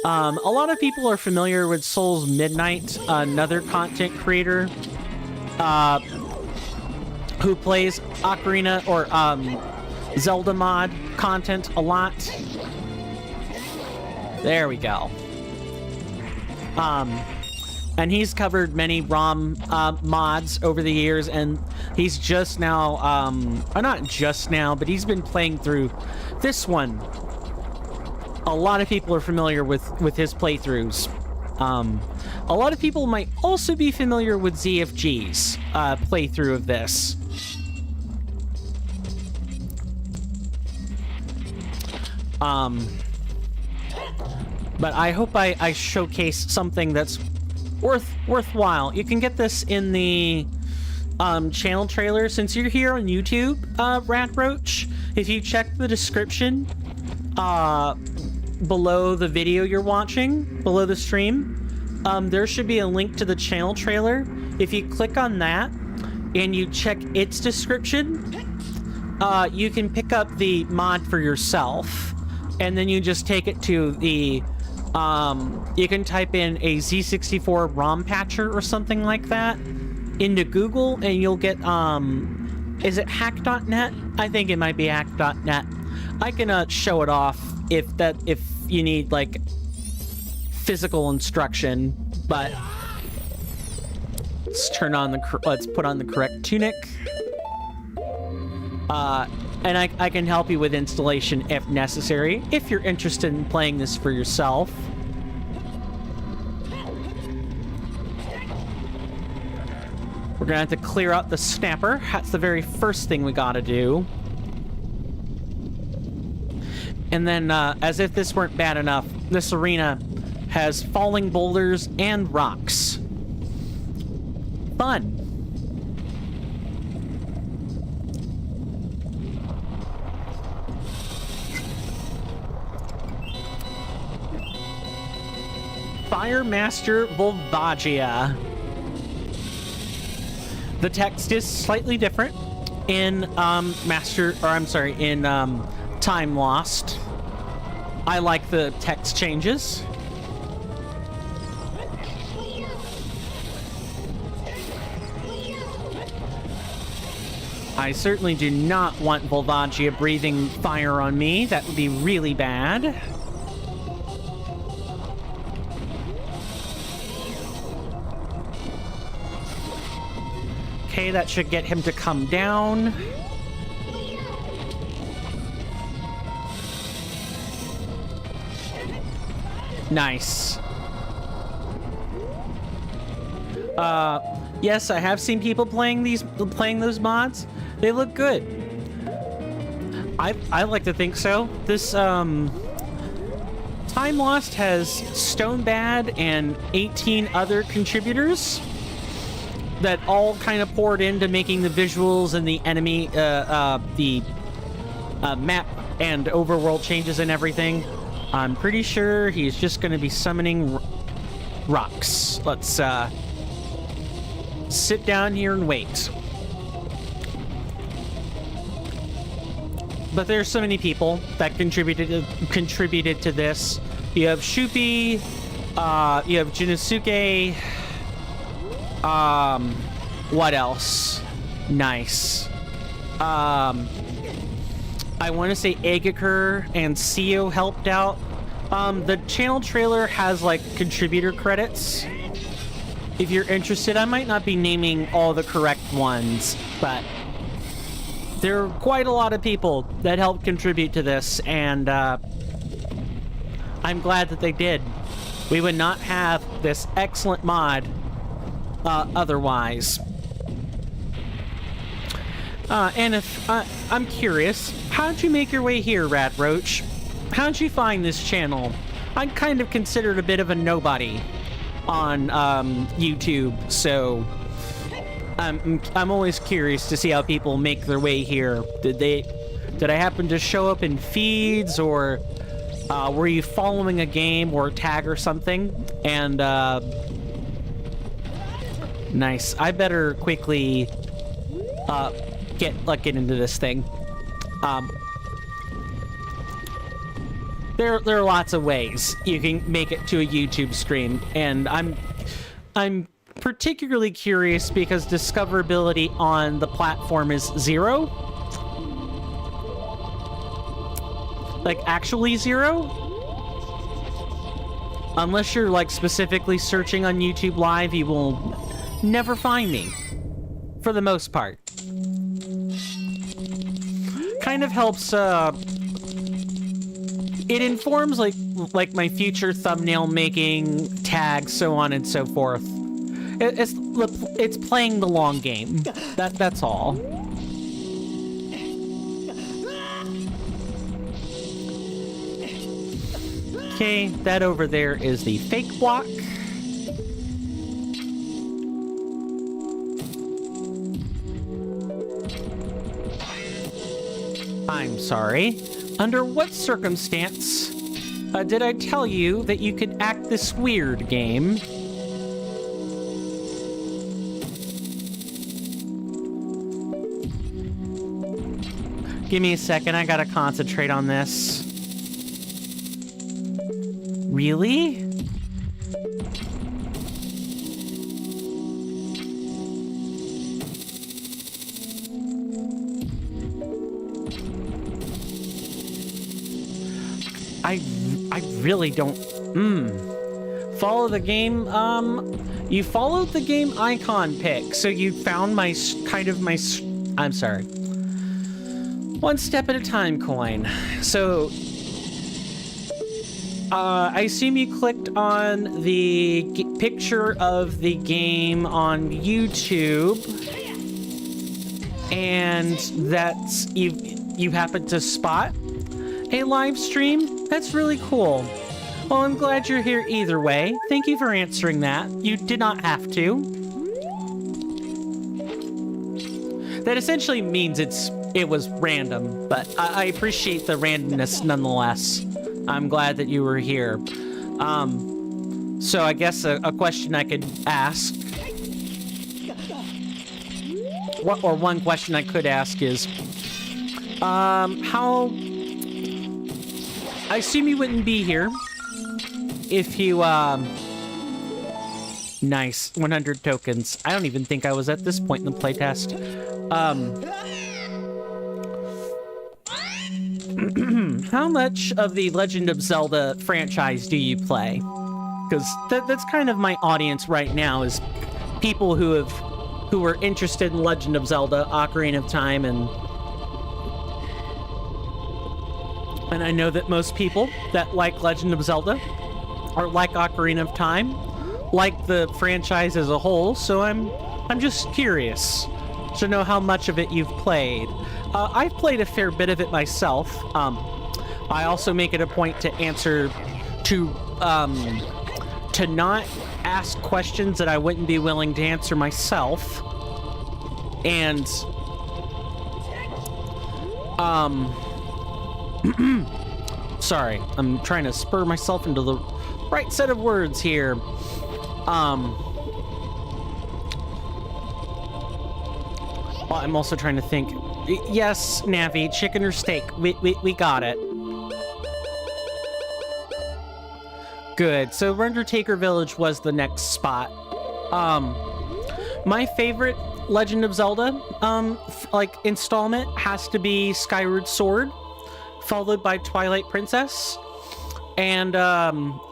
A lot of people are familiar with Souls Midnight, another content creator, who plays Ocarina or Zelda mod content a lot. There we go. And he's covered many ROM mods over the years, and he's just now, or not just now, but he's been playing through this one. A lot of people are familiar with his playthroughs. A lot of people might also be familiar with ZFG's playthrough of this. But I hope I showcase something that's worthwhile. You can get this in the channel trailer. Since you're here on YouTube, Rat Roach, if you check the description below the video you're watching, below the stream, there should be a link to the channel trailer. If you click on that and you check its description, you can pick up the mod for yourself, and then you just take it to the You can type in a Z64 ROM patcher or something like that into Google, and you'll get, is it hack.net? I think it might be hack.net. I can show it off if you need, like, physical instruction, but let's put on the correct tunic. And I can help you with installation if necessary, if you're interested in playing this for yourself. We're gonna have to clear out the snapper. That's the very first thing we gotta do. And then, as if this weren't bad enough, this arena has falling boulders and rocks. Fun. Fire Master Volvagia. The text is slightly different in Time Lost. I like the text changes. I certainly do not want Volvagia breathing fire on me. That would be really bad. Okay, that should get him to come down. Nice. Yes, I have seen people playing those mods. They look good. I like to think so. This Time Lost has Stonebad and 18 other contributors that all kind of poured into making the visuals and the enemy, the map and overworld changes and everything. I'm pretty sure he's just going to be summoning rocks. Let's sit down here and wait. But there's so many people that contributed to this. You have Shupi, you have Jinosuke. What else? Nice. I want to say Egakur and Seo helped out. The channel trailer has, like, contributor credits. If you're interested, I might not be naming all the correct ones, but there are quite a lot of people that helped contribute to this, and I'm glad that they did. We would not have this excellent mod otherwise. And if I'm curious, how'd you make your way here, Rad Roach? How'd you find this channel? I'm kind of considered a bit of a nobody on YouTube, so I'm always curious to see how people make their way here. Did I happen to show up in feeds, or were you following a game or a tag or something? And nice. I better quickly get into this thing. There are lots of ways you can make it to a YouTube stream, and I'm particularly curious because discoverability on the platform is 0. Like, actually 0? Unless you're, like, specifically searching on YouTube Live, you will never find me. For the most part. Kind of helps, it informs, like my future thumbnail making, tags, so on and so forth. It's playing the long game. That's all. Okay, that over there is the fake block. I'm sorry. Under what circumstance did I tell you that you could act this weird, game? Give me a second, I gotta concentrate on this. Really? I really don't... Follow the game, you followed the game icon pick, so you found my, I'm sorry. One step at a time coin. So, I assume you clicked on the picture of the game on YouTube, and that's, you happened to spot a live stream? That's really cool. Well, I'm glad you're here either way. Thank you for answering that. You did not have to. That essentially means it was random, but I appreciate the randomness nonetheless. I'm glad that you were here. So I guess a question I could ask, or one question I could ask is, how... I assume you wouldn't be here if you, nice, 100 tokens. I don't even think I was at this point in the playtest. How much of the Legend of Zelda franchise do you play? Because that's kind of my audience right now, is people who are interested in Legend of Zelda, Ocarina of Time, and I know that most people that like Legend of Zelda or like Ocarina of Time like the franchise as a whole, so I'm just curious to know how much of it you've played. I've played a fair bit of it myself. I also make it a point to answer to not ask questions that I wouldn't be willing to answer myself, and sorry, I'm trying to spur myself into the right set of words here. Well, I'm also trying to think. Yes, Navi, chicken or steak? We got it. Good. So Undertaker Village was the next spot. My favorite Legend of Zelda, installment has to be Skyward Sword, followed by Twilight Princess, and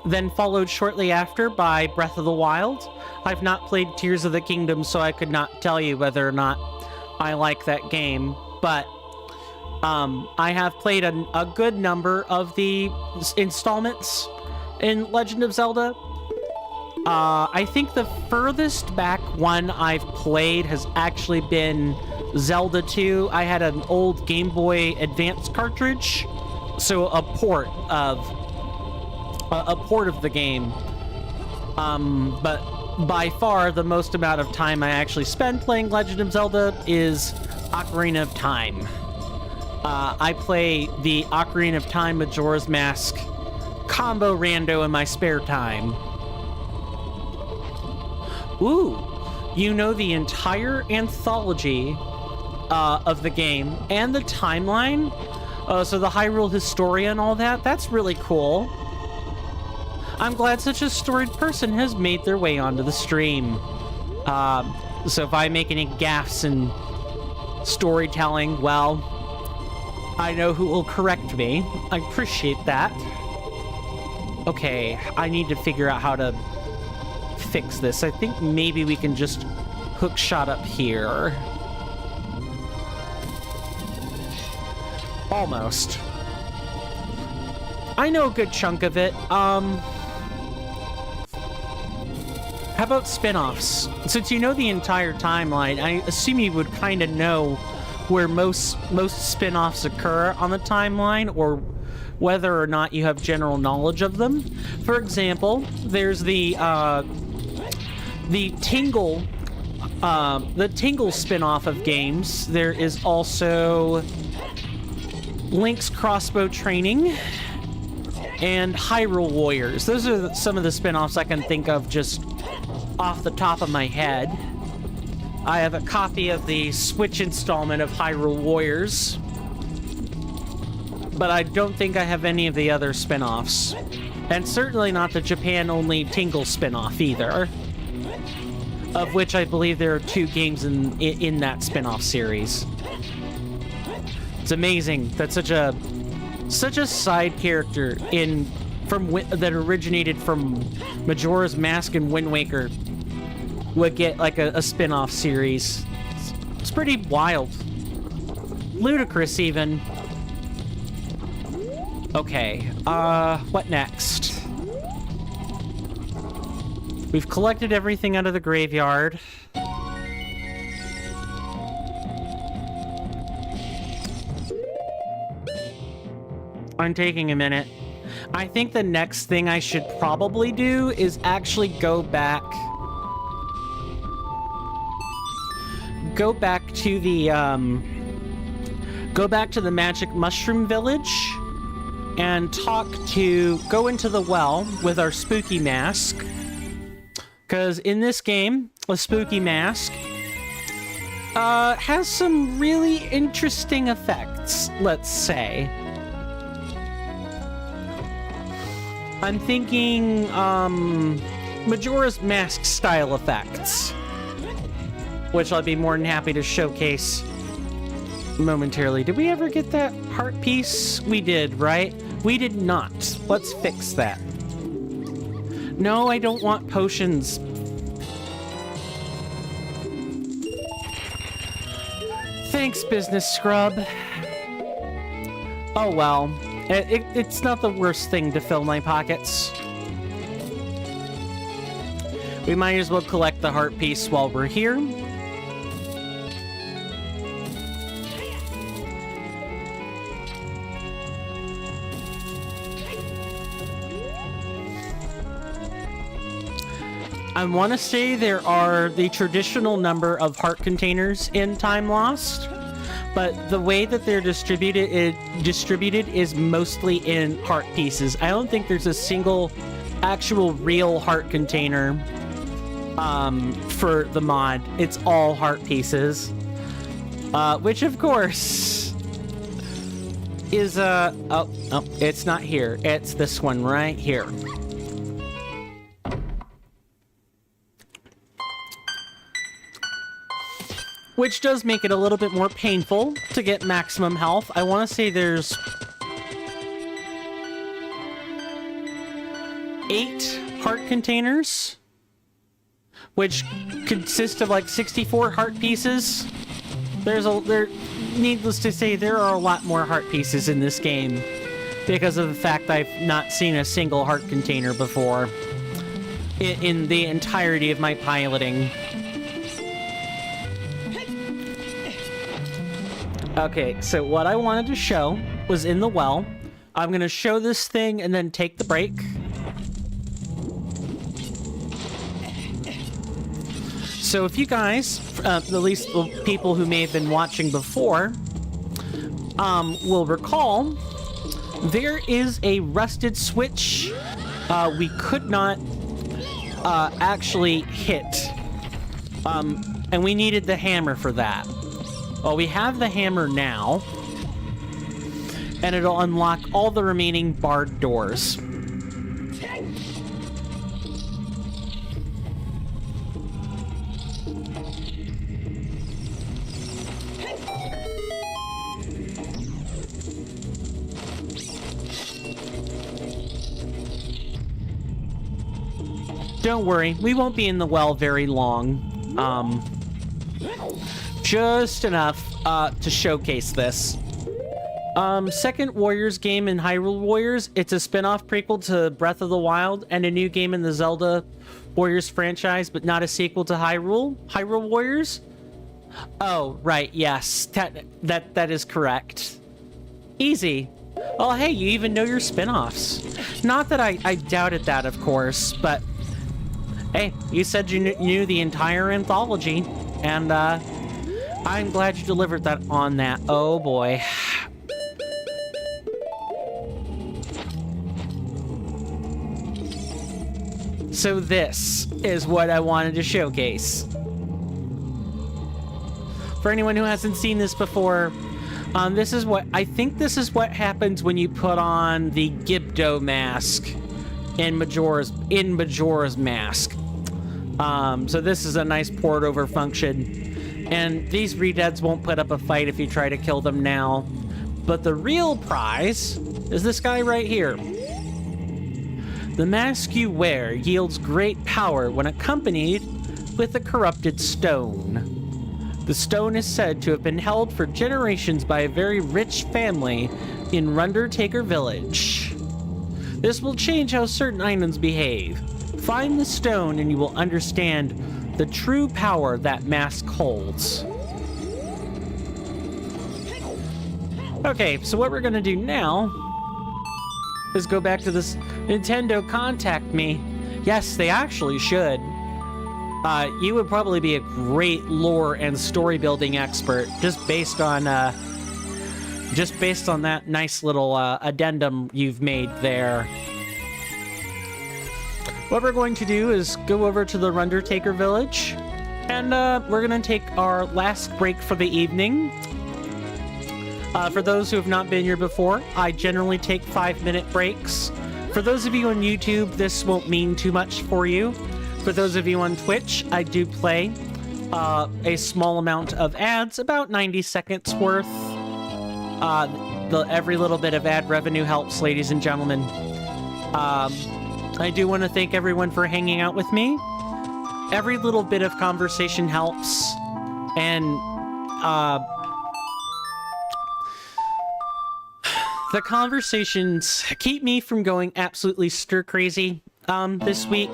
then followed shortly after by Breath of the Wild. I've not played Tears of the Kingdom, so I could not tell you whether or not I like that game, but I have played a good number of the installments in Legend of Zelda. I think the furthest back one I've played has actually been Zelda 2. I had an old Game Boy Advance cartridge, so a port of the game. But by far the most amount of time I actually spend playing Legend of Zelda is Ocarina of Time. I play the Ocarina of Time Majora's Mask combo rando in my spare time. Ooh, you know the entire anthology of the game and the timeline? So the Hyrule Historia and all that? That's really cool. I'm glad such a storied person has made their way onto the stream. So if I make any gaffes in storytelling, well, I know who will correct me. I appreciate that. Okay, I need to figure out how to fix this. I think maybe we can just hook shot up here. Almost. I know a good chunk of it. How about spin-offs? Since you know the entire timeline, I assume you would kind of know where most spin-offs occur on the timeline, or whether or not you have general knowledge of them. For example, there's the Tingle spin-off of games. There is also Link's Crossbow Training and Hyrule Warriors. Those are some of the spin-offs I can think of just off the top of my head. I have a copy of the Switch installment of Hyrule Warriors, but I don't think I have any of the other spin-offs. And certainly not the Japan-only Tingle spin-off either. Of which I believe there are 2 games in that spin-off series. It's amazing that such a side character that originated from Majora's Mask and Wind Waker would get like a spin-off series. It's pretty wild. Ludicrous even. Okay, what next? We've collected everything out of the graveyard. I'm taking a minute. I think the next thing I should probably do is actually go back to the Magic Mushroom Village and go into the well with our spooky mask. Because in this game, a spooky mask has some really interesting effects, let's say. I'm thinking, Majora's Mask style effects, which I'll be more than happy to showcase momentarily. Did we ever get that heart piece? We did, right? We did not. Let's fix that. No, I don't want potions. Thanks, Business Scrub. Oh well. It's not the worst thing to fill my pockets. We might as well collect the heart piece while we're here. I want to say there are the traditional number of heart containers in Time Lost, but the way that they're distributed is mostly in heart pieces. I don't think there's a single actual real heart container for the mod. It's all heart pieces, which of course is oh, it's not here. It's this one right here. Which does make it a little bit more painful to get maximum health. I want to say there's 8 heart containers, which consist of like 64 heart pieces. Needless to say, there are a lot more heart pieces in this game because of the fact I've not seen a single heart container before in the entirety of my piloting. Okay, so what I wanted to show was in the well. I'm going to show this thing and then take the break. So if you guys, at least the people who may have been watching before, will recall, there is a rusted switch we could not actually hit. And we needed the hammer for that. Well, we have the hammer now, and it'll unlock all the remaining barred doors. Don't worry, we won't be in the well very long. Just enough to showcase this. Second Warriors game in Hyrule Warriors. It's a spin-off prequel to Breath of the Wild and a new game in the Zelda Warriors franchise, but not a sequel to Hyrule Warriors. Oh, right, yes. That is correct. Easy. Oh, hey, you even know your spin-offs. Not that I doubted that, of course, but hey, you said you knew the entire anthology, and I'm glad you delivered that on that. Oh boy. So this is what I wanted to showcase. For anyone who hasn't seen this before, this is what happens when you put on the Gibdo mask in Majora's Mask. So this is a nice port over function. And these redeads won't put up a fight if you try to kill them now. But the real prize is this guy right here. The mask you wear yields great power when accompanied with a corrupted stone. The stone is said to have been held for generations by a very rich family in Rundertaker Village. This will change how certain items behave. Find the stone and you will understand the true power that mask holds. Okay, so what we're gonna do now is go back to this Nintendo Contact Me. Yes, they actually should. You would probably be a great lore and story building expert just based on that nice little addendum you've made there. What we're going to do is go over to the Rundertaker Village, and we're going to take our last break for the evening. For those who have not been here before, I generally take 5-minute breaks. For those of you on YouTube, this won't mean too much for you. For those of you on Twitch, I do play a small amount of ads, about 90 seconds worth. Every little bit of ad revenue helps, ladies and gentlemen. I do want to thank everyone for hanging out with me. Every little bit of conversation helps, and the conversations keep me from going absolutely stir crazy. This week,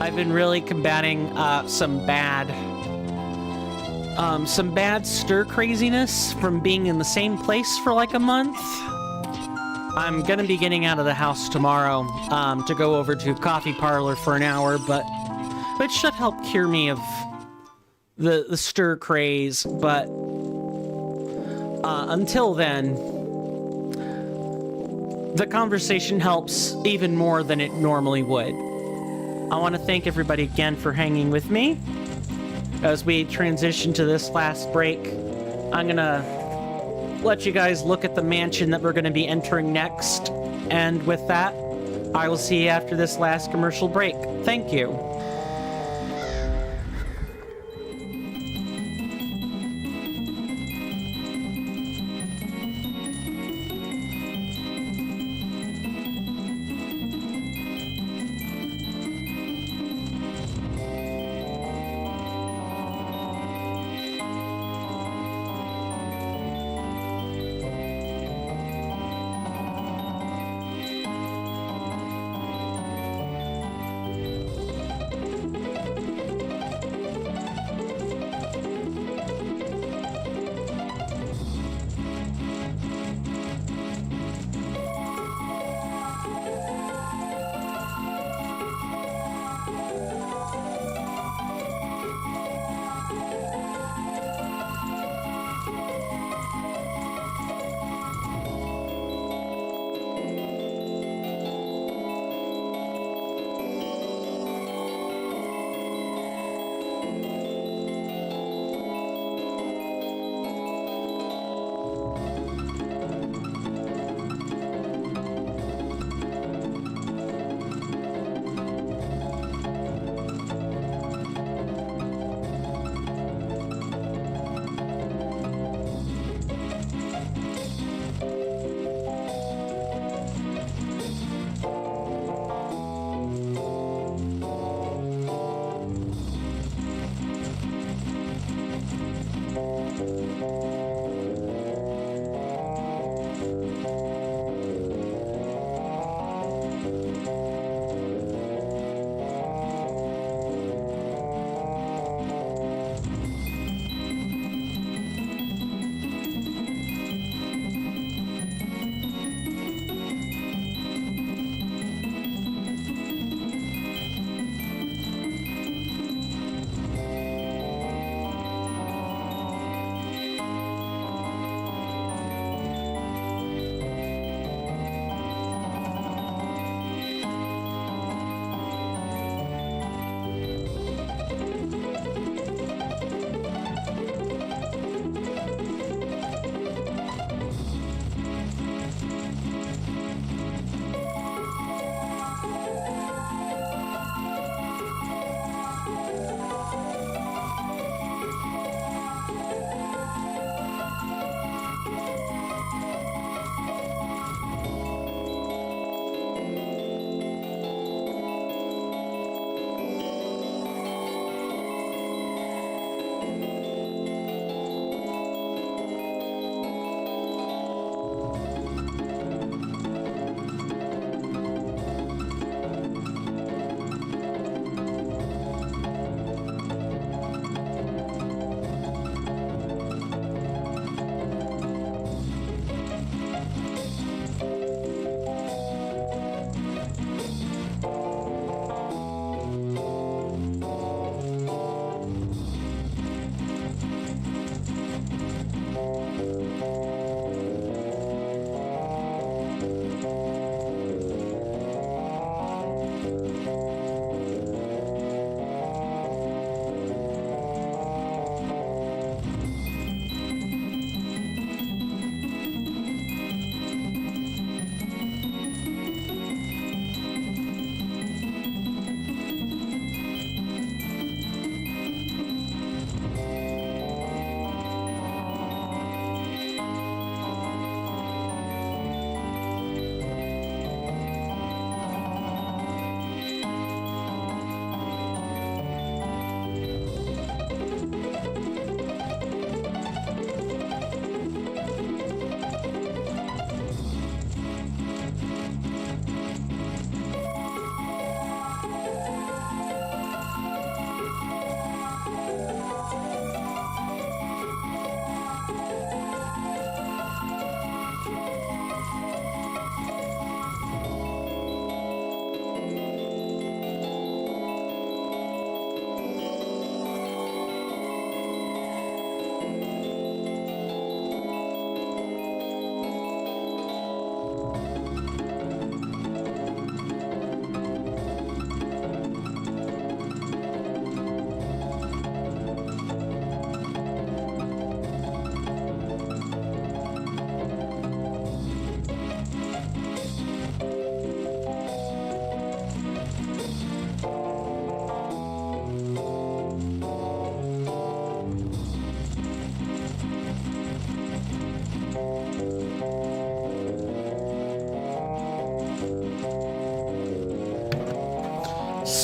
I've been really combating some bad stir craziness from being in the same place for like a month. I'm gonna be getting out of the house tomorrow to go over to a coffee parlor for an hour, but it should help cure me of the stir craze. But until then, the conversation helps even more than it normally would. I want to thank everybody again for hanging with me. As we transition to this last break, I'm gonna let you guys look at the mansion that we're gonna be entering next. And with that, I will see you after this last commercial break. Thank you.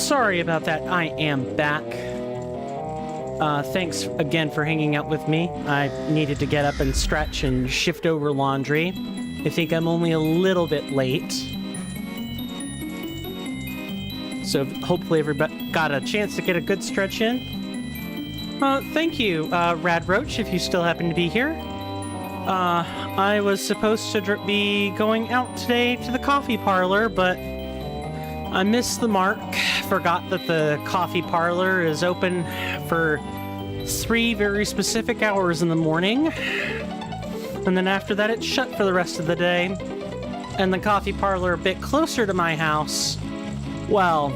Sorry about that. I am back. Thanks again for hanging out with me. I needed to get up and stretch and shift over laundry. I think I'm only a little bit late. So hopefully everybody got a chance to get a good stretch in. Thank you, Rad Roach, if you still happen to be here. I was supposed to be going out today to the coffee parlor, but I missed the mark. Forgot that the coffee parlor is open for 3 very specific hours in the morning. And then after that, it's shut for the rest of the day. And the coffee parlor a bit closer to my house, well,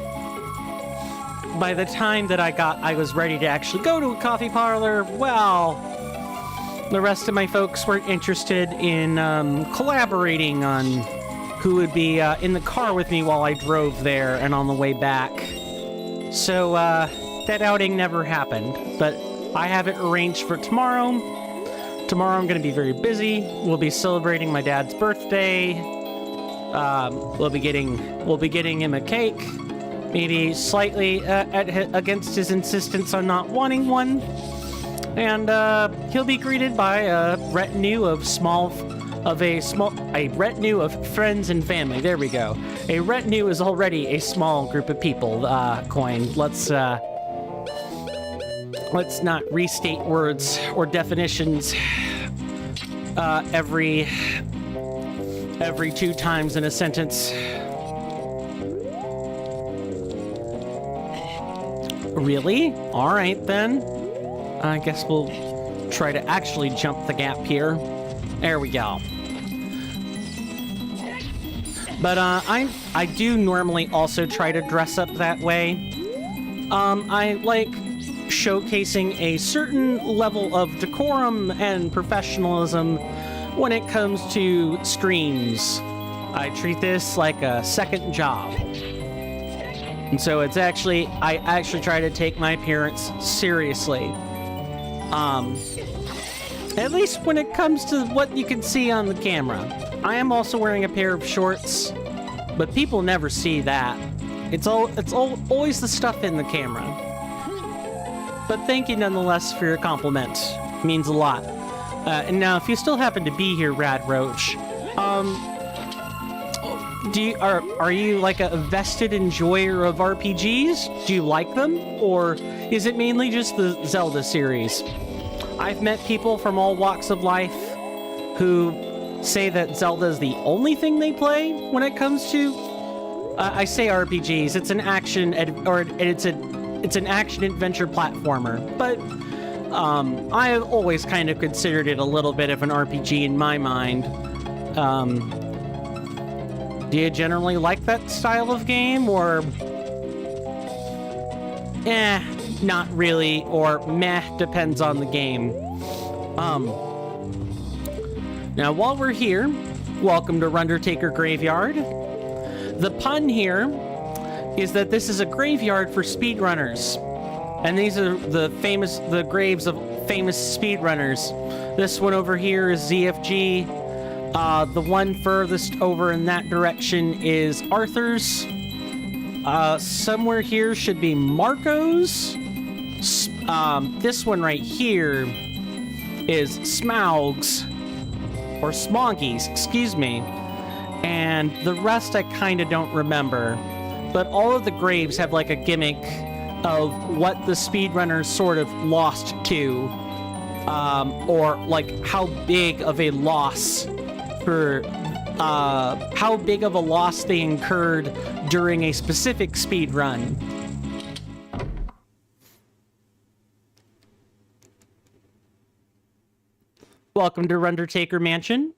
by the time that I was ready to actually go to a coffee parlor, well, the rest of my folks weren't interested in collaborating on who would be in the car with me while I drove there and on the way back. So that outing never happened, but I have it arranged for tomorrow. Tomorrow I'm going to be very busy. We'll be celebrating my dad's birthday. We'll be getting him a cake, maybe slightly against his insistence on not wanting one. And he'll be greeted by a retinue of a retinue of friends and family. There we go. A retinue is already a small group of people. Coin. Let's not restate words or definitions every 2 times in a sentence. Really? All right then. I guess we'll try to actually jump the gap here. There we go. But I do normally also try to dress up that way. I like showcasing a certain level of decorum and professionalism when it comes to streams. I treat this like a second job. And so I actually try to take my appearance seriously. At least when it comes to what you can see on the camera. I am also wearing a pair of shorts, but people never see that. It's always the stuff in the camera. But thank you nonetheless for your compliment. It means a lot. And now, if you still happen to be here, Rad Roach, are you like a vested enjoyer of RPGs? Do you like them? Or is it mainly just the Zelda series? I've met people from all walks of life who say that Zelda is the only thing they play when it comes to I say RPGs. It's an action it's an action adventure platformer, but I have always kind of considered it a little bit of an RPG in my mind. Do you generally like that style of game, or not really, or meh, depends on the game. Now while we're here, welcome to Rundertaker Graveyard. The pun here is that this is a graveyard for speedrunners, and these are the graves of famous speedrunners. This one over here is ZFG. The one furthest over in that direction is Arthur's. Somewhere here should be Marco's. This one right here is Smaug's, or Smoggy's, excuse me. And the rest I kind of don't remember. But all of the graves have like a gimmick of what the speedrunners sort of lost to, or like how big of a loss they incurred during a specific speed run. Welcome to Rundertaker Mansion.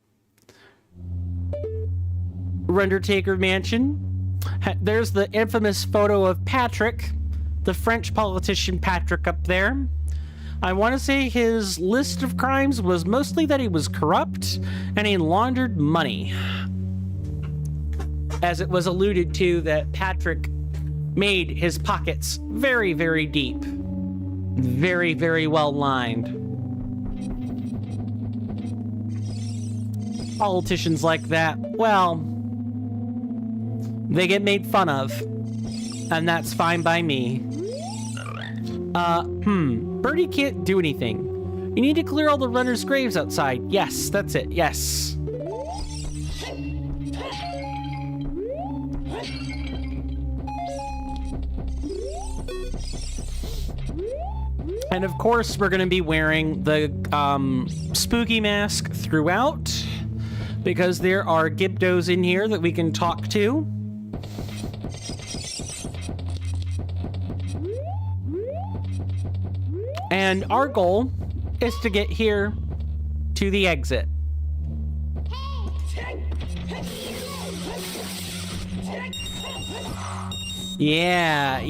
Rundertaker Mansion. There's the infamous photo of Patrick, the French politician Patrick up there. I want to say his list of crimes was mostly that he was corrupt and he laundered money. As it was alluded to that Patrick made his pockets very, very deep. Very, very well lined. Politicians like that, well, they get made fun of. And that's fine by me. Birdie can't do anything. You need to clear all the runners' graves outside. Yes, that's it. Yes. And of course, we're going to be wearing the spooky mask throughout, because there are Gibdos in here that we can talk to. And our goal is to get here to the exit. Yeah,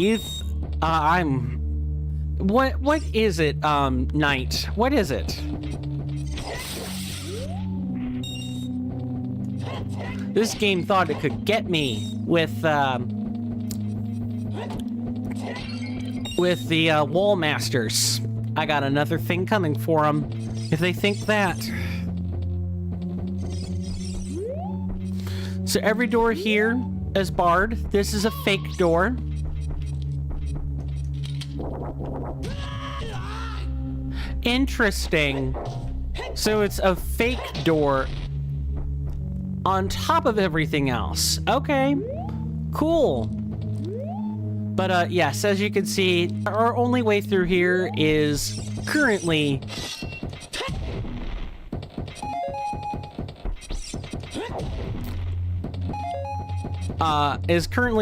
what is it, Knight? What is it? This game thought it could get me with the Wall Masters. I got another thing coming for them, if they think that. So every door here is barred. This is a fake door. Interesting. So it's a fake door on top of everything else. Okay, cool. But yes, as you can see, our only way through here is currently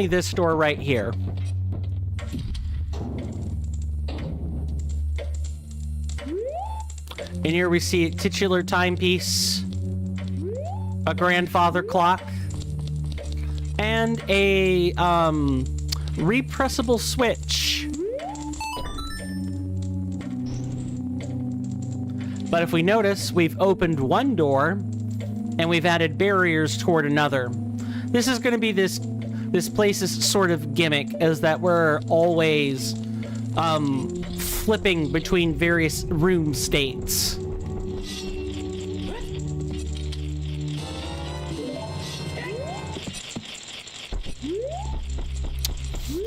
this door right here. And here we see a titular timepiece, a grandfather clock, and a repressible switch. But if we notice, we've opened one door and we've added barriers toward another. This is going to be this place's sort of gimmick, is that we're always flipping between various room states.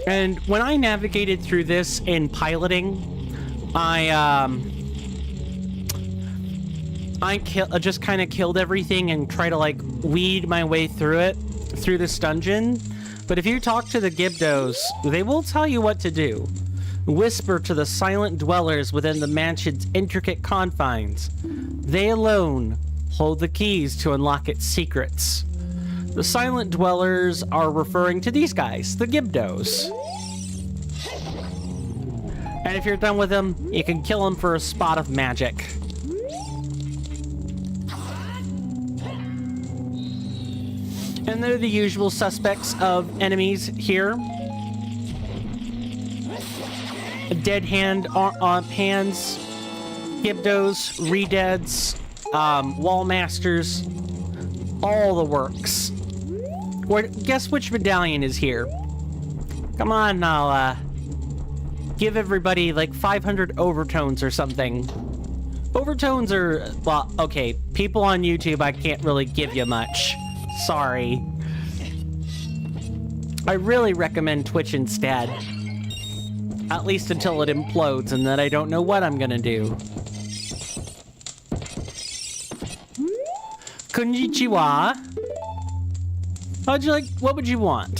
And when I navigated through this in piloting, I just kind of killed everything and try to like weed my way through this dungeon. But if you talk to the Gibdos, they will tell you what to do. Whisper to the silent dwellers within the mansion's intricate confines. They alone hold the keys to unlock its secrets. The silent dwellers are referring to these guys, the Gibdos. And if you're done with them, you can kill them for a spot of magic. And they're the usual suspects of enemies here. Dead hands, Gibdos, Redeads, Wall Masters, all the works. Guess which medallion is here? Come on, I'll give everybody like 500 overtones or something. Overtones are, well, okay, people on YouTube, I can't really give you much. Sorry. I really recommend Twitch instead. At least until it implodes, and then I don't know what I'm gonna do. Konnichiwa. What would you want?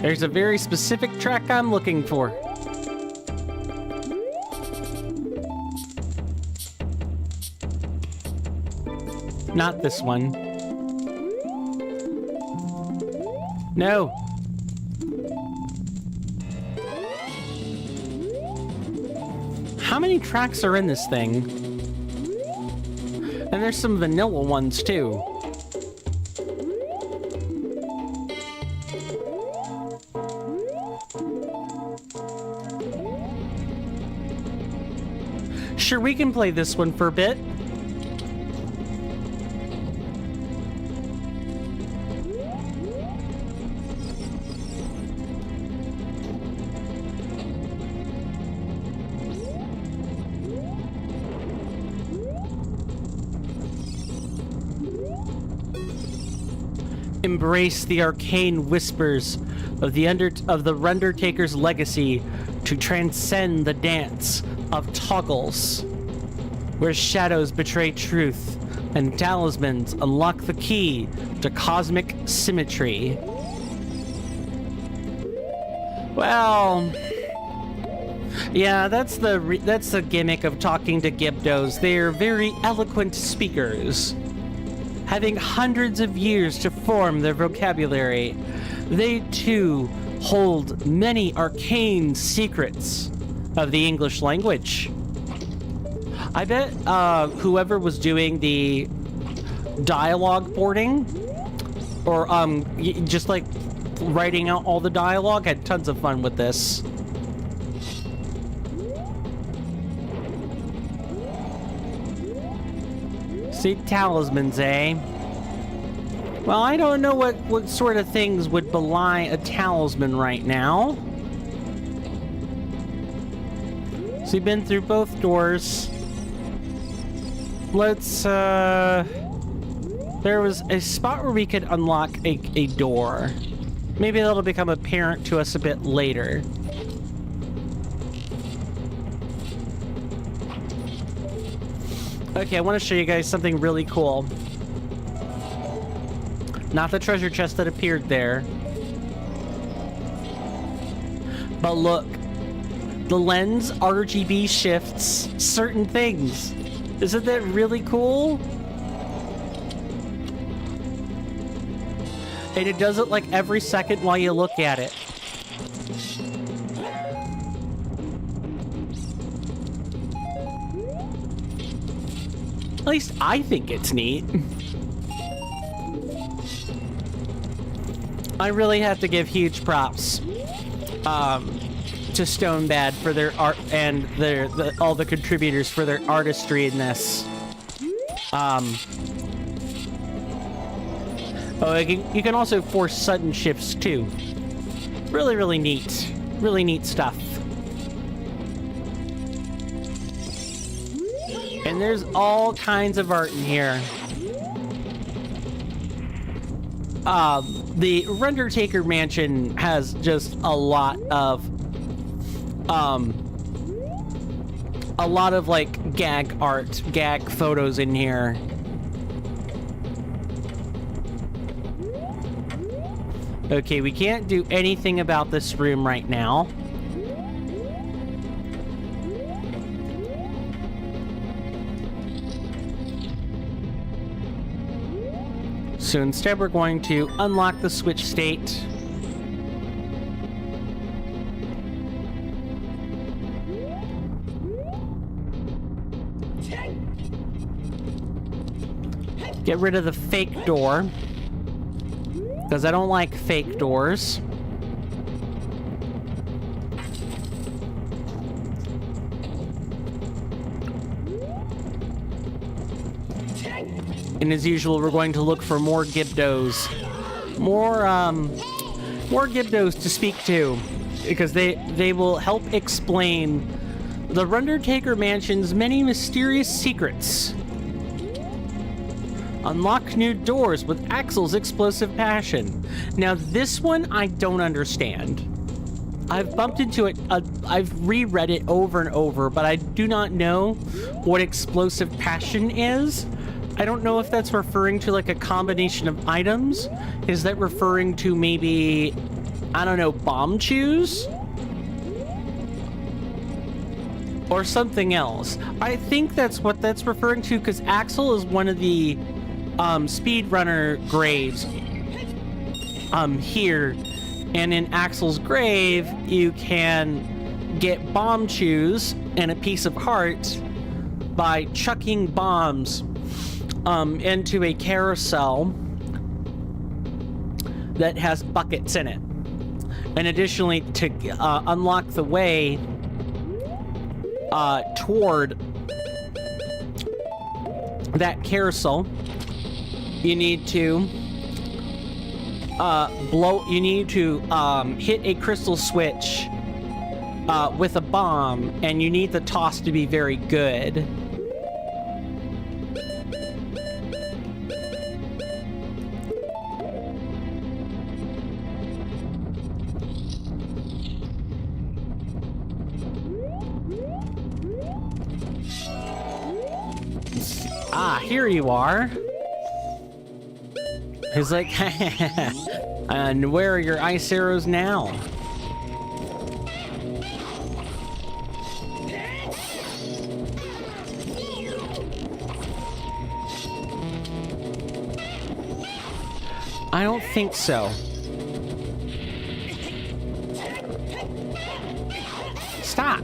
There's a very specific track I'm looking for. Not this one. No. How many tracks are in this thing? And there's some vanilla ones too. Sure, we can play this one for a bit. Embrace the arcane whispers of the Undertaker's legacy to transcend the dance of toggles, where shadows betray truth and talismans unlock the key to cosmic symmetry. Well, yeah, that's the gimmick of talking to Gibdos. They're very eloquent speakers, having hundreds of years to form their vocabulary. They too hold many arcane secrets of the English language. I bet whoever was doing the dialogue boarding, or just like writing out all the dialogue, had tons of fun with this. See, talismans, eh? Well, I don't know what sort of things would belie a talisman right now. So we've been through both doors. Let's, there was a spot where we could unlock a door. Maybe that'll become apparent to us a bit later. Okay, I want to show you guys something really cool. Not the treasure chest that appeared there. But look, the lens RGB shifts certain things. Isn't that really cool? And it does it like every second while you look at it. At least I think it's neat. I really have to give huge props to Stone Bad for their art and all the contributors for their artistry in this. Oh, you can also force sudden shifts too. Really, really neat. Really neat stuff. And there's all kinds of art in here. The Undertaker Mansion has just a lot of like gag art, gag photos in here. Okay, we can't do anything about this room right now. So instead, we're going to unlock the switch state. Get rid of the fake door, because I don't like fake doors. And as usual, we're going to look for more Gibdos. More Gibdos to speak to, because they will help explain the Undertaker Mansion's many mysterious secrets. Unlock new doors with Axel's explosive passion. Now, this one I don't understand. I've bumped into it, I've reread it over and over, but I do not know what explosive passion is. I don't know if that's referring to like a combination of items. Is that referring to maybe, I don't know, bomb chews? Or something else. I think that's what that's referring to, because Axel is one of the speedrunner graves here. And in Axel's grave, you can get bomb chews and a piece of heart by chucking bombs into a carousel that has buckets in it. And additionally, to unlock the way toward that carousel, you need to hit a crystal switch with a bomb, and you need the toss to be very good. Ah, here you are. He's like, and where are your ice arrows now? I don't think so. Stop.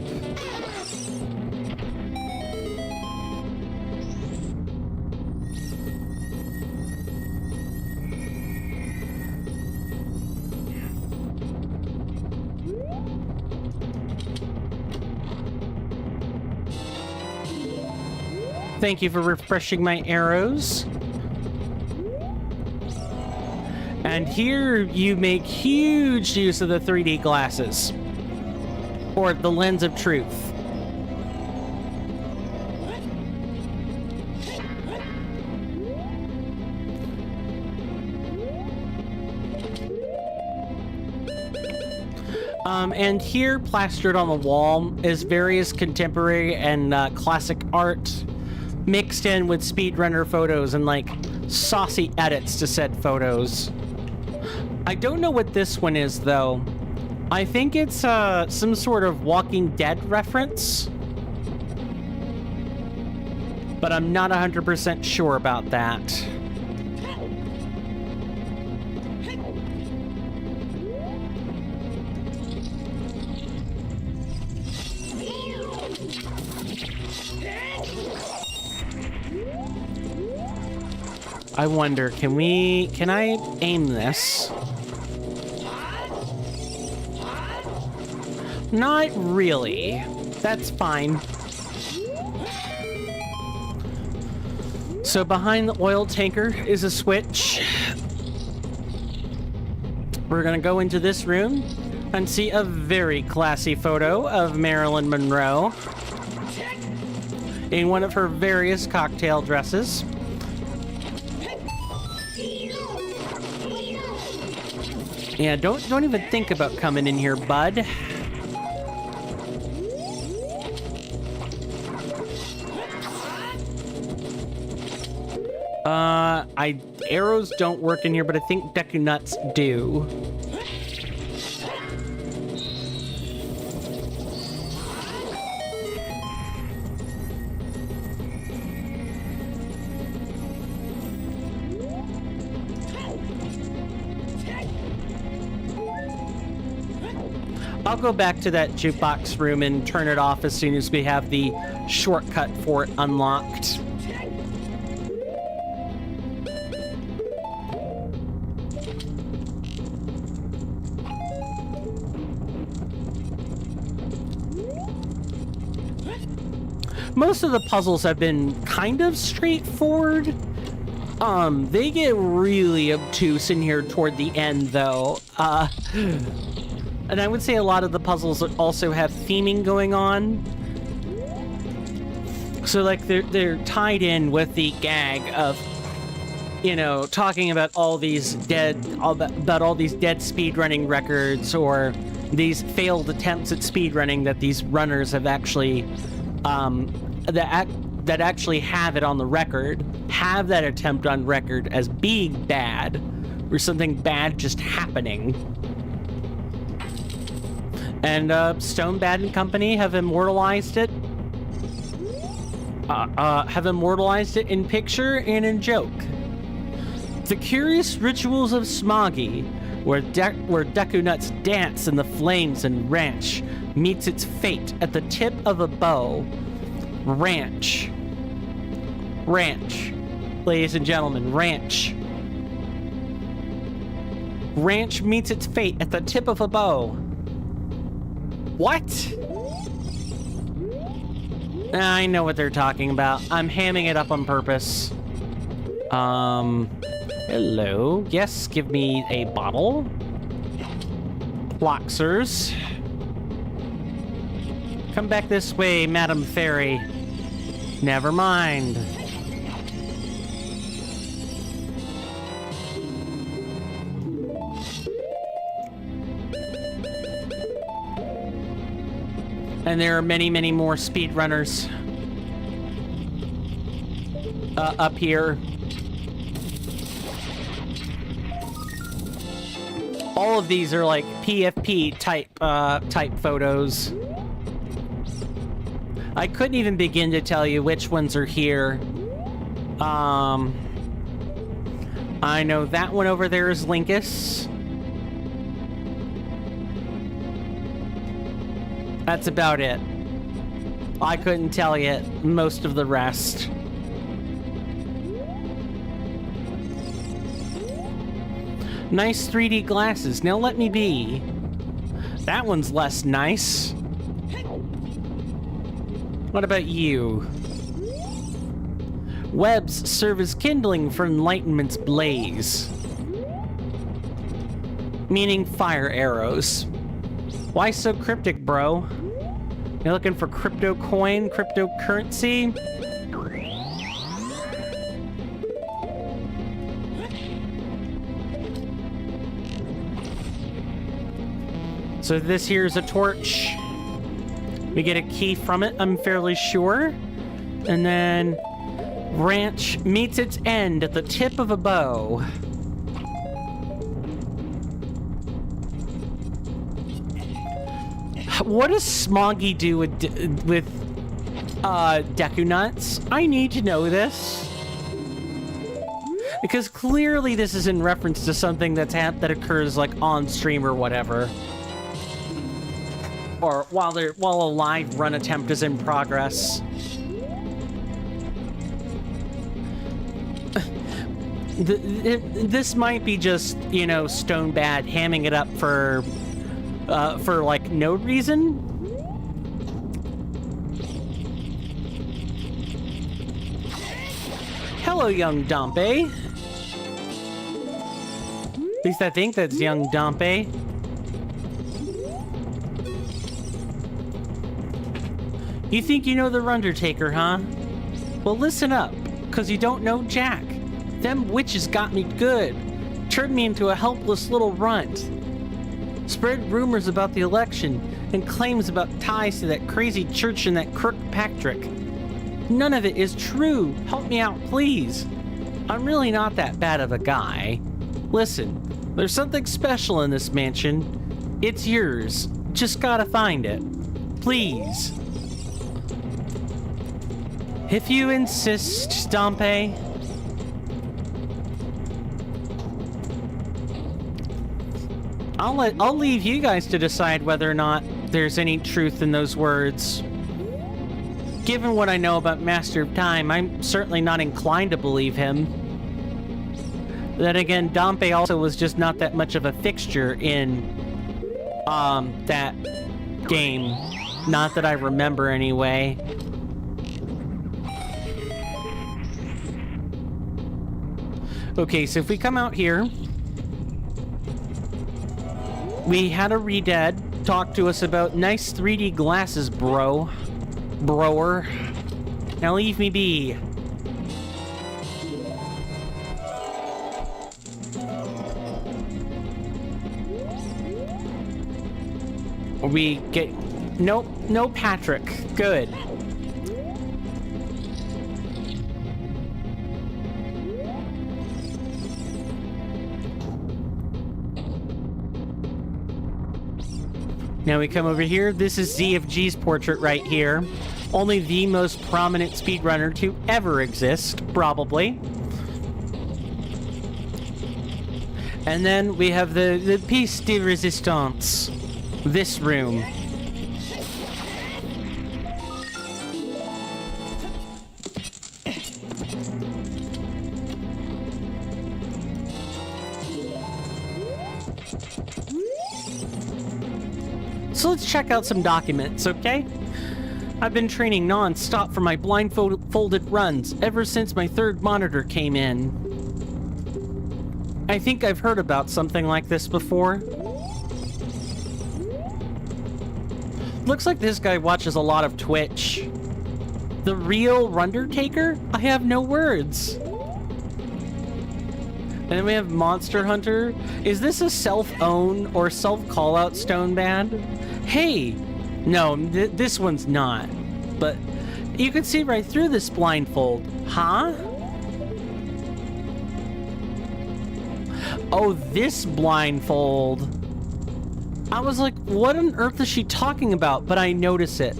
Thank you for refreshing my arrows. And here you make huge use of the 3D glasses. Or the lens of truth. And here, plastered on the wall, is various contemporary and classic art mixed in with speedrunner photos and, like, saucy edits to said photos. I don't know what this one is, though. I think it's some sort of Walking Dead reference. But I'm not 100% sure about that. I wonder, can I aim this? Not really. That's fine. So behind the oil tanker is a switch. We're gonna go into this room and see a very classy photo of Marilyn Monroe in one of her various cocktail dresses. Yeah, don't even think about coming in here, bud. Arrows don't work in here, but I think Deku Nuts do. I'll go back to that jukebox room and turn it off as soon as we have the shortcut for it unlocked. Most of the puzzles have been kind of straightforward. They get really obtuse in here toward the end, though. And I would say a lot of the puzzles also have theming going on. So, like, they're tied in with the gag of, you know, talking about all these dead speedrunning records, or these failed attempts at speedrunning that these runners have actually, that actually have it on the record, have that attempt on record as being bad, or something bad just happening. And Stone Bad and Company have immortalized it. In picture and in joke. The Curious Rituals of Smoggy, where Deku Nuts dance in the flames and ranch meets its fate at the tip of a bow. Ranch. Ladies and gentlemen, ranch. Ranch meets its fate at the tip of a bow. What? I know what they're talking about. I'm hamming it up on purpose. Hello. Yes, give me a bottle. Ploxers. Come back this way, Madam Fairy. Never mind. And there are many, many more speedrunners. up here. All of these are like PFP type photos. I couldn't even begin to tell you which ones are here. I know that one over there is Linkus. That's about it. I couldn't tell you most of the rest. Nice 3D glasses. Now let me be. That one's less nice. What about you? Webs serve as kindling for enlightenment's blaze. Meaning fire arrows. Why so cryptic, bro? You looking for crypto coin, cryptocurrency? So this here is a torch. We get a key from it, I'm fairly sure. And then branch meets its end at the tip of a bow. What does Smoggy do with Deku Nuts? I need to know this. Because clearly this is in reference to something that occurs like on stream or whatever. Or while a live run attempt is in progress. This might be just, you know, Stone Bad hamming it up for like no reason. Hello, young Dompe. At least I think that's young Dompe. You think you know the Undertaker, huh? Well, listen up, cause you don't know Jack. Them witches got me good. Turned me into a helpless little runt. Spread rumors about the election and claims about ties to that crazy church and that Kirkpatrick. None of it is true. Help me out, please. I'm really not that bad of a guy. Listen, there's something special in this mansion. It's yours. Just gotta find it. Please. If you insist, Dompe. I'll leave you guys to decide whether or not there's any truth in those words. Given what I know about Master of Time, I'm certainly not inclined to believe him. Then again, Dompe also was just not that much of a fixture in that game. Not that I remember anyway. Okay, so if we come out here, we had a Redad talk to us about nice 3D glasses, broer. Now leave me be. We get... Nope, no Patrick. Good. Now we come over here. This is ZFG's portrait right here. Only the most prominent speedrunner to ever exist, probably. And then we have the piece de resistance. This room. So let's check out some documents, okay? I've been training non-stop for my blindfolded runs ever since my third monitor came in. I think I've heard about something like this before. Looks like this guy watches a lot of Twitch. The real Rundertaker? I have no words. And then we have Monster Hunter. Is this a self-own or self-call-out Stone Band? Hey! No, this one's not. But You can see right through this blindfold. Huh? Oh, this blindfold. I was like, what on earth is she talking about? But I notice it.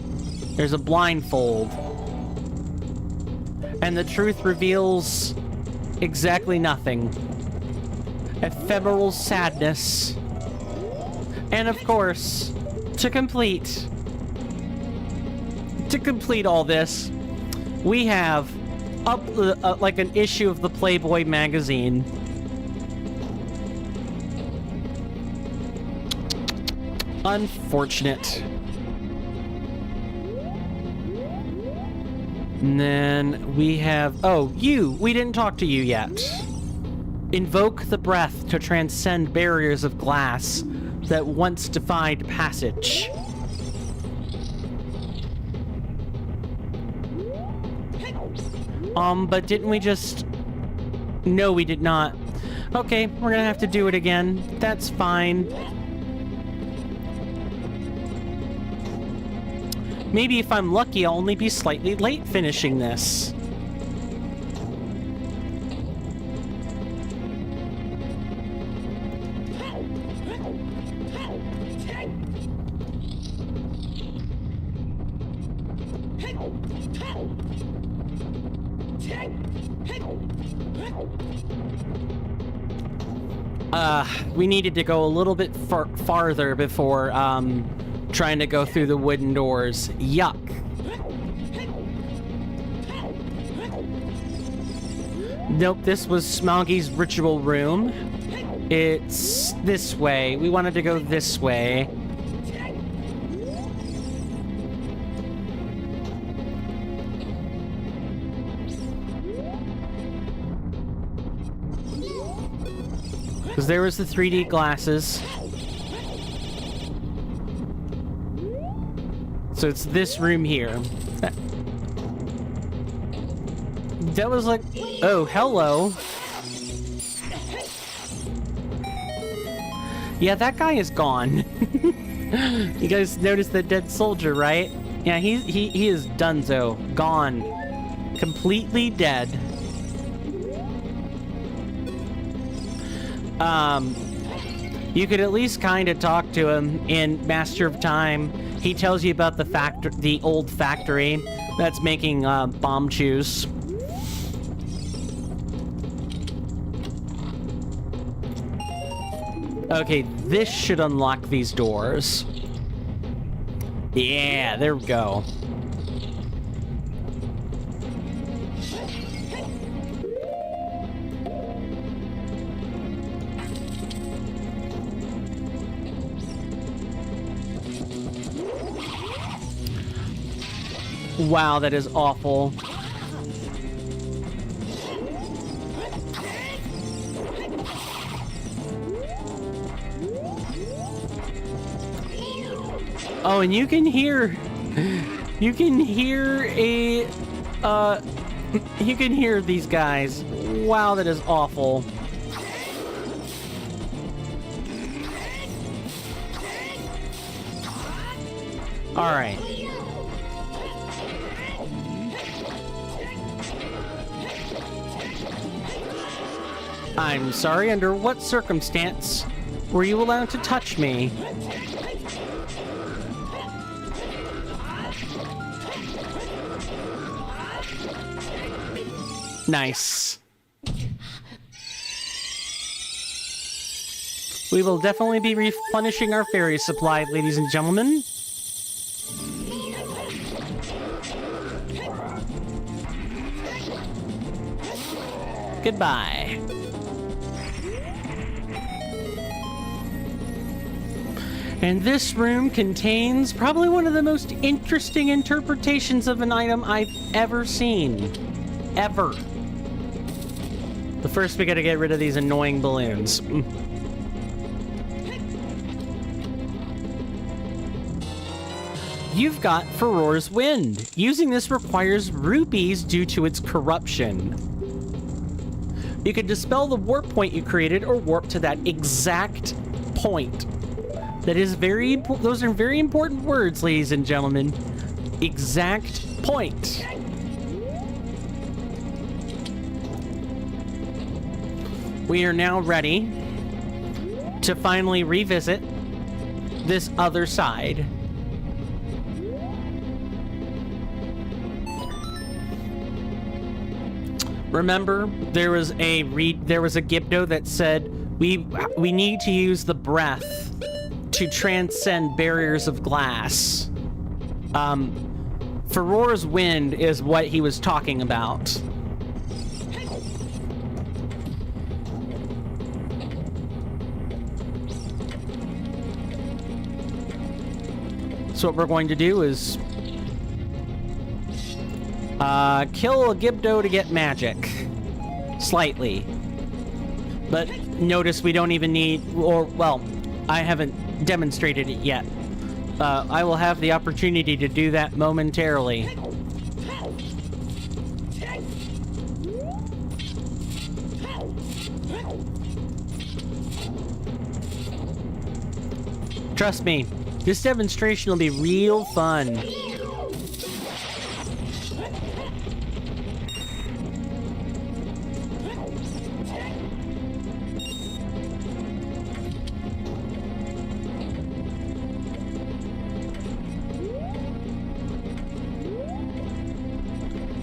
There's a blindfold. And the truth reveals exactly nothing. Ephemeral sadness. And of course, to complete all this, we have like an issue of the Playboy magazine. Unfortunate. And then we have... Oh, you! We didn't talk to you yet. Invoke the breath to transcend barriers of glass that once defied passage. But didn't we just... No, we did not. Okay, we're gonna have to do it again. That's fine. Maybe if I'm lucky, I'll only be slightly late finishing this. We needed to go a little bit farther before, trying to go through the wooden doors. Yuck. Nope, this was Smoggy's ritual room. It's this way. We wanted to go this way. Because there was the 3D glasses. So it's this room here. That was like... Oh, hello. Yeah, that guy is gone. You guys noticed the dead soldier, right? Yeah, he is donezo. Gone. Completely dead. You could at least kind of talk to him in Master of Time. He tells you about the old factory that's making bomb chews. Okay, this should unlock these doors. Yeah, there we go. Wow, that is awful. Oh, and you can hear these guys. Wow, that is awful. All right. I'm sorry, under what circumstance were you allowed to touch me? Nice. We will definitely be replenishing our fairy supply, ladies and gentlemen. Goodbye. And this room contains probably one of the most interesting interpretations of an item I've ever seen. Ever. But first we gotta get rid of these annoying balloons. You've got Furor's Wind. Using this requires rupees due to its corruption. You can dispel the warp point you created or warp to that exact point. That is those are very important words, ladies and gentlemen. Exact point. We are now ready to finally revisit this other side. Remember, there was a Gibdo that said we need to use the breath to transcend barriers of glass. Furor's wind is what he was talking about. So what we're going to do is kill a Gibdo to get magic. Slightly. But notice we don't even need, or, well, I haven't demonstrated it yet. I will have the opportunity to do that momentarily. Trust me, this demonstration will be real fun.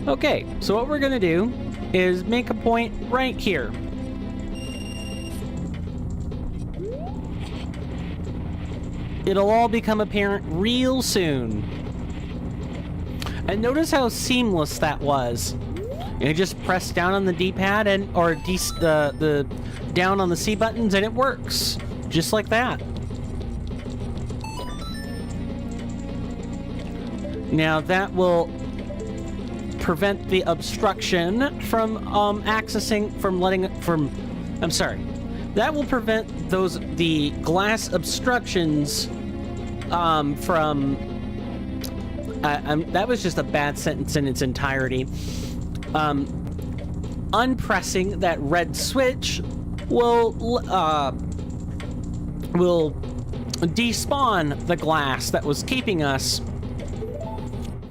Okay, so what we're gonna do is make a point right here. It'll all become apparent real soon. And notice how seamless that was. You just press down on the D-pad and or the down on the C buttons and it works. Just like that. Now that will prevent the obstruction from I'm sorry. That will prevent the glass obstructions from that was just a bad sentence in its entirety. Unpressing that red switch will despawn the glass that was keeping us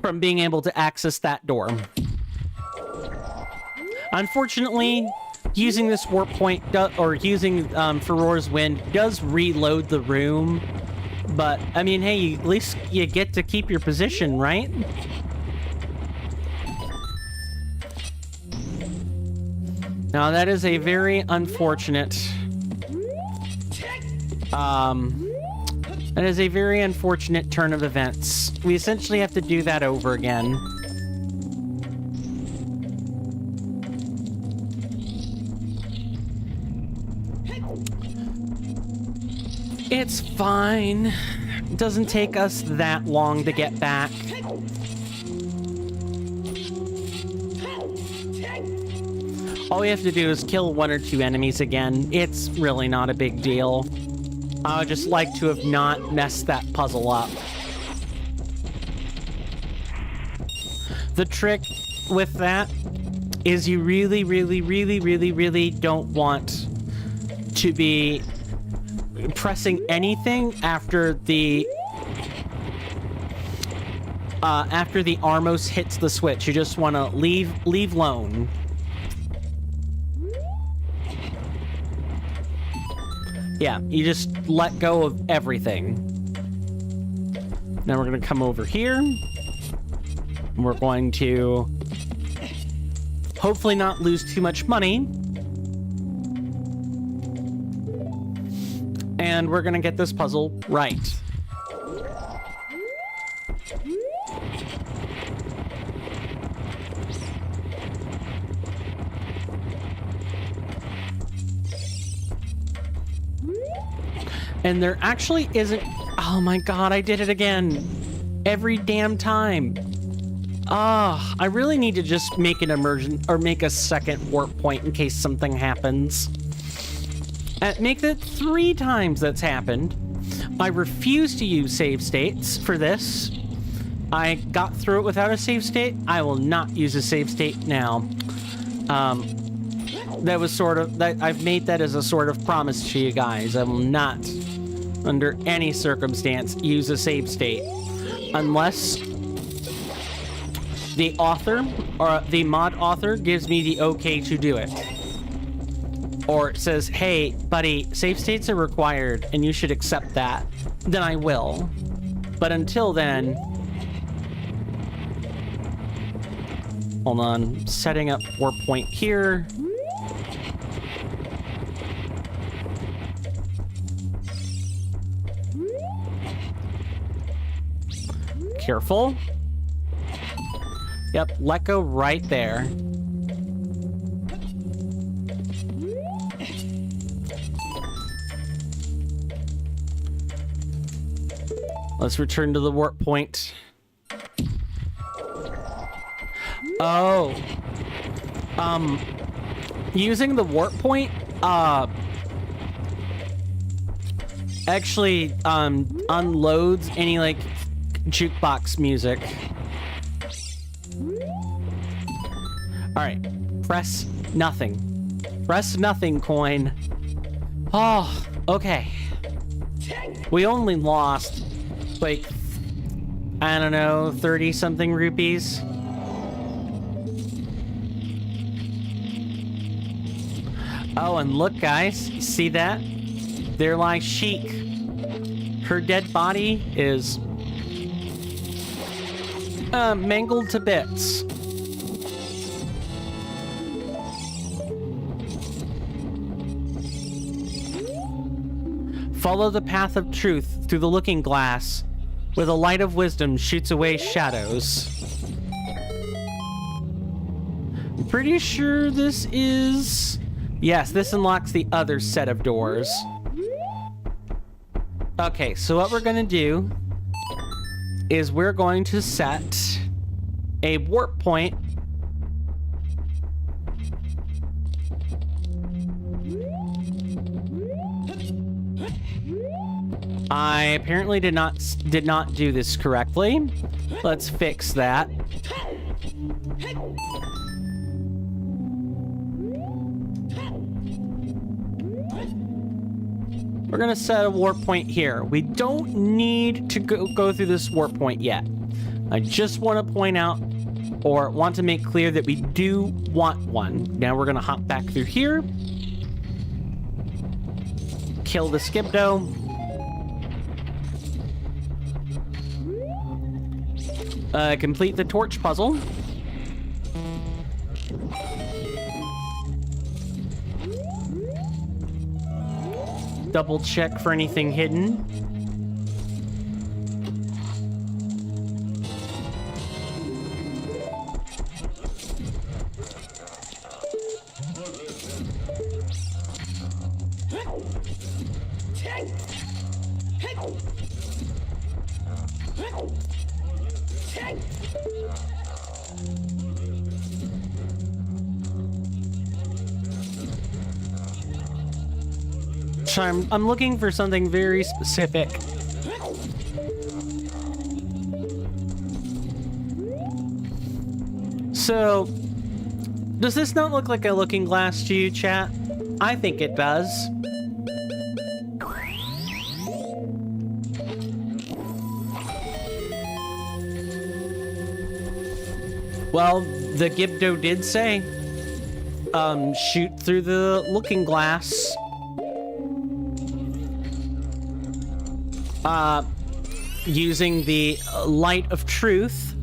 from being able to access that door. Unfortunately, using this warp point or using Furor's wind does reload the room, but I mean, hey, at least you get to keep your position, right? Now that is a very unfortunate that is a very unfortunate turn of events. We essentially have to do that over again. It's fine. It doesn't take us that long to get back. All we have to do is kill 1 or 2 enemies again. It's really not a big deal. I would just like to have not messed that puzzle up. The trick with that is you really, really, really, really, really don't want to be pressing anything after the Armos hits the switch. You just want to leave alone. Yeah, you just let go of everything. Now we're going to come over here. We're going to hopefully not lose too much money. And we're going to get this puzzle right. And there actually isn't... Oh my god, I did it again. Every damn time. Ah, I really need to just make an emergent... Or make a second warp point in case something happens. Make that 3 times that's happened. I refuse to use save states for this. I got through it without a save state. I will not use a save state now. That was sort of... I've made that as a sort of promise to you guys. I will not... under any circumstance, use a save state. Unless the author, or the mod author, gives me the okay to do it. Or it says, hey, buddy, save states are required, and you should accept that. Then I will. But until then... Hold on, setting up warp point here. Careful. Yep, let go right there. Let's return to the warp point. Oh. Using the warp point, actually, unloads any, like, jukebox music. Alright, press nothing. Press nothing, coin. Oh, okay. We only lost, like, I don't know, 30-something rupees. Oh, and look, guys, see that? There lies Sheik. Her dead body is mangled to bits. Follow the path of truth through the looking glass, where the light of wisdom shoots away shadows. I'm pretty sure this is... Yes, this unlocks the other set of doors. Okay, so what we're gonna do is we're going to set a warp point I apparently did not do this correctly. Let's fix that. We're gonna set a warp point here. We don't need to go through this warp point yet. I just want to point out, or want to make clear, that we do want one. Now we're gonna hop back through here. Kill the Skibdo. Complete the torch puzzle. Double check for anything hidden. I'm looking for something very specific. So, does this not look like a looking glass to you, chat? I think it does. Well, the Gibdo did say, shoot through the looking glass. Using the light of truth.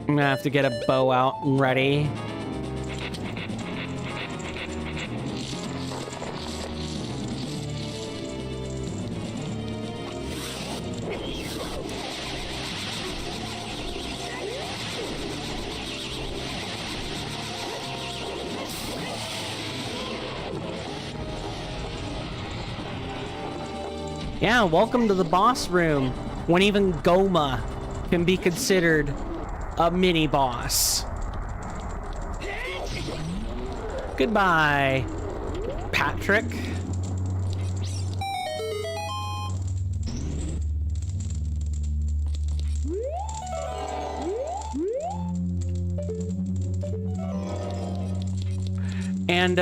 I'm gonna have to get a bow out and ready. Yeah, welcome to the boss room, when even Goma can be considered a mini-boss. Goodbye, Patrick. And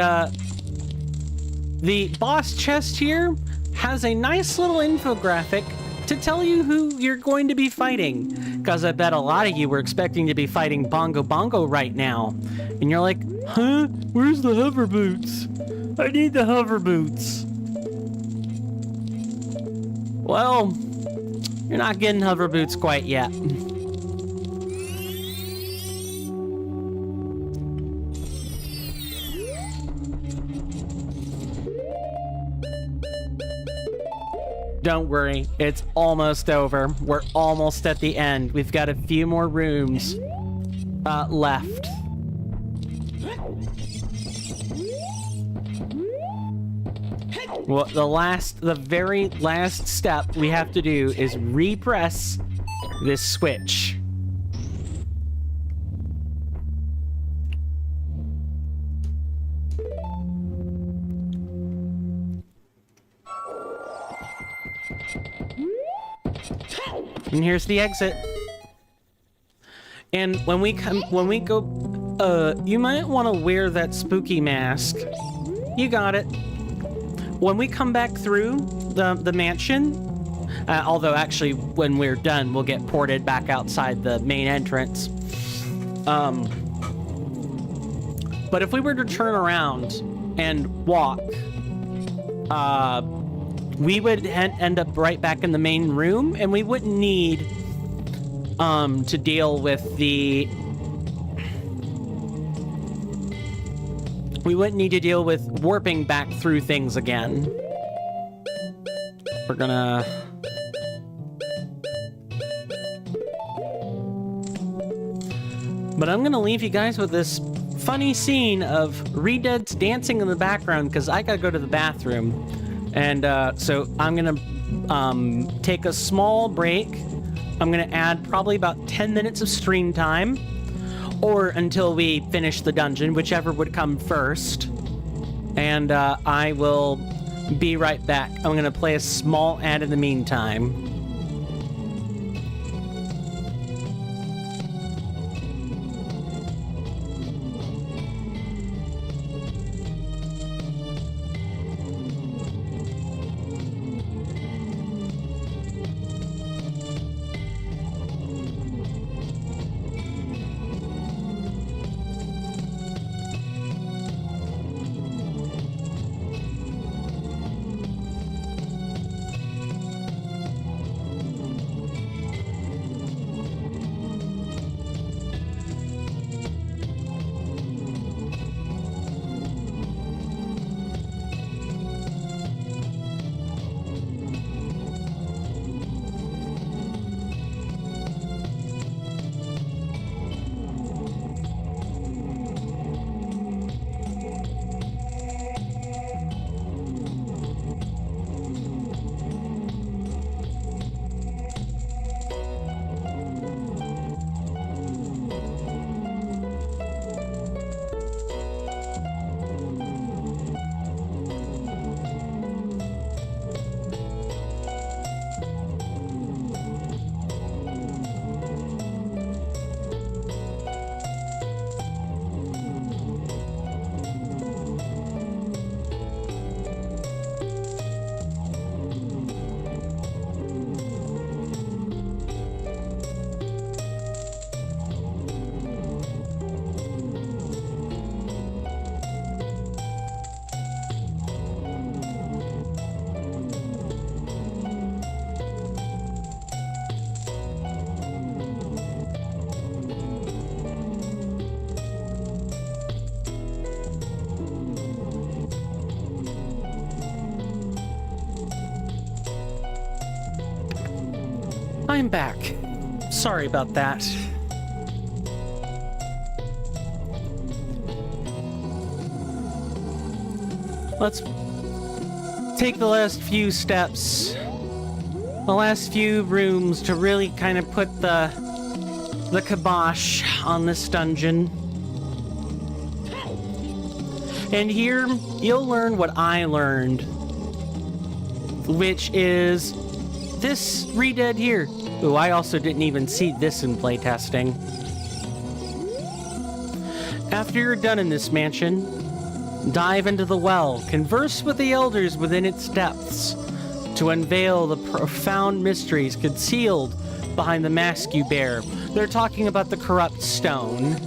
the boss chest here has a nice little infographic to tell you who you're going to be fighting. Because I bet a lot of you were expecting to be fighting Bongo Bongo right now. And you're like, huh? Where's the hover boots? I need the hover boots. Well, you're not getting hover boots quite yet. Don't worry, it's almost over. We're almost at the end. We've got a few more rooms left. Well, the very last step we have to do is repress this switch. And here's the exit. And when we go, you might want to wear that spooky mask. You got it. When we come back through the mansion, although actually when we're done, we'll get ported back outside the main entrance. But if we were to turn around and walk, we would end up right back in the main room, and we wouldn't need to deal with the... We wouldn't need to deal with warping back through things again. We're gonna... But I'm gonna leave you guys with this funny scene of Redead's dancing in the background because I gotta go to the bathroom. And so I'm gonna take a small break. I'm gonna add probably about 10 minutes of stream time, or until we finish the dungeon, whichever would come first. And I will be right back. I'm gonna play a small ad in the meantime. I'm back. Sorry about that. Let's take the last few steps, the last few rooms to really kind of put the kibosh on this dungeon. And here, you'll learn what I learned, which is this Redead here. Ooh, I also didn't even see this in playtesting. After you're done in this mansion, dive into the well, converse with the elders within its depths to unveil the profound mysteries concealed behind the mask you bear. They're talking about the corrupt stone.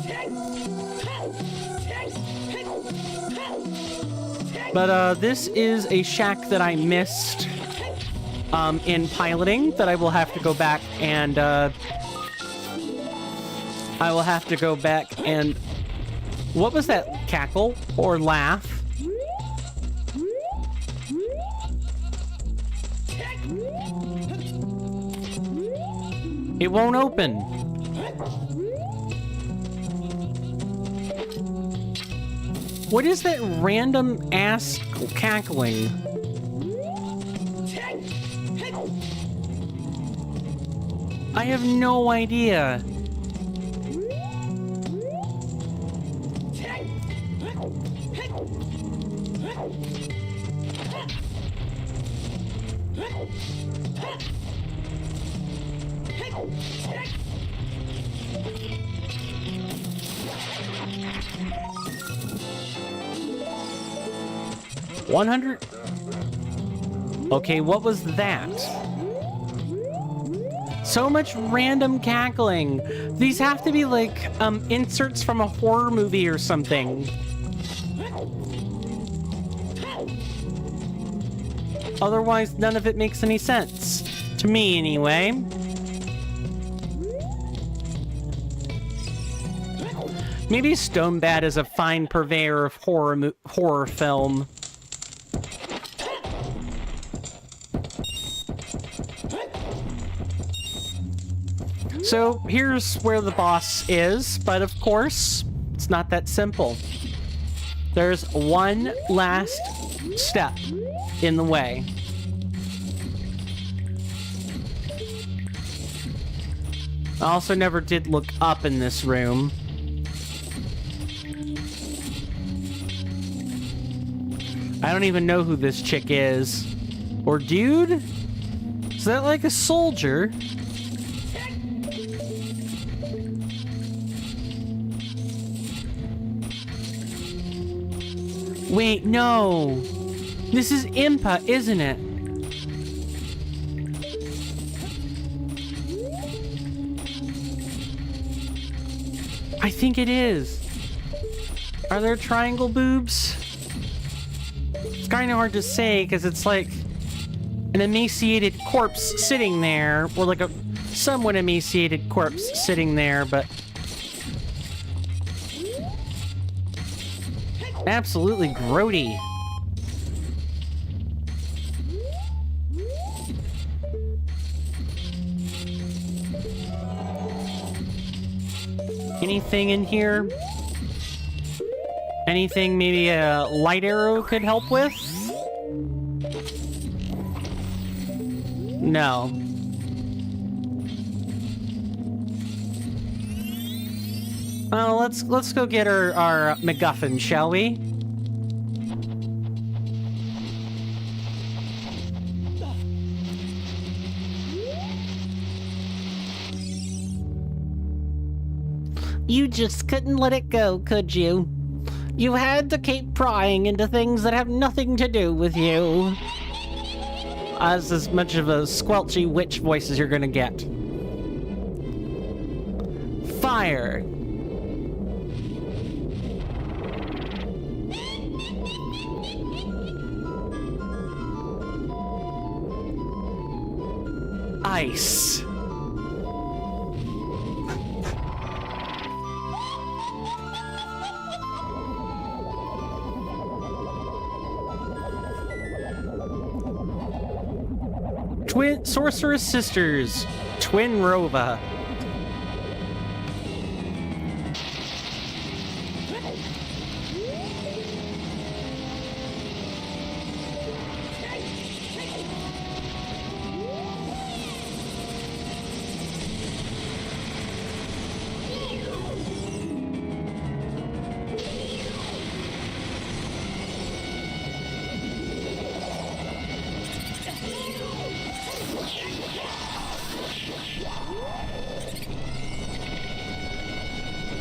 But this is a shack that I missed in piloting that I will have to go back and what was that? Cackle or laugh? It won't open. What is that random ass cackling? I have no idea. $100. Okay, what was that? So much random cackling. These have to be like inserts from a horror movie or something. Otherwise, none of it makes any sense. To me, anyway. Maybe Stonebad is a fine purveyor of horror film. So here's where the boss is, but of course, it's not that simple. There's one last step in the way. I also never did look up in this room. I don't even know who this chick is. Or dude? Is that like a soldier? Wait, no. This is Impa, isn't it? I think it is. Are there triangle boobs? It's kind of hard to say because it's like an emaciated corpse sitting there, or like a somewhat emaciated corpse sitting there, but absolutely grody. Anything in here? Anything maybe a light arrow could help with? No. Oh, let's go get our MacGuffin, shall we? You just couldn't let it go, could you? You had to keep prying into things that have nothing to do with you. That's as much of a squelchy witch voice as you're gonna get. Fire. Ice. Twin Sorceress Sisters, Twin Rova.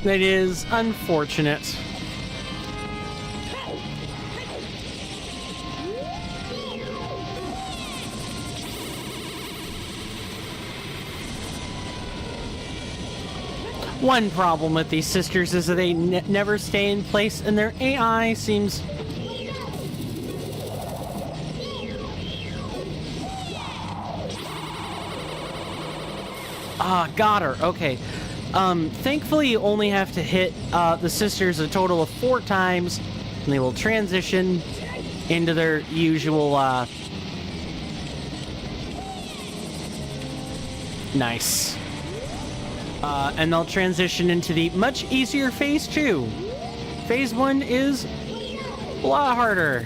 That is unfortunate. One problem with these sisters is that they never stay in place, and their AI seems... Ah, got her. Okay. Thankfully, you only have to hit the sisters a total of 4 times, and they will transition into their usual... Nice. And they'll transition into the much easier Phase 2. Phase 1 is a lot harder.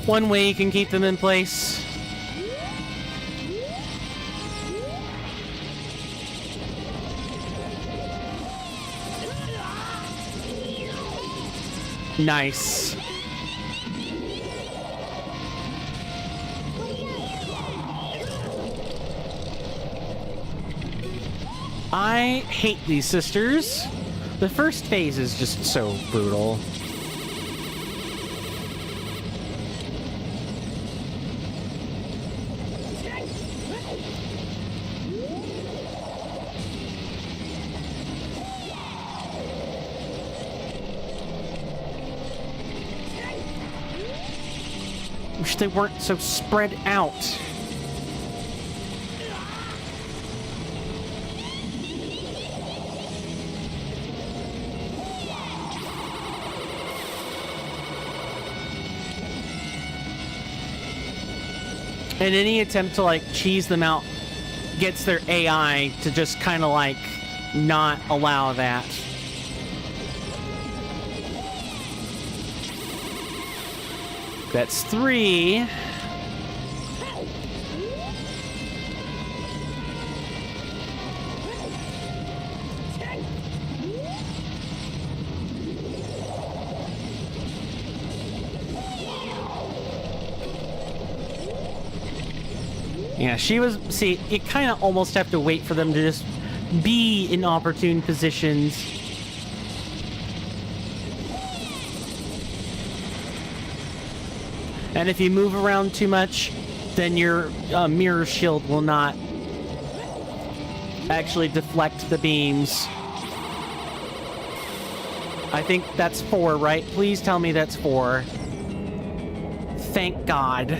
One way you can keep them in place. Nice. I hate these sisters. The first phase is just so brutal. Wish they weren't so spread out. And any attempt to like cheese them out gets their AI to just kind of like not allow that. That's 3. Yeah, she was... See, you kind of almost have to wait for them to just be in opportune positions. And if you move around too much, then your mirror shield will not actually deflect the beams. I think that's 4, right? Please tell me that's 4. Thank God.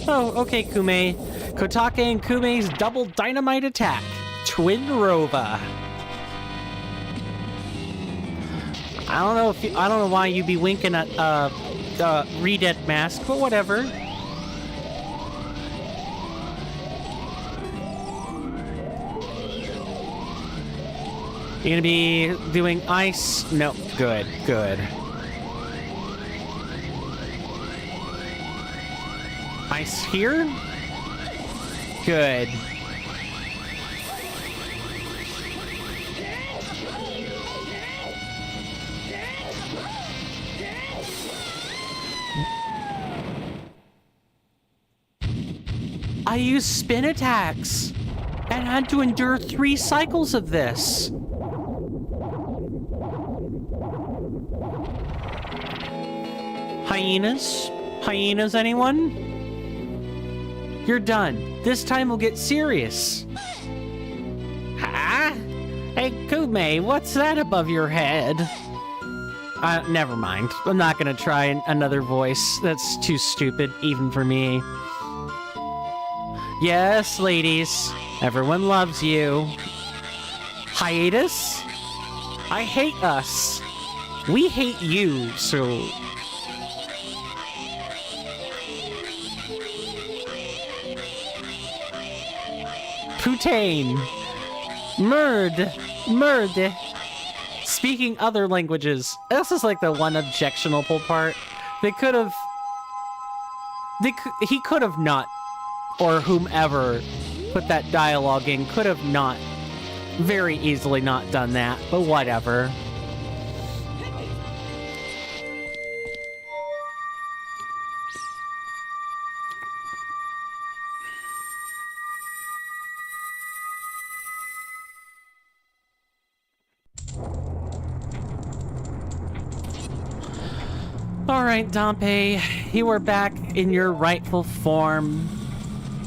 Oh, okay, Kume. Kotake and Kume's double dynamite attack. Twin Rova. I don't know if I don't know why you'd be winking at Redead Mask, but whatever. You gonna be doing ice? No, good, good. Ice here? Good. I used spin attacks and had to endure 3 cycles of this. Hyenas? Hyenas, anyone? You're done. This time we'll get serious. Huh? Hey, Kume, what's that above your head? Never mind. I'm not gonna try another voice. That's too stupid, even for me. Yes, ladies. Everyone loves you. Hiatus? I hate us. We hate you, so... Putain. Murd. Speaking other languages. This is like the one objectionable part. They could have... He could have not, or whomever put that dialogue in, could have not very easily not done that, but whatever. All right, Dompe, you are back in your rightful form.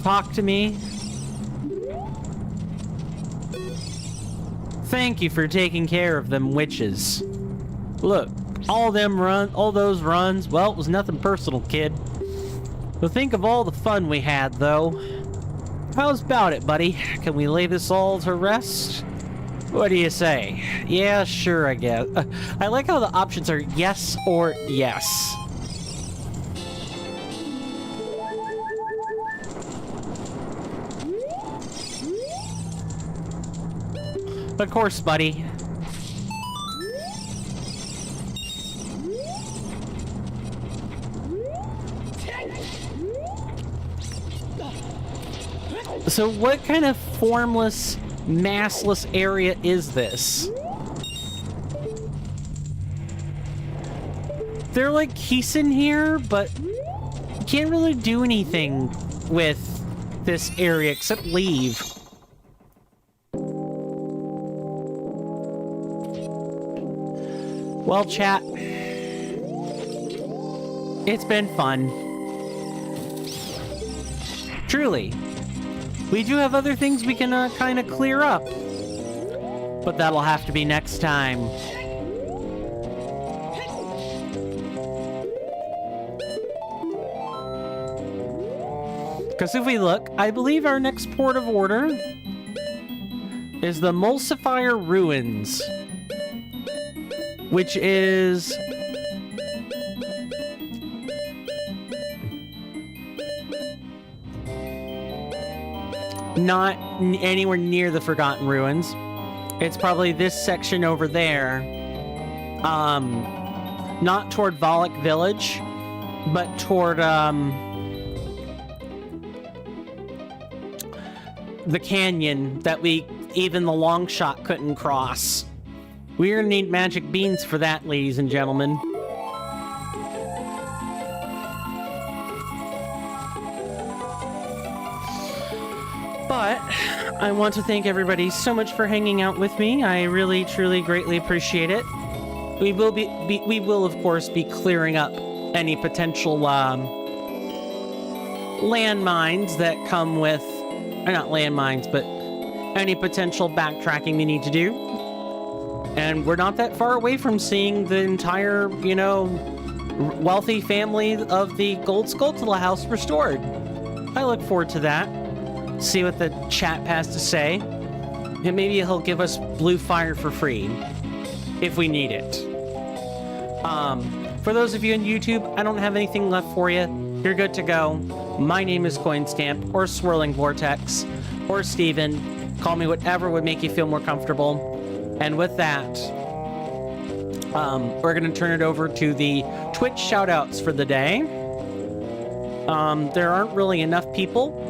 Talk to me. Thank you for taking care of them witches. Look, all those runs, well, it was nothing personal, kid. But think of all the fun we had, though. How's about it, buddy? Can we lay this all to rest? What do you say? Yeah, sure, I guess. I like how the options are yes or yes. Of course, buddy. So what kind of formless, massless area is this? They're like keys in here, but you can't really do anything with this area except leave. Well, chat, it's been fun. Truly. We do have other things we can kind of clear up, but that'll have to be next time. Because if we look, I believe our next port of order is the Emulsifier Ruins, which is not anywhere near the Forgotten Ruins. It's probably this section over there. Not toward Volok Village, but toward the canyon that even the long shot couldn't cross. We're gonna need magic beans for that, ladies and gentlemen. But I want to thank everybody so much for hanging out with me. I really, truly, greatly appreciate it. We will of course be clearing up any potential landmines that come with, or not landmines, but any potential backtracking we need to do. And we're not that far away from seeing the entire, you know, wealthy family of the Gold Skulltula house restored. I look forward to that. See what the chat has to say. And maybe he'll give us blue fire for free, if we need it. For those of you on YouTube, I don't have anything left for you. You're good to go. My name is Coinstamp, or Swirling Vortex, or Steven. Call me whatever would make you feel more comfortable. And with that, we're going to turn it over to the Twitch shoutouts for the day. There aren't really enough people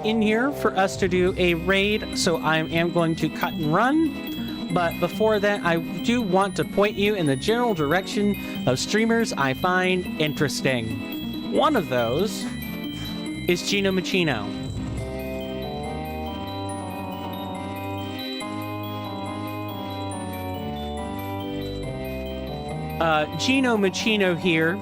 in here for us to do a raid, so I am going to cut and run. But before that, I do want to point you in the general direction of streamers I find interesting. One of those is Gino Machino. Gino Machino here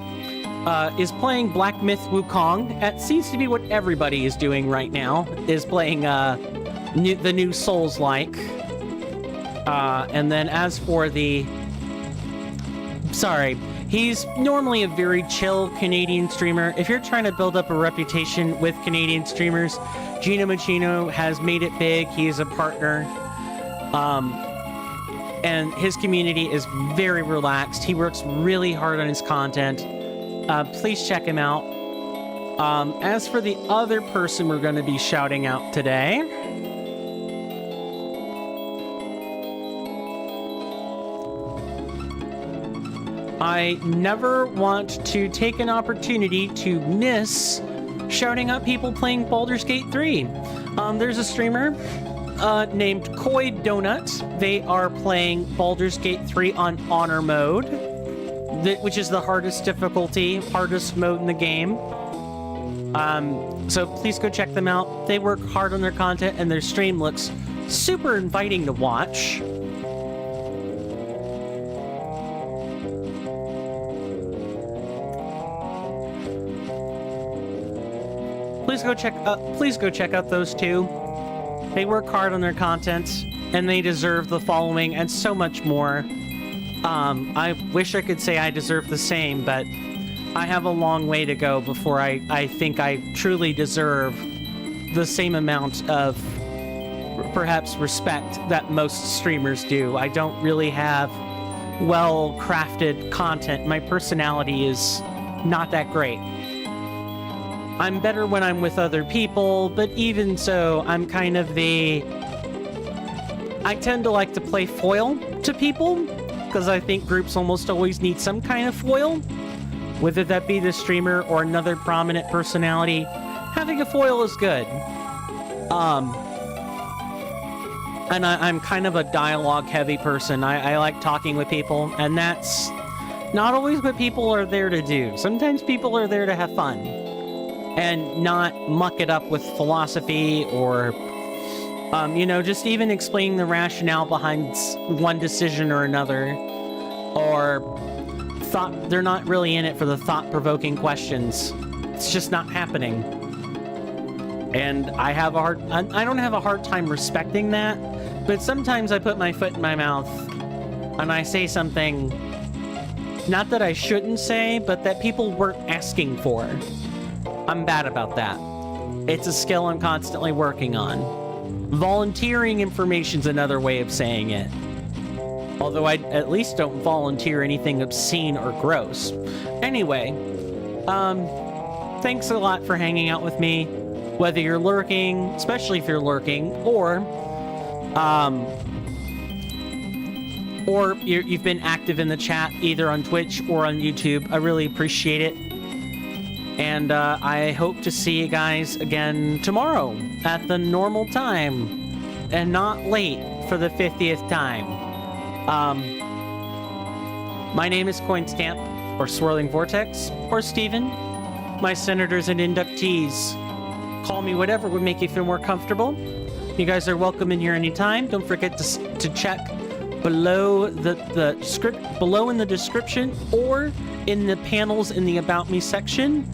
is playing Black Myth Wukong. That seems to be what everybody is doing right now, is playing the new Souls-like. And then as for the... Sorry, he's normally a very chill Canadian streamer. If you're trying to build up a reputation with Canadian streamers, Gino Machino has made it big. He is a partner. And his community is very relaxed. He works really hard on his content. Please check him out. As for the other person we're going to be shouting out today, I never want to take an opportunity to miss shouting out people playing Baldur's Gate 3. There's a streamer named Koi Donut. They are playing Baldur's Gate 3 on Honor Mode, which is the hardest difficulty, hardest mode in the game. So please go check them out. They work hard on their content, and their stream looks super inviting to watch. Please go check out those two. They work hard on their content, and they deserve the following and so much more. I wish I could say I deserve the same, but I have a long way to go before I think I truly deserve the same amount of perhaps respect that most streamers do. I don't really have well-crafted content. My personality is not that great. I'm better when I'm with other people, but even so, I'm kind of I tend to like to play foil to people, because I think groups almost always need some kind of foil. Whether that be the streamer or another prominent personality, having a foil is good. And I'm kind of a dialogue-heavy person. I like talking with people, and that's not always what people are there to do. Sometimes people are there to have fun and not muck it up with philosophy or, you know, just even explaining the rationale behind one decision or another, or they're not really in it for the thought-provoking questions. It's just not happening. And I don't have a hard time respecting that, but sometimes I put my foot in my mouth and I say something, not that I shouldn't say, but that people weren't asking for. I'm bad about that. It's a skill I'm constantly working on. Volunteering information's another way of saying it. Although I at least don't volunteer anything obscene or gross. Anyway, thanks a lot for hanging out with me. Whether you're lurking, especially if you're lurking, or you've been active in the chat, either on Twitch or on YouTube. I really appreciate it. And I hope to see you guys again tomorrow at the normal time and not late for the 50th time. My name is CoinStamp, or Swirling Vortex, or Steven. My senators and inductees, call me whatever would make you feel more comfortable. You guys are welcome in here anytime. Don't forget to check below the script, below in the description, or in the panels in the About Me section.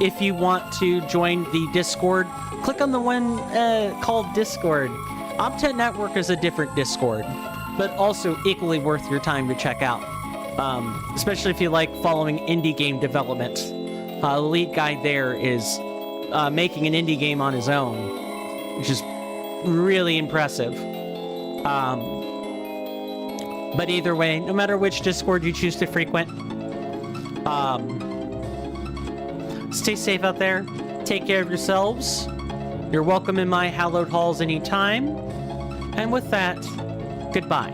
If you want to join the Discord, click on the one called Discord. Optet Network is a different Discord, but also equally worth your time to check out, especially if you like following indie game development. The lead guy there is making an indie game on his own, which is really impressive. But either way, no matter which Discord you choose to frequent, stay safe out there. Take care of yourselves. You're welcome in my hallowed halls anytime. And with that, goodbye.